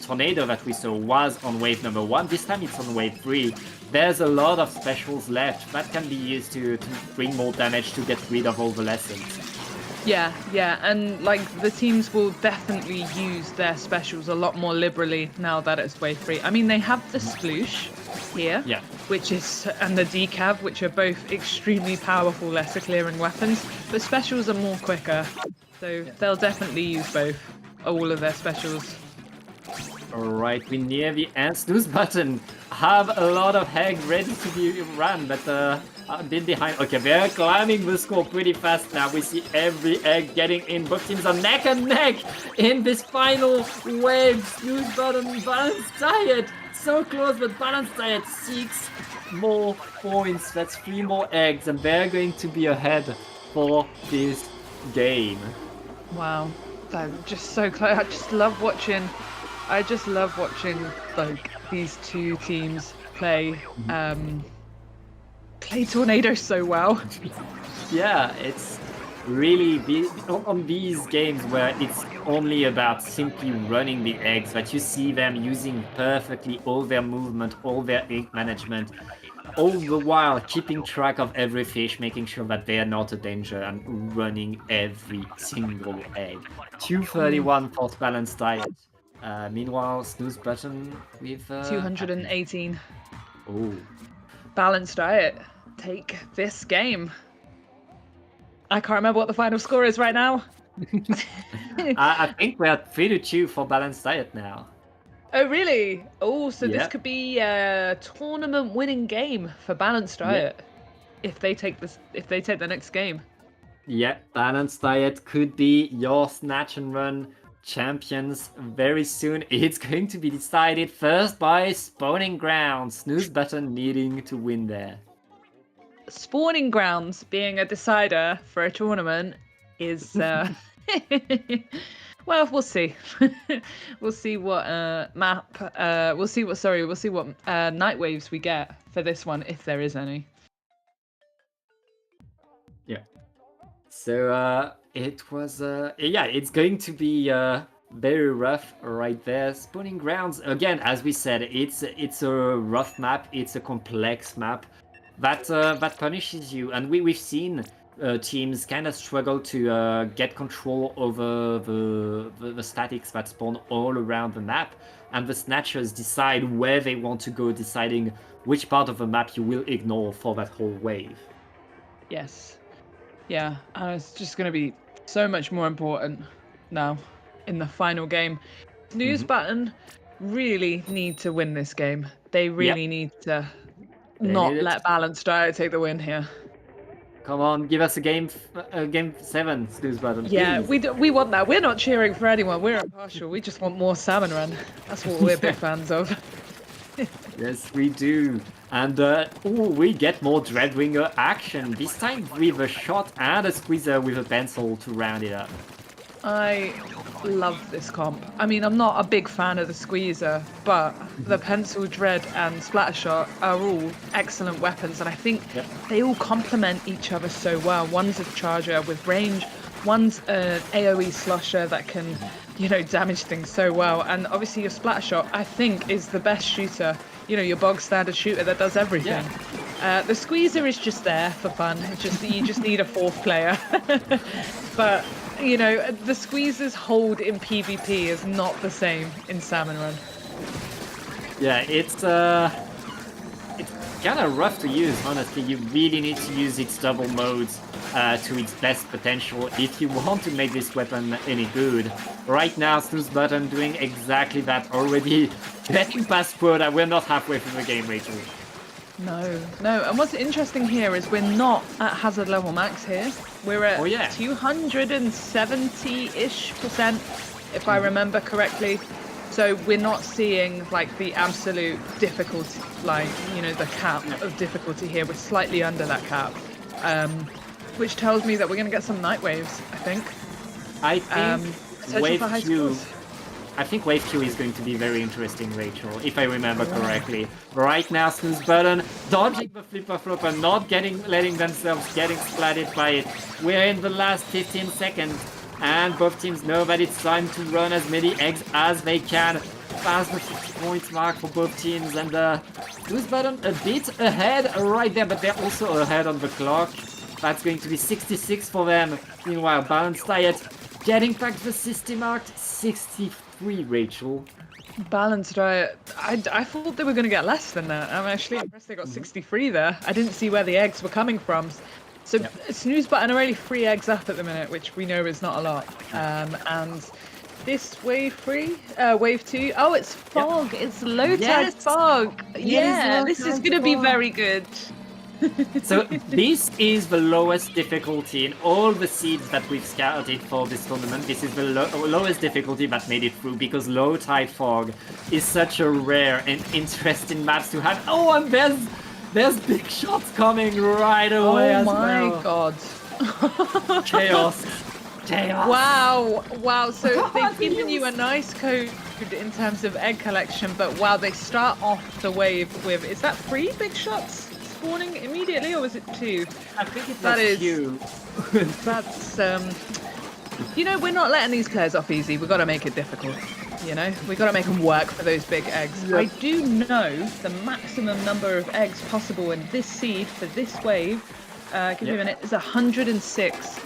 tornado that we saw was on wave number 1. This time it's on wave 3. There's a lot of specials left that can be used to bring more damage to get rid of all the lessons. Yeah, and like the teams will definitely use their specials a lot more liberally now that it's wave 3. I mean, they have the sploosh here, Yeah. which is, and the decav, which are both extremely powerful, lesser clearing weapons, but specials are more quicker, so they'll definitely use both, all of their specials. Alright, we're near the end. Snooze button have a lot of eggs ready to be run, but a bit behind. Okay, they're climbing the score pretty fast now. We see every egg getting in. Both teams are neck and neck in this final wave. Snooze button, Balanced Diet. So close, but Balanced Diet 6 more points. That's 3 more eggs, and they're going to be ahead for this game. Wow, they're just so close. I just love watching like these two teams play play Tornado so well. Yeah, it's really on these games where it's only about simply running the eggs that you see them using perfectly all their movement, all their ink management, all the while keeping track of every fish, making sure that they are not a danger and running every single egg. 231 for Balanced Diet. Meanwhile, Snooze button with 218. Oh. Balanced Diet take this game. I can't remember what the final score is right now. I think we're at 3-2 for Balanced Diet now. Oh really? Oh, so Yeah. this could be a tournament winning game for Balanced Diet if they take the next game. Yeah, Balanced Diet could be your Snatch and Run champions very soon. It's going to be decided first by Spawning Grounds. Snooze button needing to win there. Spawning Grounds being a decider for a tournament is well, we'll see. We'll see what we'll see what night waves we get for this one, if there is any. Yeah. So it was it's going to be very rough right there. Spawning Grounds, again, as we said, it's a rough map, it's a complex map that punishes you, and we've seen teams kind of struggle to get control over the statics that spawn all around the map, and the Snatchers decide where they want to go, deciding which part of the map you will ignore for that whole wave. Yes. Yeah, and it's just going to be so much more important now in the final game. Snooze button really need to win this game. They really need to not let Balanced Diet take the win here. Come on, give us a game 7, Snooze button. Yeah, please. we want that. We're not cheering for anyone. We're impartial. We just want more Salmon Run. That's what we're big fans of. Yes, we do. And we get more Dreadwinger action, this time with a shot and a squeezer with a pencil to round it up. I love this comp. I mean, I'm not a big fan of the squeezer, but the pencil dread and splatter shot are all excellent weapons, and I think they all complement each other so well. One's a charger with range, one's an AoE slusher that can, damage things so well, and obviously your splatter shot, I think, is the best shooter. Your bog standard shooter that does everything. Yeah. The squeezer is just there for fun. It's just you just need a fourth player. But the squeezer's hold in PvP is not the same in Salmon Run. Yeah, it's kind of rough to use, honestly. You really need to use its double modes to its best potential if you want to make this weapon any good. Right now, Snooze button doing exactly that already. Getting past quota, we're not halfway through the game, Rachel. No. And what's interesting here is we're not at hazard level max here. We're at 270-ish%, if I remember correctly. So we're not seeing like the absolute difficulty, the cap of difficulty here. We're slightly under that cap, which tells me that we're going to get some night waves, I think. I think Wave Q. Scores. I think Wave Q is going to be very interesting, Rachel, if I remember correctly. Right now, Snooze button dodging the flipper flopper, not letting themselves getting splatted by it. We're in the last 15 seconds. And both teams know that it's time to run as many eggs as they can. Past the 50 points mark for both teams, and Snooze Button a bit ahead right there, but they're also ahead on the clock. That's going to be 66 for them. Meanwhile, Balanced Diet getting back to the 60 mark, 63, Rachel. Balanced Diet. I thought they were going to get less than that. I'm actually impressed they got 63 there. I didn't see where the eggs were coming from. So Snooze Button are only 3 eggs up at the minute, which we know is not a lot. And this wave 3, wave 2. Oh, it's fog. It's low tide fog. Yeah, this is going to be very good. So this is the lowest difficulty in all the seeds that we've scouted for this tournament. This is the lowest difficulty that made it through, because low tide fog is such a rare and interesting map to have. Oh, and there's big shots coming right away. Oh my god. Chaos. Wow. So they've given you a nice code in terms of egg collection, but wow, they start off the wave with, is that 3 big shots spawning immediately, or was it 2? I think it's few. That's you know, we're not letting these players off easy. We've got to make it difficult. You know, we've got to make them work for those big eggs. Yep. I do know the maximum number of eggs possible in this seed for this wave. Give me a minute. Is 106.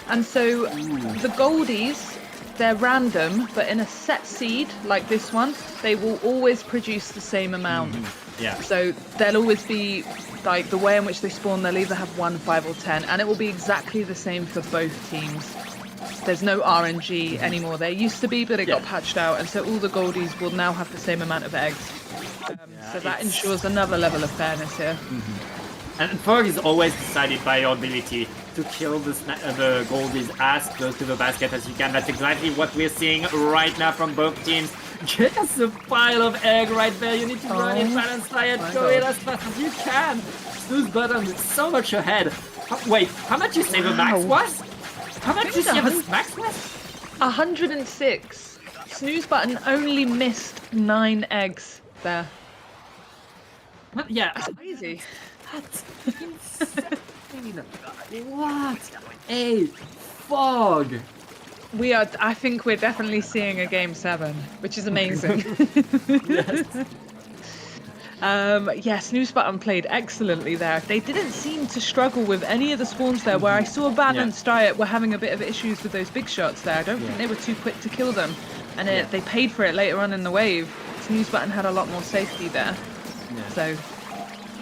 And so the goldies, they're random, but in a set seed like this one, they will always produce the same amount. Yeah. So they'll always be, like, the way in which they spawn, they'll either have 1, 5, or 10, and it will be exactly the same for both teams. There's no RNG anymore. There used to be, but it got patched out, and so all the goldies will now have the same amount of eggs. So that ensures another level of fairness here. And Fog is always decided by your ability to kill the goldies as close to the basket as you can. That's exactly what we're seeing right now from both teams. Just a pile of egg right there. You need to run in Balanced Diet. Go in as fast as you can. Snooze Button is so much ahead. Wait, how much you say the max was? How much you say the max was? 106. Snooze Button only missed 9 eggs there. Yeah. That's crazy. That's insane. What a fog. I think we're definitely seeing a game 7, which is amazing. Snooze Button played excellently there. They didn't seem to struggle with any of the spawns there, where I saw Balanced Diet were having a bit of issues with those big shots there. I don't think they were too quick to kill them, and they paid for it later on in the wave. Snooze Button had a lot more safety there. So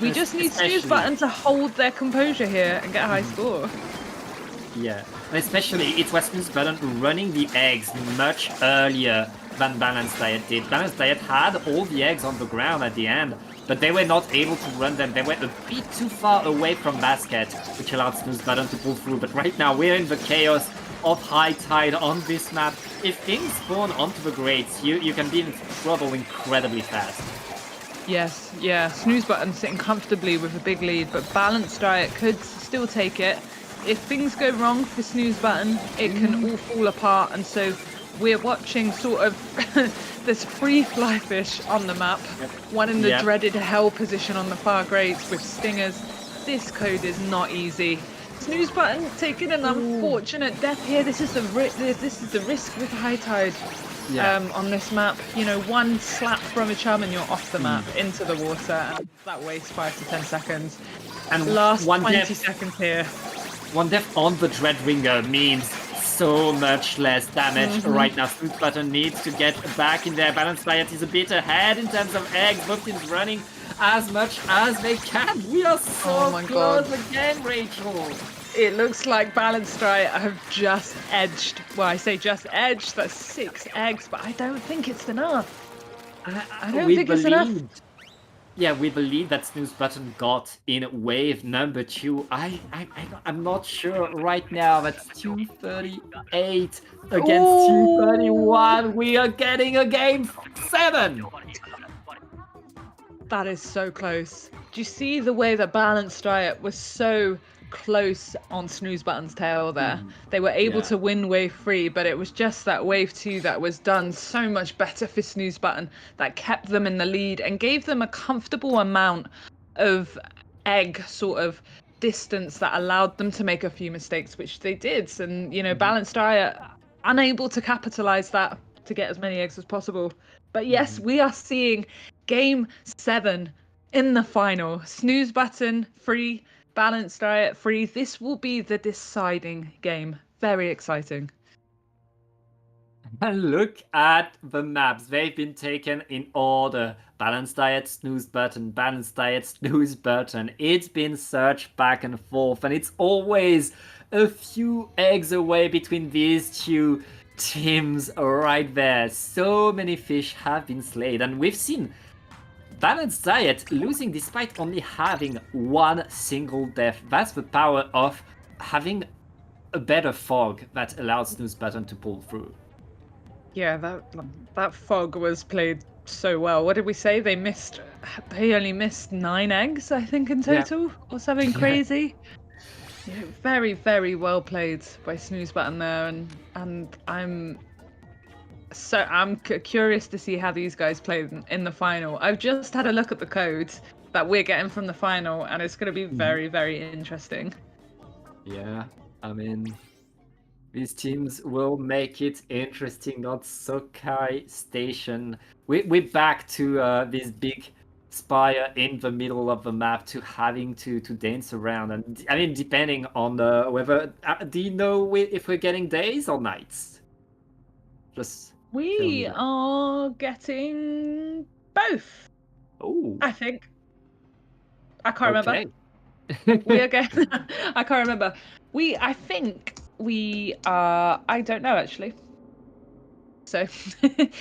we just need Snooze Button to hold their composure here and get a high score. Yeah, and especially it was Snooze Button running the eggs much earlier than Balanced Diet did. Balanced Diet had all the eggs on the ground at the end, but they were not able to run them. They were a bit too far away from basket, which allowed Snooze Button to pull through. But right now we're in the chaos of high tide on this map. If things spawn onto the grates, you can be in trouble incredibly fast. Yes, Snooze Button sitting comfortably with a big lead, but Balanced Diet could still take it. If things go wrong for Snooze Button, it can all fall apart, and so we're watching sort of there's 3 fly fish on the map, one in the dreaded hell position on the far grates with stingers. This code is not easy. Snooze Button taking an unfortunate death here. This is the risk with high tide on this map. You know, one slap from a chum and you're off the map into the water, and that wastes 5 to 10 seconds. And last 20 seconds here. One death on the Dreadwinger means so much less damage right now. Snooze Button needs to get back in there. Balanced Diet is a bit ahead in terms of eggs. Both teams running as much as they can. We are so close again, Rachel. It looks like Balanced Diet have just edged. Well, I say just edged. That's 6 eggs, but I don't think it's enough. I don't think it's enough. Yeah, we believe that Snooze Button got in wave number 2. I'm not sure right now. That's 238 against 231. We are getting a game 7. That is so close. Do you see the way that Balanced Diet was so close on Snooze Button's tail there? They were able to win wave 3, but it was just that wave 2 that was done so much better for Snooze Button, that kept them in the lead and gave them a comfortable amount of egg sort of distance that allowed them to make a few mistakes, which they did. And you know, Balanced Diet unable to capitalize that to get as many eggs as possible. But yes, we are seeing game 7 in the final. Snooze button free, balanced diet free. This will be the deciding game. Very exciting. And look at the maps. They've been taken in order. Balanced diet, snooze button, balanced diet, snooze button. It's been searched back and forth, and it's always a few eggs away between these two teams right there. So many fish have been slayed, and we've seen Balanced Diet losing despite only having one single death. That's the power of having a better fog that allows Snooze Button to pull through. Yeah, that fog was played so well. What did we say? They only missed 9 eggs, I think, in total, or something crazy. Yeah, very, very well played by Snooze Button there, and I'm curious to see how these guys play in the final. I've just had a look at the codes that we're getting from the final, and it's going to be very, very interesting. Yeah, I mean, these teams will make it interesting. Not Sokai Station. We're back to this big spire in the middle of the map, to having to dance around. And I mean, depending on whether do you know if we're getting days or nights? Just we are getting both. Oh, I think. I can't remember. We are getting. I can't remember. I think we are. I don't know actually. So.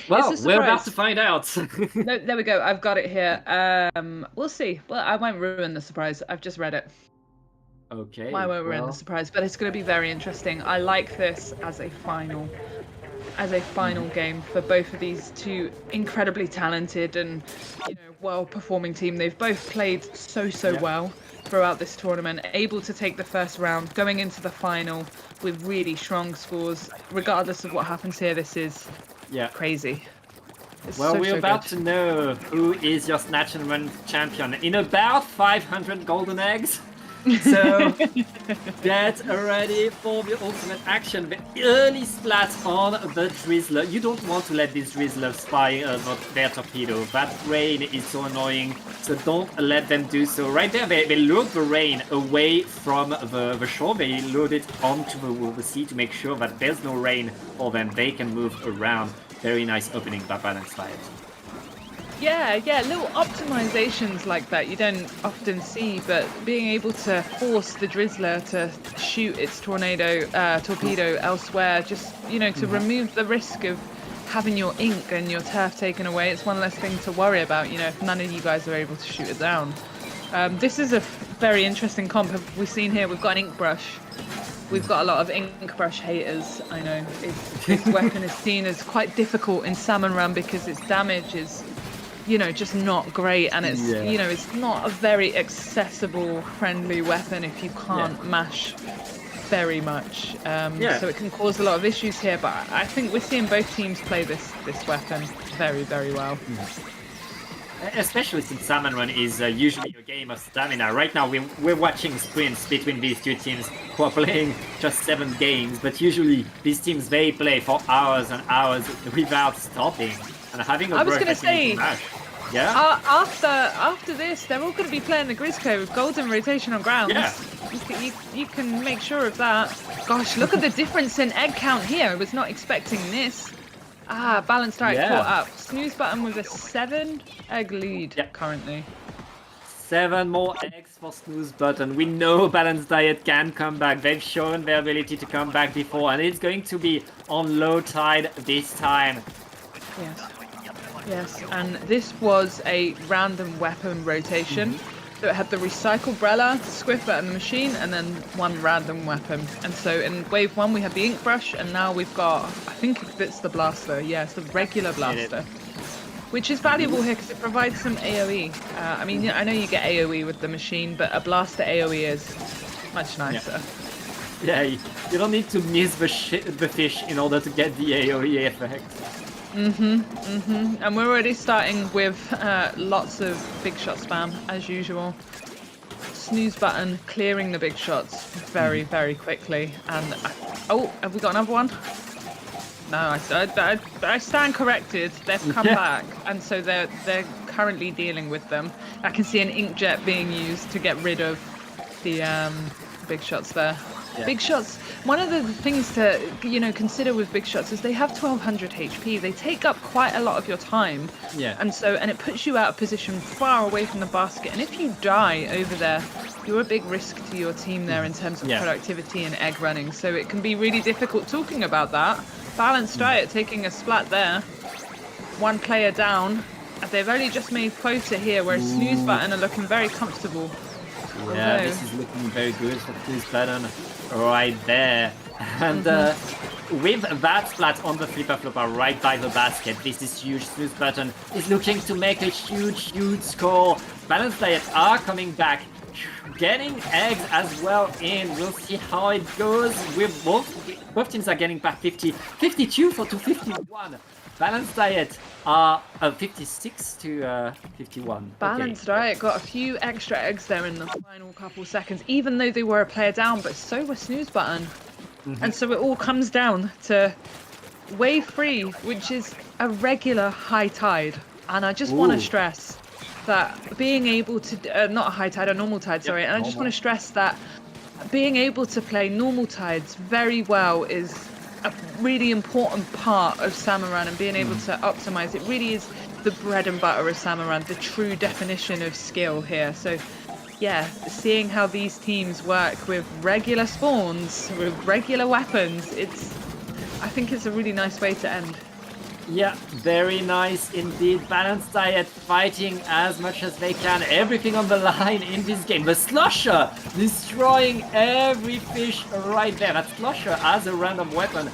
Well, we're about to find out. No, there we go. I've got it here. We'll see. Well, I won't ruin the surprise. I've just read it. Okay. I won't ruin the surprise, but it's going to be very interesting. I like this as a final game for both of these two incredibly talented and well-performing team. They've both played so well throughout this tournament, able to take the first round, going into the final with really strong scores. Regardless of what happens here, this is crazy. Well, we're about to know who is your Snatch and Run champion in about 500 golden eggs. So get ready for the ultimate action. The early splat on the Drizzler. You don't want to let this Drizzler spy their torpedo. That rain is so annoying, so don't let them do so. Right there, they lured the rain away from the shore. They lured it onto the sea to make sure that there's no rain for them. They can move around. Very nice opening by Balanced Diet. Yeah, little optimizations like that you don't often see, but being able to force the Drizzler to shoot its torpedo elsewhere, just to remove the risk of having your ink and your turf taken away. It's one less thing to worry about, if none of you guys are able to shoot it down. This is a very interesting comp. We've seen here, we've got an ink brush. We've got a lot of ink brush haters, I know. This weapon is seen as quite difficult in Salmon Run because its damage is just not great, and it's it's not a very accessible, friendly weapon if you can't mash very much. So it can cause a lot of issues here, but I think we're seeing both teams play this weapon very, very well. Especially since Salmon Run is usually a game of stamina. Right now we're watching sprints between these two teams who are playing just 7 games, but usually these teams, they play for hours and hours without stopping. And having a I was going to say, after this, they're all going to be playing the Grizzco with golden rotation on grounds. Yeah. You can make sure of that. Gosh, look at the difference in egg count here. I was not expecting this. Balanced Diet caught up. Snooze Button with a 7 egg lead currently. 7 more eggs for Snooze Button. We know Balanced Diet can come back. They've shown their ability to come back before, and it's going to be on low tide this time. Yes, and this was a random weapon rotation. So it had the Recycle Brella, the Squiff and the Machine, and then one random weapon. And so in wave 1 we had the Ink Brush, and now we've got, I think it's the Blaster. Yeah, it's the regular Blaster. Which is valuable here because it provides some AoE. I mean, I know you get AoE with the Machine, but a Blaster AoE is much nicer. Yeah, you don't need to miss the fish in order to get the AoE effect. And we're already starting with lots of big shot spam, as usual. Snooze Button clearing the big shots very, very quickly. And have we got another one? No, I stand corrected. They've come back, and so they're currently dealing with them. I can see an inkjet being used to get rid of the big shots there. Yeah. Big shots. One of the things to consider with big shots is they have 1200 HP. They take up quite a lot of your time. Yeah. And it puts you out of position far away from the basket. And if you die over there, you're a big risk to your team there in terms of productivity and egg running. So it can be really difficult talking about that. Balanced diet taking a splat there. One player down. They've only just made quota here, whereas Snooze Button are looking very comfortable. Yeah, this is looking very good for Snooze Button right there. And with that splat on the flipper flopper right by the basket, this is huge. Snooze Button is looking to make a huge score. Balanced Diet are coming back, getting eggs as well in. We'll see how it goes. With both teams are getting back 52 for 251. Balanced Diet are 56 to 51. Balanced Diet got a few extra eggs there in the final couple seconds, even though they were a player down, but so were Snooze Button. And so it all comes down to wave 3, which is a regular high tide. And I just want to stress that being able to, not a high tide, a normal tide, sorry. And I just want to stress that being able to play normal tides very well is a really important part of Samaran, and being able to optimize it really is the bread and butter of Samaran, the true definition of skill here. So yeah, seeing how these teams work with regular spawns, with regular weapons, I think it's a really nice way to end. Yeah, very nice indeed. Balanced Diet fighting as much as they can. Everything on the line in this game. The Slosher destroying every fish right there. That Slosher as a random weapon.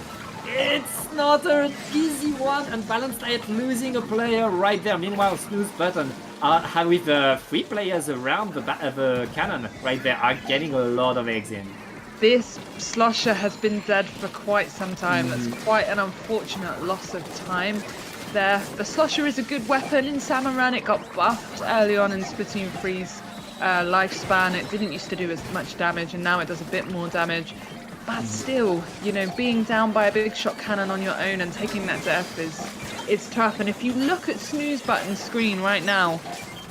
It's not an easy one. And Balanced Diet losing a player right there. Meanwhile, Snooze Button with 3 players around the cannon right there are getting a lot of eggs in. This Slosher has been dead for quite some time. That's quite an unfortunate loss of time there. The Slosher is a good weapon in Samaran. It got buffed early on in Splatoon 3's lifespan. It didn't used to do as much damage, and now it does a bit more damage. But still, being down by a big shot cannon on your own and taking that death is tough. And if you look at Snooze Button's screen right now,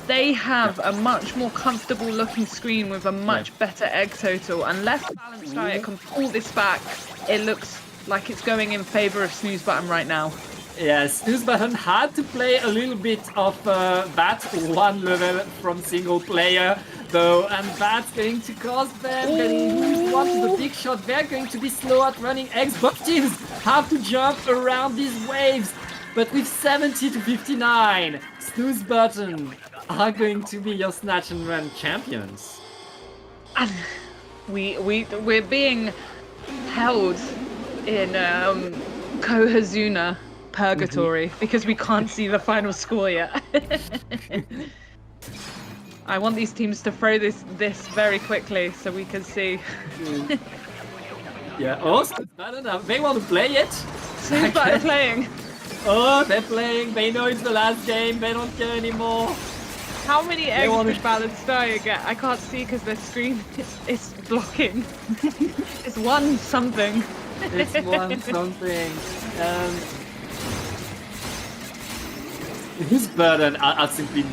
they have a much more comfortable looking screen with a much better egg total. Unless Balanced Diet can pull this back, it looks like it's going in favor of Snooze Button right now. Yeah, Snooze Button had to play a little bit of that one level from single player though, and that's going to cost them. Getting lose one to the big shot. They're going to be slow at running eggs. Both teams have to jump around these waves. But with 70 to 59, Snooze Button are going to be your Snatch and Run champions. And we're being held in Kohazuna Purgatory because we can't see the final score yet. I want these teams to throw this very quickly so we can see. Yeah, Snooze Button, they want to play it. Snooze Button playing. Oh, they're playing. They know it's the last game. They don't care anymore. How many eggs did Balanced Diet get? I can't see because their screen is blocking. It's one something. It's one something. Snooze Button are simply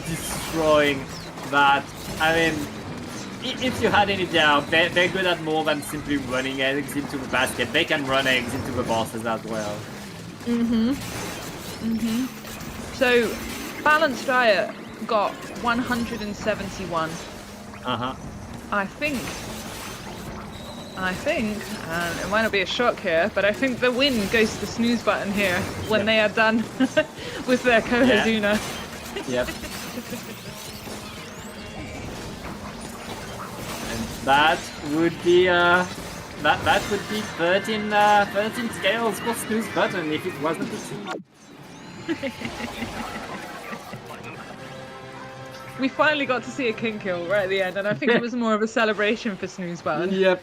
destroying that. I mean, if you had any doubt, they're good at more than simply running eggs into the basket. They can run eggs into the bosses as well. So, Balanced Diet got 171. I think, and it might not be a shock here, but I think the win goes to Snooze Button here when they are done with their Kohazuna. Yep. And that would be that would be 13 scales for Snooze Button if it wasn't a team. We finally got to see a king kill right at the end, and I think it was more of a celebration for Snooze Button. Yep.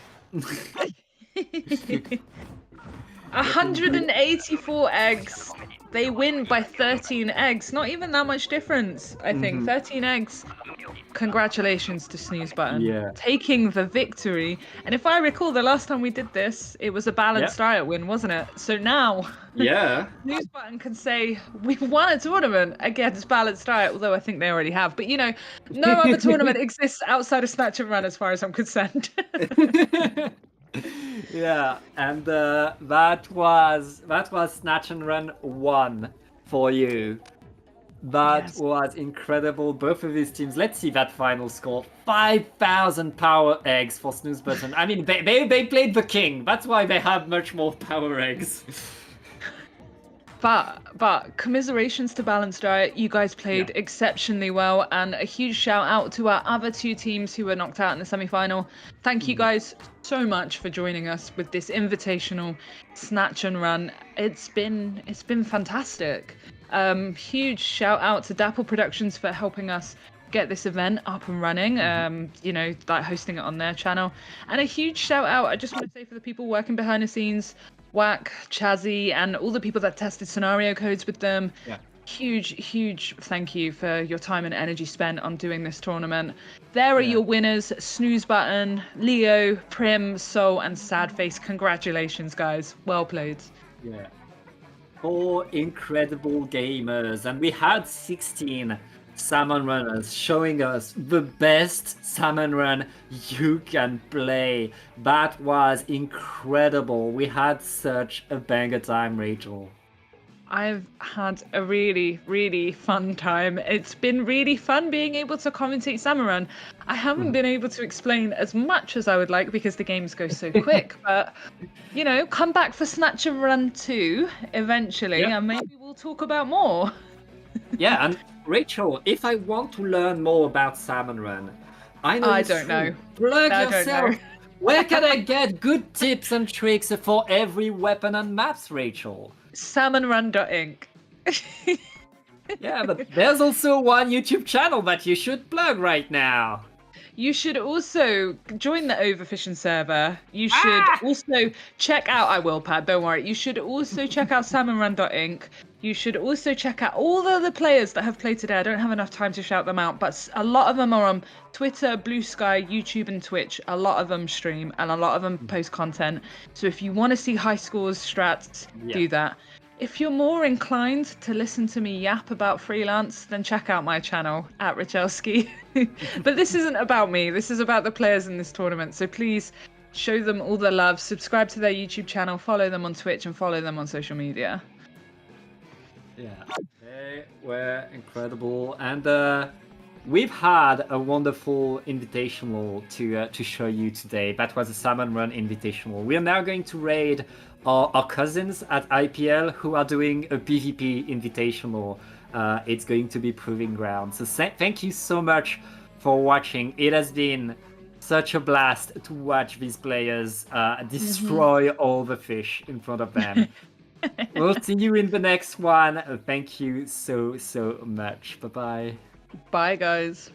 184 eggs. They win by 13 eggs. Not even that much difference, I think. 13 eggs. congratulations to Snooze Button Yeah. taking the victory. And if I recall, the last time we did this, it was a balanced diet win, wasn't it? So now Yeah. Snooze Button can say we've won a tournament against balanced diet, although I think they already have. But no other tournament exists outside of Snatch and Run, as far as I'm concerned. Yeah, and that was Snatch and Run 1 for you. That Yes. was incredible. Both of these teams. Let's see that final score. 5,000 power eggs for Snooze Button. I mean, they played the king. That's why they have much more power eggs. But commiserations to Balanced Diet. You guys played exceptionally well, and a huge shout out to our other two teams who were knocked out in the semi-final. Thank you guys so much for joining us with this invitational Snatch and Run. It's been fantastic. Huge shout out to Dapple Productions for helping us get this event up and running, like hosting it on their channel. And a huge shout out, I just want to say, for the people working behind the scenes, Whack, Chazzy, and all the people that tested scenario codes with them. Yeah. Huge thank you for your time and energy spent on doing this tournament. There are your winners: Snooze Button, Leo, Prim, Soul, and Sadface. Congratulations, guys. Well played. Yeah. 4 incredible gamers, and we had 16 salmon runners showing us the best salmon run you can play. That was incredible. We had such a banger time, Rachel. I've had a really fun time. It's been really fun being able to commentate Salmon Run. I haven't been able to explain as much as I would like because the games go so quick, but come back for Snatch and Run 2 eventually, and maybe we'll talk about more. Yeah, and Rachel, if I want to learn more about Salmon Run, I don't know. Plug yourself. Where can I get good tips and tricks for every weapon and maps, Rachel? Salmonrun.inc. Yeah, but there's also one YouTube channel that you should plug right now. You should also join the Overfishing server. You should also check out iWillPad, don't worry. You should also check out salmonrun.inc. You should also check out all the other players that have played today. I don't have enough time to shout them out, but a lot of them are on Twitter, Blue Sky, YouTube, and Twitch. A lot of them stream, and a lot of them post content. So if you want to see high scores, strats, do that. If you're more inclined to listen to me yap about freelance, then check out my channel at Richelski. But this isn't about me. This is about the players in this tournament. So please show them all the love. Subscribe to their YouTube channel. Follow them on Twitch and follow them on social media. Yeah, they were incredible, and we've had a wonderful invitational to show you today. That was a Salmon Run invitational. We are now going to raid our cousins at IPL who are doing a PvP invitational. It's going to be Proving Ground. So thank you so much for watching. It has been such a blast to watch these players destroy all the fish in front of them. We'll see you in the next one. Thank you so much. Bye-bye. Bye, guys.